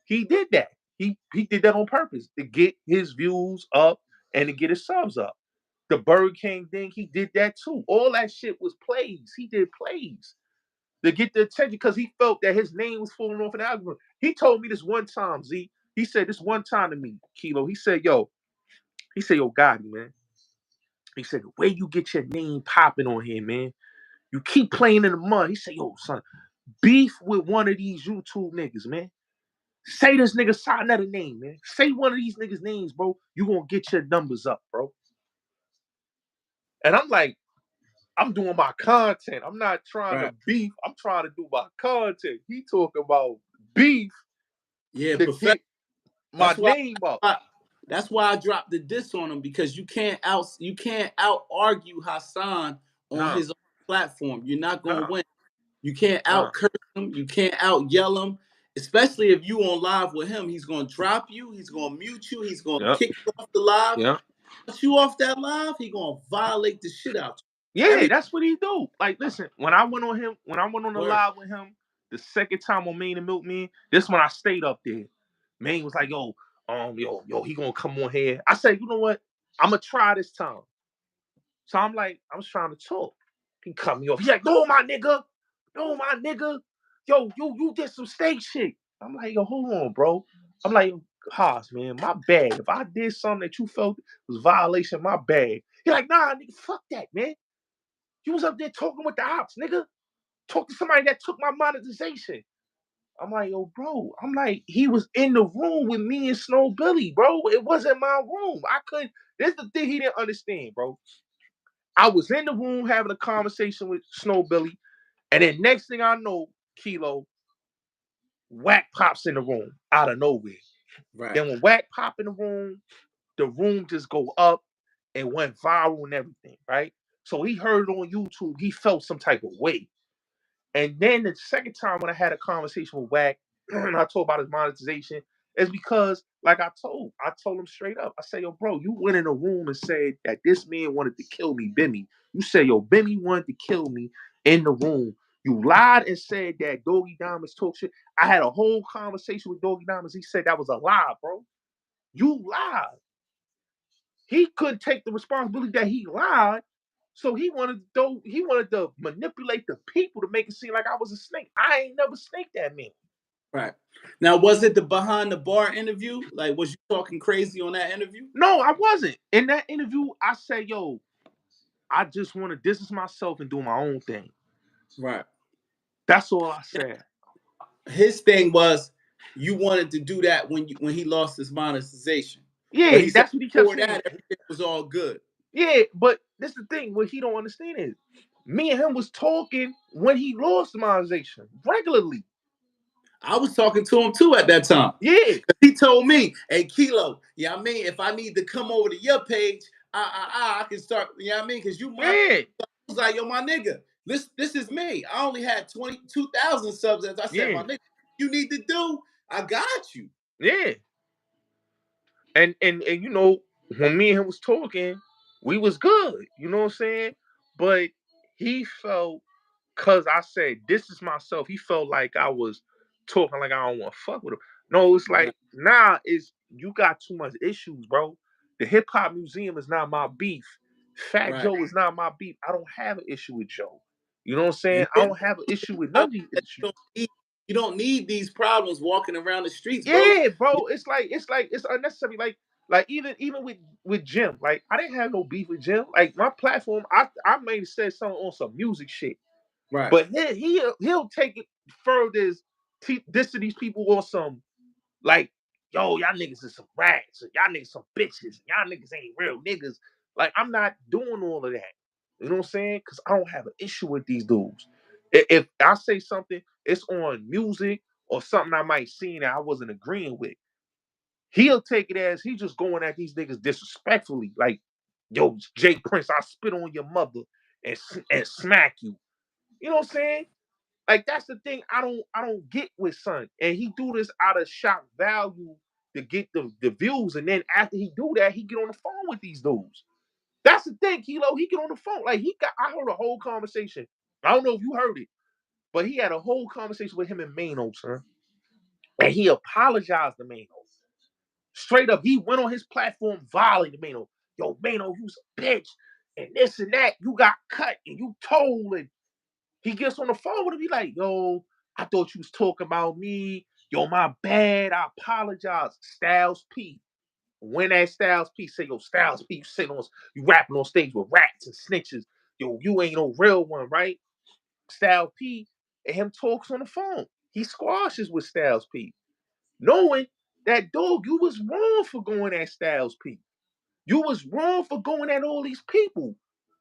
he did that. He did that on purpose to get his views up and to get his subs up. The Burger King thing, he did that too. All that shit was plays. He did plays to get the attention because he felt that his name was falling off an algorithm. He told me this one time, Z. He said this one time to me, Kilo. He said, yo, Gotti, man. He said, the way you get your name popping on here, man, you keep playing in the mud. He said, yo, son, beef with one of these YouTube niggas, man. Say this nigga another name, man. Say one of these niggas' names, bro. You gonna get your numbers up, bro. And I'm like, I'm doing my content. I'm not trying to right. beef. I'm trying to do my content. He talking about beef Yeah, to perfect. get my That's why. name up. That's why I dropped the diss on him because you can't out argue Hassan on Nah, his own platform. You're not gonna nah. win. You can't out curse him. You can't out yell him. Especially if you on live with him, he's gonna drop you. He's gonna mute you. He's gonna kick you off the live. Yeah. Once you off that live, he gonna violate the shit out you. Yeah, that's what he do. Like, listen, when I went on the live with him, the second time on Main and Milk Man, this when I stayed up there. Main was like, yo, he gonna come on here. I said, you know what? I'm gonna try this time. So I'm like, I was trying to talk. He cut me off. He's like, no, my nigga. Yo, you did some steak shit. I'm like, yo, hold on, bro. I'm like, Haas, man, my bad. If I did something that you felt was violation, my bad. He's like, nah, nigga, fuck that, man. You was up there talking with the ops, nigga. Talk to somebody that took my monetization. I'm like, yo, bro. I'm like, he was in the room with me and Snow Billy, bro. It wasn't my room. I couldn't. This is the thing he didn't understand, bro. I was in the room having a conversation with Snow Billy, and then next thing I know, Kilo, Wack pops in the room out of nowhere. Right. Then when Wack pop in the room just go up and went viral and everything, right? So he heard it on YouTube. He felt some type of way. And then the second time when I had a conversation with Wack, and I told about his monetization, is because, like I told him straight up. I said, yo, bro, you went in a room and said that this man wanted to kill me, Bimmy. You said, yo, Bimmy wanted to kill me in the room. You lied and said that Doggy Diamonds talk shit. I had a whole conversation with Doggy Diamonds. He said that was a lie, bro. You lied. He couldn't take the responsibility that he lied. So he wanted to manipulate the people to make it seem like I was a snake. I ain't never snaked that man. Right. Now, was it the behind the bar interview? Like, was you talking crazy on that interview? No, I wasn't. In that interview, I said, yo, I just want to distance myself and do my own thing. Right. That's all I said. His thing was you wanted to do that when he lost his monetization. Yeah, but he that's said what he kept saying. That, everything was all good. Yeah, but this is the thing. What he don't understand is me and him was talking when he lost monetization regularly. I was talking to him too at that time. Yeah. He told me, hey, Kilo, yeah, I mean, if I need to come over to your page, I can start, you know what I mean? Because you my I was like, yo, my nigga, this is me. I only had 22,000 subs. As I said, my nigga, you need to do, I got you. Yeah. And you know, when me and him was talking, we was good. You know what I'm saying? But he felt, cause I said this is myself, he felt like I was talking like I don't want to fuck with him. No, it's like, nah, it's you got too much issues, bro. The Hip Hop Museum is not my beef. Fat Joe is not my beef. I don't have an issue with Joe. You know what I'm saying? I don't have an issue with none of these issues. You don't need these problems walking around the streets, bro. Yeah, bro. It's unnecessary. Like even with Jim, like I didn't have no beef with Jim. Like my platform, I may have said something on some music shit. Right. But he'll take it further. This to these people on some like, yo, y'all niggas is some rats, y'all niggas some bitches, y'all niggas ain't real niggas. Like I'm not doing all of that. You know what I'm saying? Because I don't have an issue with these dudes. If I say something, it's on music or something I might see that I wasn't agreeing with. He'll take it as he just going at these niggas disrespectfully. Like, yo, Jay Prince, I spit on your mother and smack you. You know what I'm saying? Like that's the thing I don't get with Son. And he do this out of shock value to get the views. And then after he do that, he get on the phone with these dudes. That's the thing, Kilo. He get on the phone. Like I heard a whole conversation. I don't know if you heard it, but he had a whole conversation with him and Mano, son. And he apologized to Mano. Straight up, he went on his platform violating Mano. Yo, Mano, you's a bitch. And this and that. You got cut and you told. And he gets on the phone with him. He like, yo, I thought you was talking about me. Yo, my bad. I apologize. Styles P. When that Styles P say, yo, Styles P, you rapping on stage with rats and snitches. Yo, you ain't no real one, right? Styles P and him talks on the phone. He squashes with Styles P. Knowing that, dog, you was wrong for going at Styles P. You was wrong for going at all these people.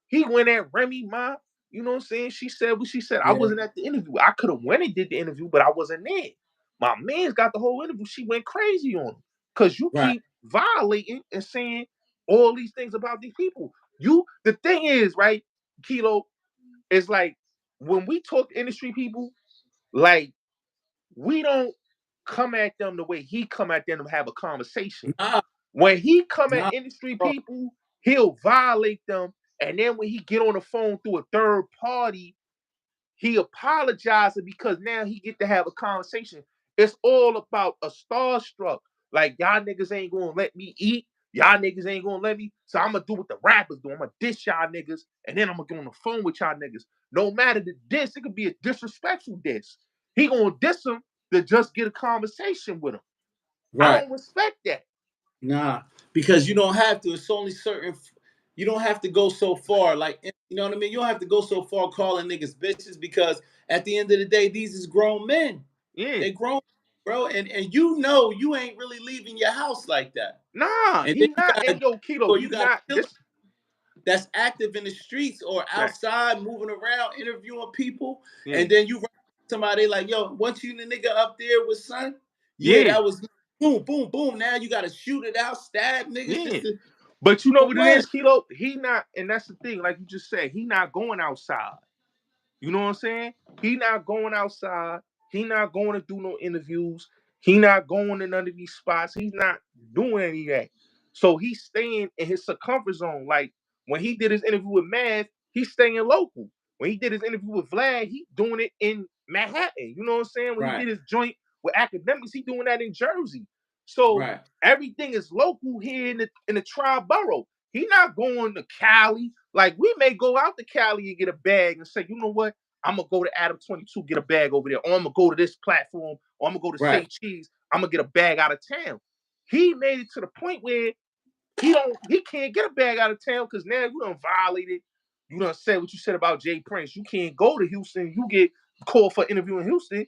He went at Remy Ma. You know what I'm saying? She said what she said. Yeah. I wasn't at the interview. I could have went and did the interview, but I wasn't there. My man's got the whole interview. She went crazy on him. Because you keep violating and saying all these things about these people. The thing is, right, Kilo, it's like when we talk to industry people, like we don't come at them the way he come at them to have a conversation. Nah, When he come at nah, industry bro. people, he'll violate them, and then when he get on the phone through a third party, he apologizing because now he get to have a conversation. It's all about a starstruck. Like y'all niggas ain't gonna let me eat. Y'all niggas ain't gonna let me. So I'm gonna do what the rappers do. I'm gonna diss y'all niggas, and then I'm gonna get on the phone with y'all niggas. No matter the diss, it could be a disrespectful diss. He gonna diss him to just get a conversation with him. I Right. don't respect that. Nah, because you don't have to. It's only certain. You don't have to go so far. Like, you know what I mean. You don't have to go so far calling niggas bitches, because at the end of the day, these is grown men. Yeah. They grown, bro, and you know you ain't really leaving your house like that. Nah, And then he not. Hey, yo, Kilo, or he you got a not. killer This that's active in the streets or fact. outside moving around interviewing people, Yeah. and then you run somebody like, yo, once you the nigga up there with son, yeah, Yeah. that was boom, boom, boom. Now you gotta shoot it out, stab niggas Yeah. just to, But you know for what it what? is, Kilo? He not, and that's the thing, like you just said, he not going outside. You know what I'm saying? He not going outside. He not going to do no interviews. He not going to none of these spots. He's not doing any of that. So he's staying in his circumference zone. Like when he did his interview with Mav, he's staying local. When he did his interview with Vlad, he doing it in Manhattan. You know what I'm saying? When he Right, did his joint with academics, he doing that in Jersey. So right, everything is local here in the tri-borough. He not going to Cali. Like we may go out to Cali and get a bag and say, you know what? I'm gonna go to Adam 22, get a bag over there, or I'm gonna go to this platform, or I'm gonna go to Say right, Cheese, I'm gonna get a bag out of town. He made it to the point where he can't get a bag out of town because now you done violated. You done said what you said about Jay Prince. You can't go to Houston. You get called for interview in Houston.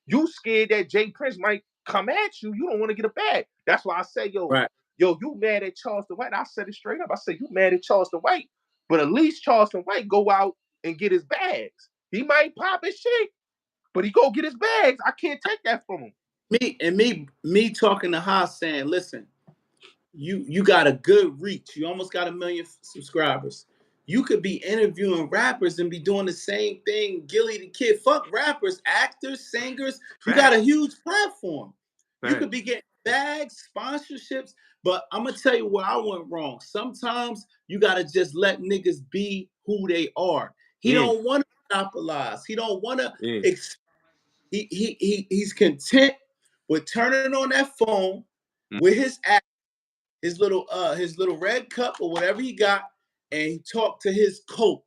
You scared that Jay Prince might come at you. You don't want to get a bag. That's why I say, right. you mad at Charleston White. I said it straight up. I said, you mad at Charleston White. But at least Charleston White go out and get his bags. He might pop his shit, but he go get his bags. I can't take that from him. Me talking to Haas saying, listen, you got a good reach. You almost got 1 million subscribers. You could be interviewing rappers and be doing the same thing. Gilly the Kid, fuck rappers, actors, singers. You got Fact. a huge platform. You Fact. could be getting bags, sponsorships. But I'm gonna tell you where I went wrong. Sometimes you gotta just let niggas be who they are. He Yeah. don't want to monopolize. He don't want to. Yeah. He's content with turning on that phone with his app, his little red cup or whatever he got, and he talked to his coat.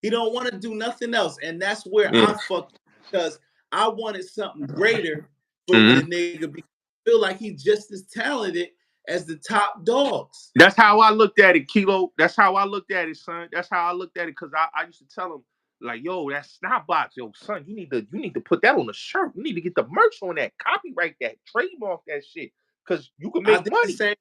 He don't want to do nothing else, and that's where Yeah. I fucked, because I wanted something greater for the Mm-hmm. nigga, because I feel like he's just as talented as the top dogs. That's how I looked at it, Kilo. That's how I looked at it, son. That's how I looked at it, because I used to tell him, like, yo, that Snapbox, yo, son, you need to put that on a shirt. You need to get the merch on that, copyright that, trademark that shit, because you can I make did the money. same.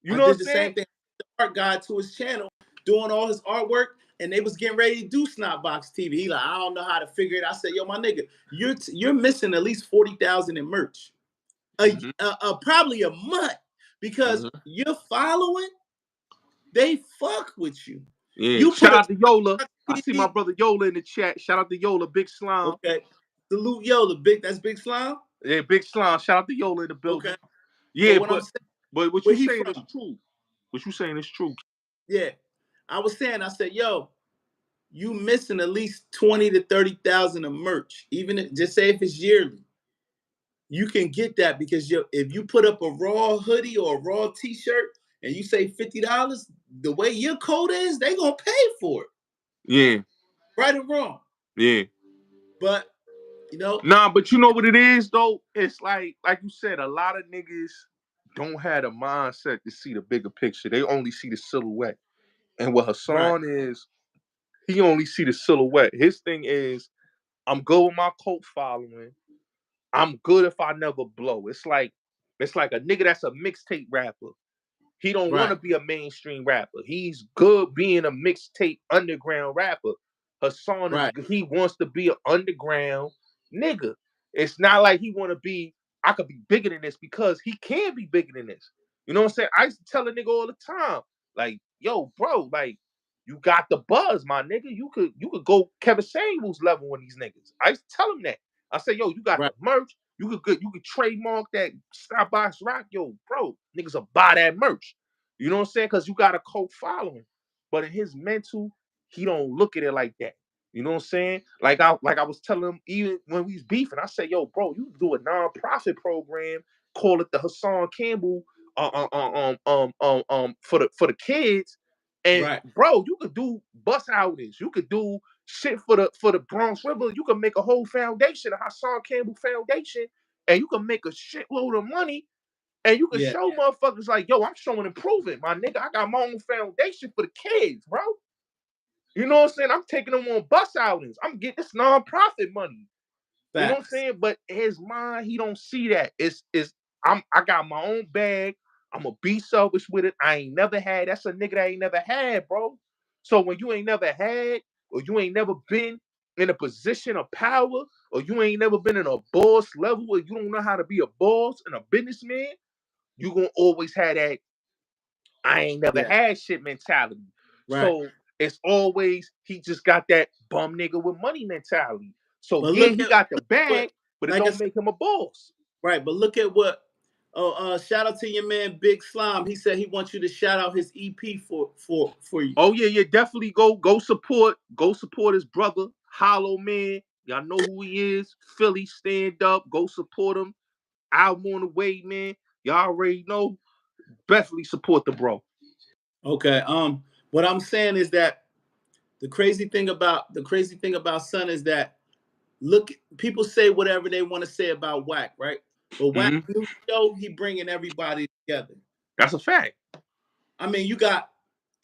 You I know what did I'm the saying? same thing. The art guy to his channel, doing all his artwork, and they was getting ready to do Snapbox TV. He like, I don't know how to figure it. I said, yo, my nigga, you're missing at least 40,000 in merch, Mm-hmm. probably a month, because Mm-hmm. you're following. They fuck with you. Yeah. You put Shout a out to Yola. I see my TV. brother Yola in the chat. Shout out to Yola, Big Slime. Okay. Salute Yola. That's Big Slime. Yeah, Big Slime. Shout out to Yola in the building. Okay. But Yeah, what I'm saying, but what where you he saying is from? true. What you saying is true. Yeah. I was saying, I said, yo, you missing at least 20 to 30,000 of merch. Even just say if it's yearly. You can get that because if you put up a raw hoodie or a raw t-shirt and you say $50, the way your code is, they gonna pay for it. Yeah. Right or wrong. Yeah. But you know, Nah, but you know what it is though? It's like you said, a lot of niggas don't have a mindset to see the bigger picture. They only see the silhouette. And what right, Hassan is, he only see the silhouette. His thing is, I'm good with my cult following. I'm good if I never blow. It's like a nigga that's a mixtape rapper. He don't want right, to be a mainstream rapper. He's good being a mixtape underground rapper. Hassan is right. he wants to be an underground nigga. It's not like he want to be. I could be bigger than this because he can be bigger than this. You know what I'm saying? I used to tell a nigga all the time, like, yo, bro, like, you got the buzz, my nigga. You could go Kevin Samuels level on these niggas. I used to tell him that. I said, yo, you got the merch. You could trademark that Skybox Rock. Yo, bro, niggas will buy that merch. You know what I'm saying? Because you got a cult following. But in his mental, he don't look at it like that. You know what I'm saying? Like I was telling him even when we was beefing, I said, yo, bro, you do a non-profit program, call it the Hassan Campbell for the kids. And bro, you could do bus outings, you could do shit for the Bronx River, you could make a whole foundation, a Hassan Campbell Foundation, and you can make a shitload of money, and you can show motherfuckers like, yo, I'm showing improvement, my nigga. I got my own foundation for the kids, bro. You know what I'm saying? I'm taking them on bus outings. I'm getting this non-profit money. You know what I'm saying? But his mind, he don't see that. I got my own bag. I'm gonna be selfish with it. I ain't never had. That's a nigga that ain't never had, bro. So when you ain't never had, or you ain't never been in a position of power, or you ain't never been in a boss level, or you don't know how to be a boss and a businessman, you gonna always have that I ain't never had shit mentality. So it's always he just got that bum nigga with money mentality. So but he got the bag, but it don't make him a boss. Right, but look at what. Shout out to your man Big Slime. He said he wants you to shout out his EP for you. Oh yeah, definitely go support his brother Hollow Man. Y'all know who he is. Philly, stand up, go support him. Album on the way, man. Y'all already know. Definitely support the bro. Okay. What I'm saying is that the crazy thing about Son is that people say whatever they want to say about Wack, right? But Wack new show, he bringing everybody together. That's a fact. I mean, you got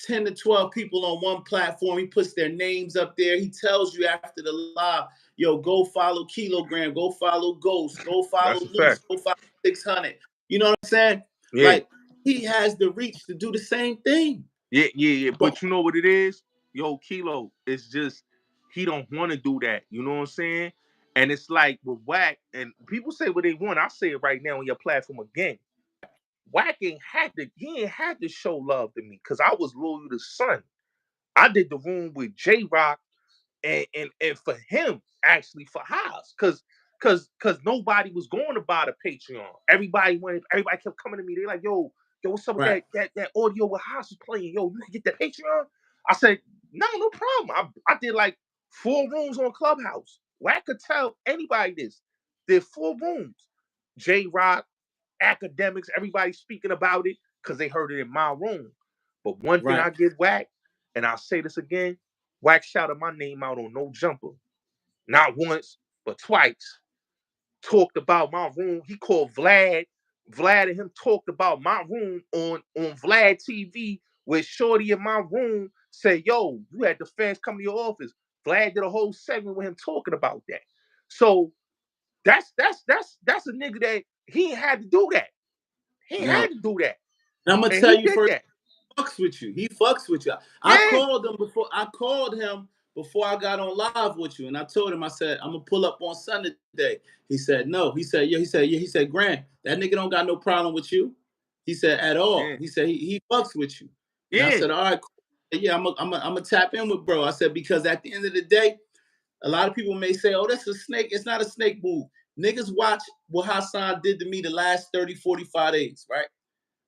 10 to 12 people on one platform. He puts their names up there. He tells you after the live, yo, go follow Kilogram, go follow Ghost, go follow Loose, go follow 600. You know what I'm saying? Yeah. Like, he has the reach to do the same thing. Yeah. But you know what it is? Yo, Kilo, it's just, he don't want to do that. You know what I'm saying? And it's like with Wack, and people say what they want. I say it right now on your platform again. Wack ain't had to show love to me because I was loyal to Son. I did the room with J-Rock and for him, actually for Haas, because nobody was going to buy the Patreon. Everybody kept coming to me. They're like, yo, what's up with that audio with Haas was playing? Yo, you can get the Patreon? I said, no problem. I did like 4 rooms on Clubhouse. Wack could tell anybody this. Did 4 rooms. J-Rock, academics, everybody speaking about it because they heard it in my room. But one thing I give Wack, and I'll say this again, Wack shouted my name out on No Jumper. Not once, but twice. Talked about my room. He called Vlad. Vlad and him talked about my room on Vlad TV, where Shorty in my room said, yo, you had the fans come to your office. Vlad did a whole segment with him talking about that. So that's a nigga that he had to do that. He had to do that. And I'm gonna tell you first, fucks with you. He fucks with you. I called him before I got on live with you, and I told him, I said, I'm gonna pull up on Sunday. He said no. He said He said, Grant, that nigga don't got no problem with you. He said at all. Yeah. He said he fucks with you. And I said, all right, cool. Yeah, I'm gonna tap in with bro. I said, because at the end of the day, a lot of people may say, oh, that's a snake. It's not a snake move. Niggas watch what Hassan did to me the last 30, 45 days, right?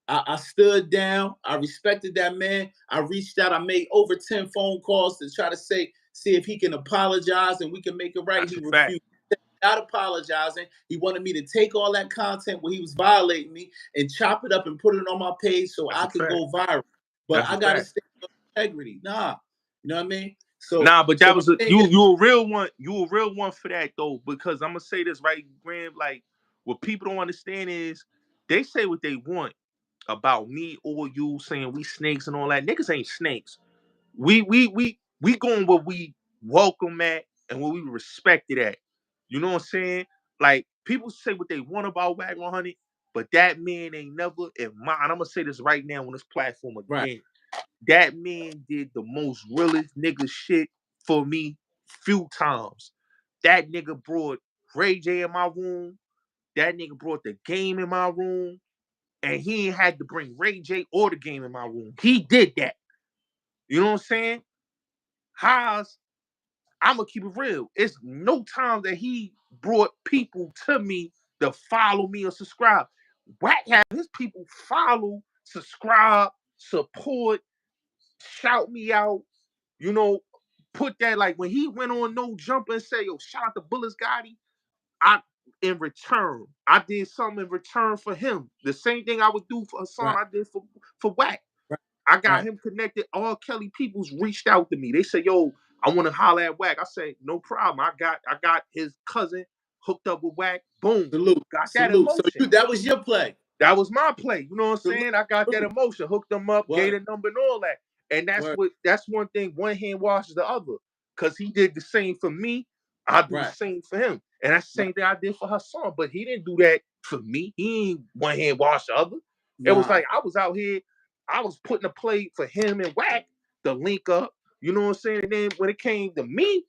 I stood down. I respected that man. I reached out. I made over 10 phone calls to try to see if he can apologize and we can make it right. That's he refused. Without apologizing, he wanted me to take all that content where he was violating me and chop it up and put it on my page so I could go viral. But I gotta stay with integrity. Nah, you know what I mean? So but that was you a real one. You a real one for that though, because I'm gonna say this right, Graham. Like, what people don't understand is they say what they want about me or you, saying we snakes and all that. Niggas ain't snakes. We going where we welcome at and where we respected at. You know what I'm saying? Like, people say what they want about Wack 100, but that man ain't never in my. And I'm gonna say this right now on this platform again. Right. That man did the most realest nigga shit for me few times. That nigga brought Ray J in my room. That nigga brought the game in my room. And he ain't had to bring Ray J or the game in my room. He did that. You know what I'm saying? Haas, I'm gonna keep it real. It's no time that he brought people to me to follow me or subscribe. Wack have his people follow, subscribe, support, shout me out, you know, put that like when he went on No Jumper and said, yo, shout out to Bulletz Gotti. In return, I did something in return for him. The same thing I would do for Hassan, Right. I did for Wack. Right. I got Right. him connected. All Kelly peoples reached out to me. They said, yo, I want to holler at Wack. I said, no problem. I got his cousin hooked up with Wack. Boom. Salute. Got that Salute. So emotion. that was your play. That was my play. You know what I'm Salute. saying? I got that emotion, hooked them up, gave Word. the number and all that. And Word. that's one thing. One hand washes the other. Cause he did the same for me. I do the Right. same for him. And that's the same thing I did for Hassan. But he didn't do that for me. He ain't one hand wash the other. It was like I was out here, I was putting a play for him and Wack to link up. You know what I'm saying? And then when it came to me,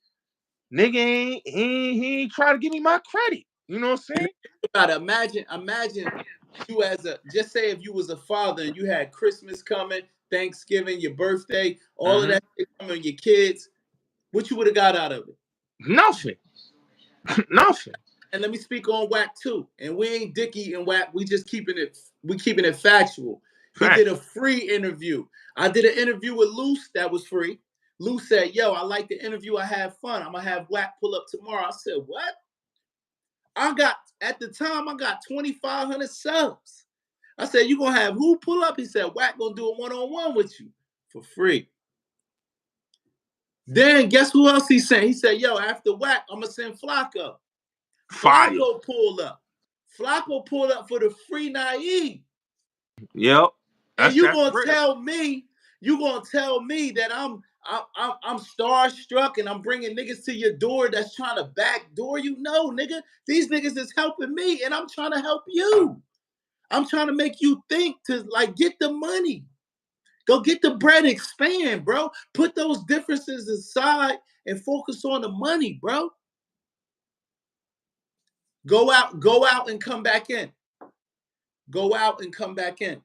nigga he ain't try to give me my credit. You know what I'm saying? You gotta imagine you as just say if you was a father and you had Christmas coming, Thanksgiving, your birthday, all of that shit coming, your kids, what you would have got out of it? Nothing. Nothing. And let me speak on Wack too. And we ain't Dickie and Wack. We keeping it factual. He did a free interview. I did an interview with Luce that was free. Luce said, yo, I like the interview. I had fun. I'm gonna have Wack pull up tomorrow. I said, what? At the time, I got 2,500 subs. I said, you gonna have who pull up? He said, Wack gonna do a one-on-one with you for free. Then guess who else he sent? He said, yo, after Wack, I'm gonna send Flacco. Fire. Flacco pulled up. Flacco pulled up for the free naive. Yep. And you gonna tell me that I'm starstruck and I'm bringing niggas to your door that's trying to backdoor you? No, nigga. These niggas is helping me and I'm trying to help you. I'm trying to make you think to like get the money. Go get the bread, expand, bro. Put those differences aside and focus on the money, bro. Go out and come back in. Go out and come back in.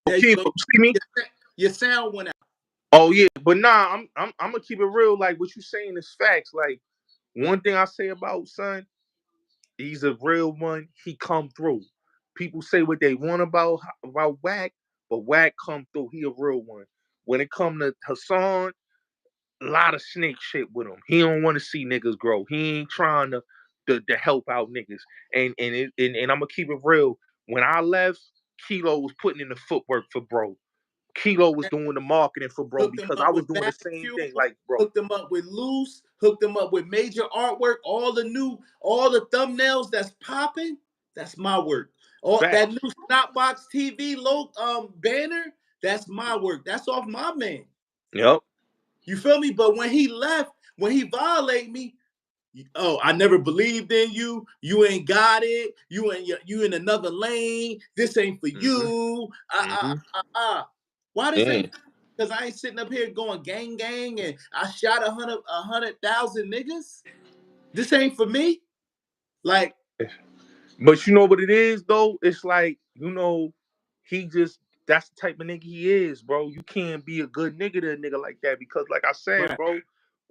Okay, see me? Your sound went out. Oh yeah, but nah, I'm gonna keep it real. Like what you saying is facts. Like one thing I say about son, he's a real one. He come through. People say what they want about Wack, but Wack come through. He a real one. When it come to Hassan, a lot of snake shit with him. He don't want to see niggas grow. He ain't trying to help out niggas. And I'm gonna keep it real. When I left, Kilo was putting in the footwork for bro. Kilo was doing the marketing for bro because I was doing the same thing. Like bro, hooked them up with Loose, hooked them up with major artwork, all the thumbnails that's popping. That's my work. All that new Snapbox TV banner. That's my work. That's off my man. Yep. You feel me? But when he left, when he violated me, oh, I never believed in you. You ain't got it. You in another lane. This ain't for you. Why this ain't? Because I ain't sitting up here going gang and I shot 100,000 niggas. This ain't for me. Like, but you know what it is though? It's like, he just that's the type of nigga he is, bro. You can't be a good nigga to a nigga like that because like I said, bro,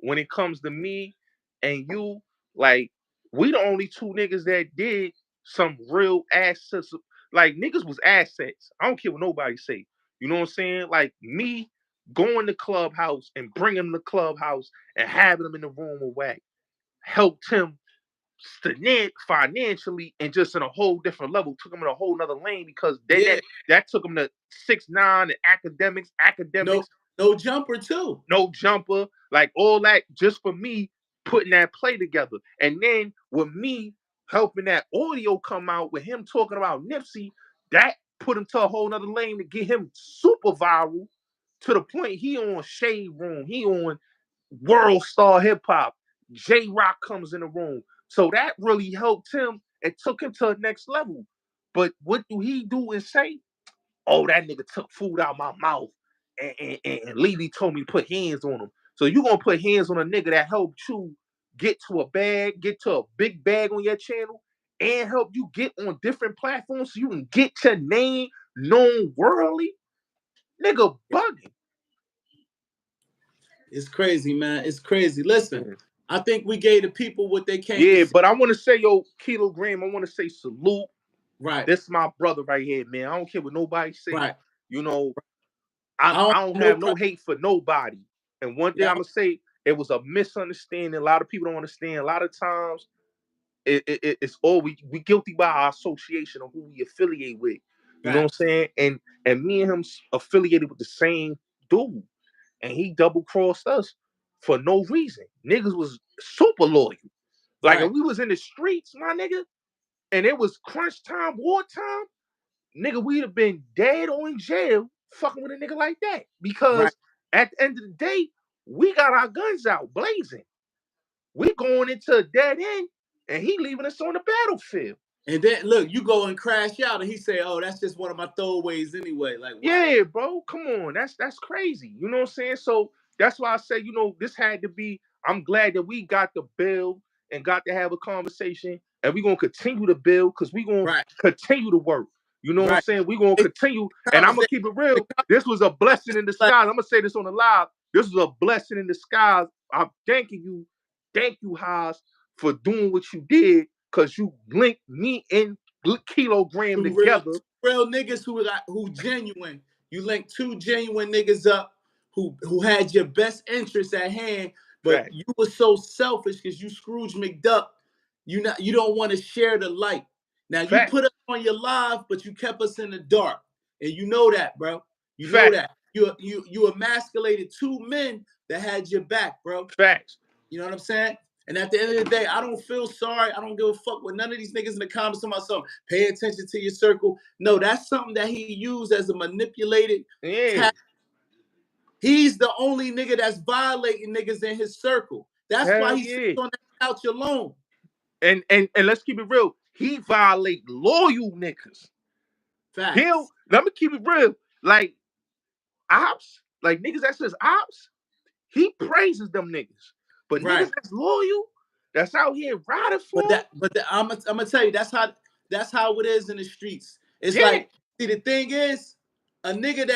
when it comes to me and you, like, we the only two niggas that did some real assets. Like niggas was assets. I don't care what nobody say. You know what I'm saying? Like me going to Clubhouse and bringing him to Clubhouse and having him in the room with Wack helped him financially and just in a whole different level, took him in a whole nother lane because that took him to 6ix9ine and academics. No jumper too. No jumper, like all that just for me putting that play together. And then with me helping that audio come out with him talking about Nipsey, that put him to a whole nother lane to get him super viral to the point he on Shade Room, he on World Star Hip Hop. J-Rock comes in the room. So that really helped him and took him to the next level. But what do he do and say? oh, that nigga took food out my mouth, and Lily told me to put hands on him. So you gonna put hands on a nigga that helped you get to a big bag on your channel, and help you get on different platforms so you can get your name known worldly? Nigga bugging. It's crazy, man. It's crazy. Listen, I think we gave the people what they came to Yeah, see. but I want to say, yo, Kilogram, I want to say salute. Right. This is my brother right here, man. I don't care what nobody say. Right. You know, I don't have no hate for nobody. And one thing I'm gonna say, it was a misunderstanding. A lot of people don't understand. A lot of times, it's all we guilty by our association of who we affiliate with. You know what I'm saying? And me and him affiliated with the same dude, and he double crossed us for no reason. Niggas was super loyal. Like if we was in the streets, my nigga, and it was crunch time, wartime, nigga, we'd have been dead or in jail fucking with a nigga like that. Because at the end of the day, we got our guns out blazing. We going into a dead end, and he leaving us on the battlefield. And then look, you go and crash out, and he say, "Oh, that's just one of my throwaways anyway." Like, what? Yeah, bro, come on, that's crazy. You know what I'm saying? So that's why I say, you know, this had to be. I'm glad that we got to build and got to have a conversation, and we're gonna continue to build because we're gonna continue to work. You know what I'm saying? We're gonna continue, and I'm gonna keep it real. This was a blessing in disguise. I'm gonna say this on the live. This was a blessing in disguise. I'm thanking you. Thank you, Haas, for doing what you did, because you linked me and Kilogram together. Real niggas who genuine. You link two genuine niggas up who had your best interests at hand, but you were so selfish because you Scrooge McDuck. You don't want to share the light. Now you put us on your live, but you kept us in the dark, and you know that, bro. You know that. You emasculated two men that had your back, bro. Facts. You know what I'm saying? And at the end of the day, I don't feel sorry. I don't give a fuck with none of these niggas in the comments about something. Pay attention to your circle. No, that's something that he used as a manipulated tactic. He's the only nigga that's violating niggas in his circle. That's why he sits on that couch alone. And let's keep it real. He violate loyal niggas. Facts. Let me keep it real. Like ops, like niggas that says ops, he praises them niggas. But niggas that's loyal, that's out here riding for him. But I'm gonna tell you, that's how it is in the streets. It's like, see, the thing is, a nigga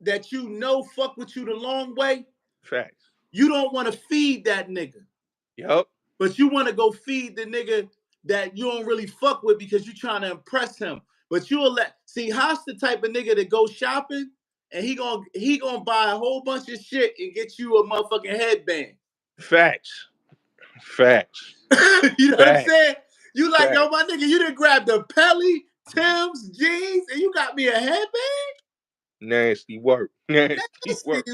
that you know fuck with you the long way. Facts. You don't want to feed that nigga. Yup. But you want to go feed the nigga that you don't really fuck with because you're trying to impress him. But you'll see, Haas the type of nigga that go shopping and he gonna buy a whole bunch of shit and get you a motherfucking headband. Facts. Facts. You know what I'm saying? You like, yo, my nigga, you done grabbed the Pelly, Tim's, jeans, and you got me a headband? Nasty work. Nasty work.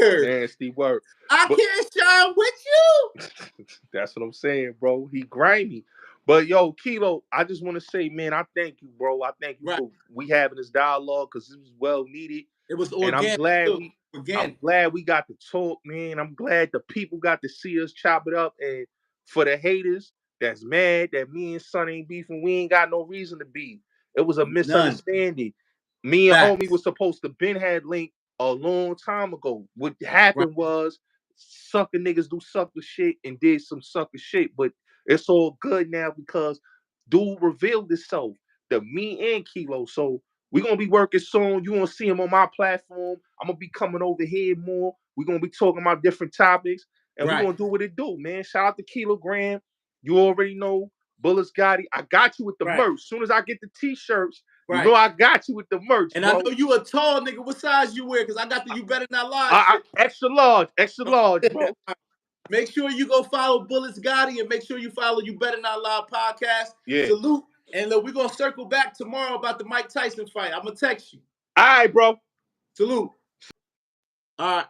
Nasty work. I can't shine with you. That's what I'm saying, bro. He grimy. But yo, Kilo, I just want to say, man, I thank you, bro. I thank you for we having this dialogue because it was well needed. It was organic. And I'm glad we got to talk, man. I'm glad the people got to see us chop it up. And for the haters that's mad that me and Son ain't beefing, we ain't got no reason to beef. It was a misunderstanding. Me and homie was supposed to been had linked a long time ago. What happened was sucker niggas do sucker shit and did some sucker shit, but it's all good now because dude revealed himself to me and Kilo. So we're gonna be working soon. You gonna see him on my platform. I'm gonna be coming over here more. We're gonna be talking about different topics, and we're gonna do what it do, man. Shout out to Kilogram. You already know Bulletz Gotti. I got you with the merch. As soon as I get the t-shirts, you know I got you with the merch. And bro. I know you a tall nigga. What size you wear? Because I got the You Better Not Lie. Extra large, bro. Make sure you go follow Bulletz Gotti and make sure you follow You Better Not Lie podcast. Yeah. Salute. And look, we're going to circle back tomorrow about the Mike Tyson fight. I'm going to text you. All right, bro. Salute. All right.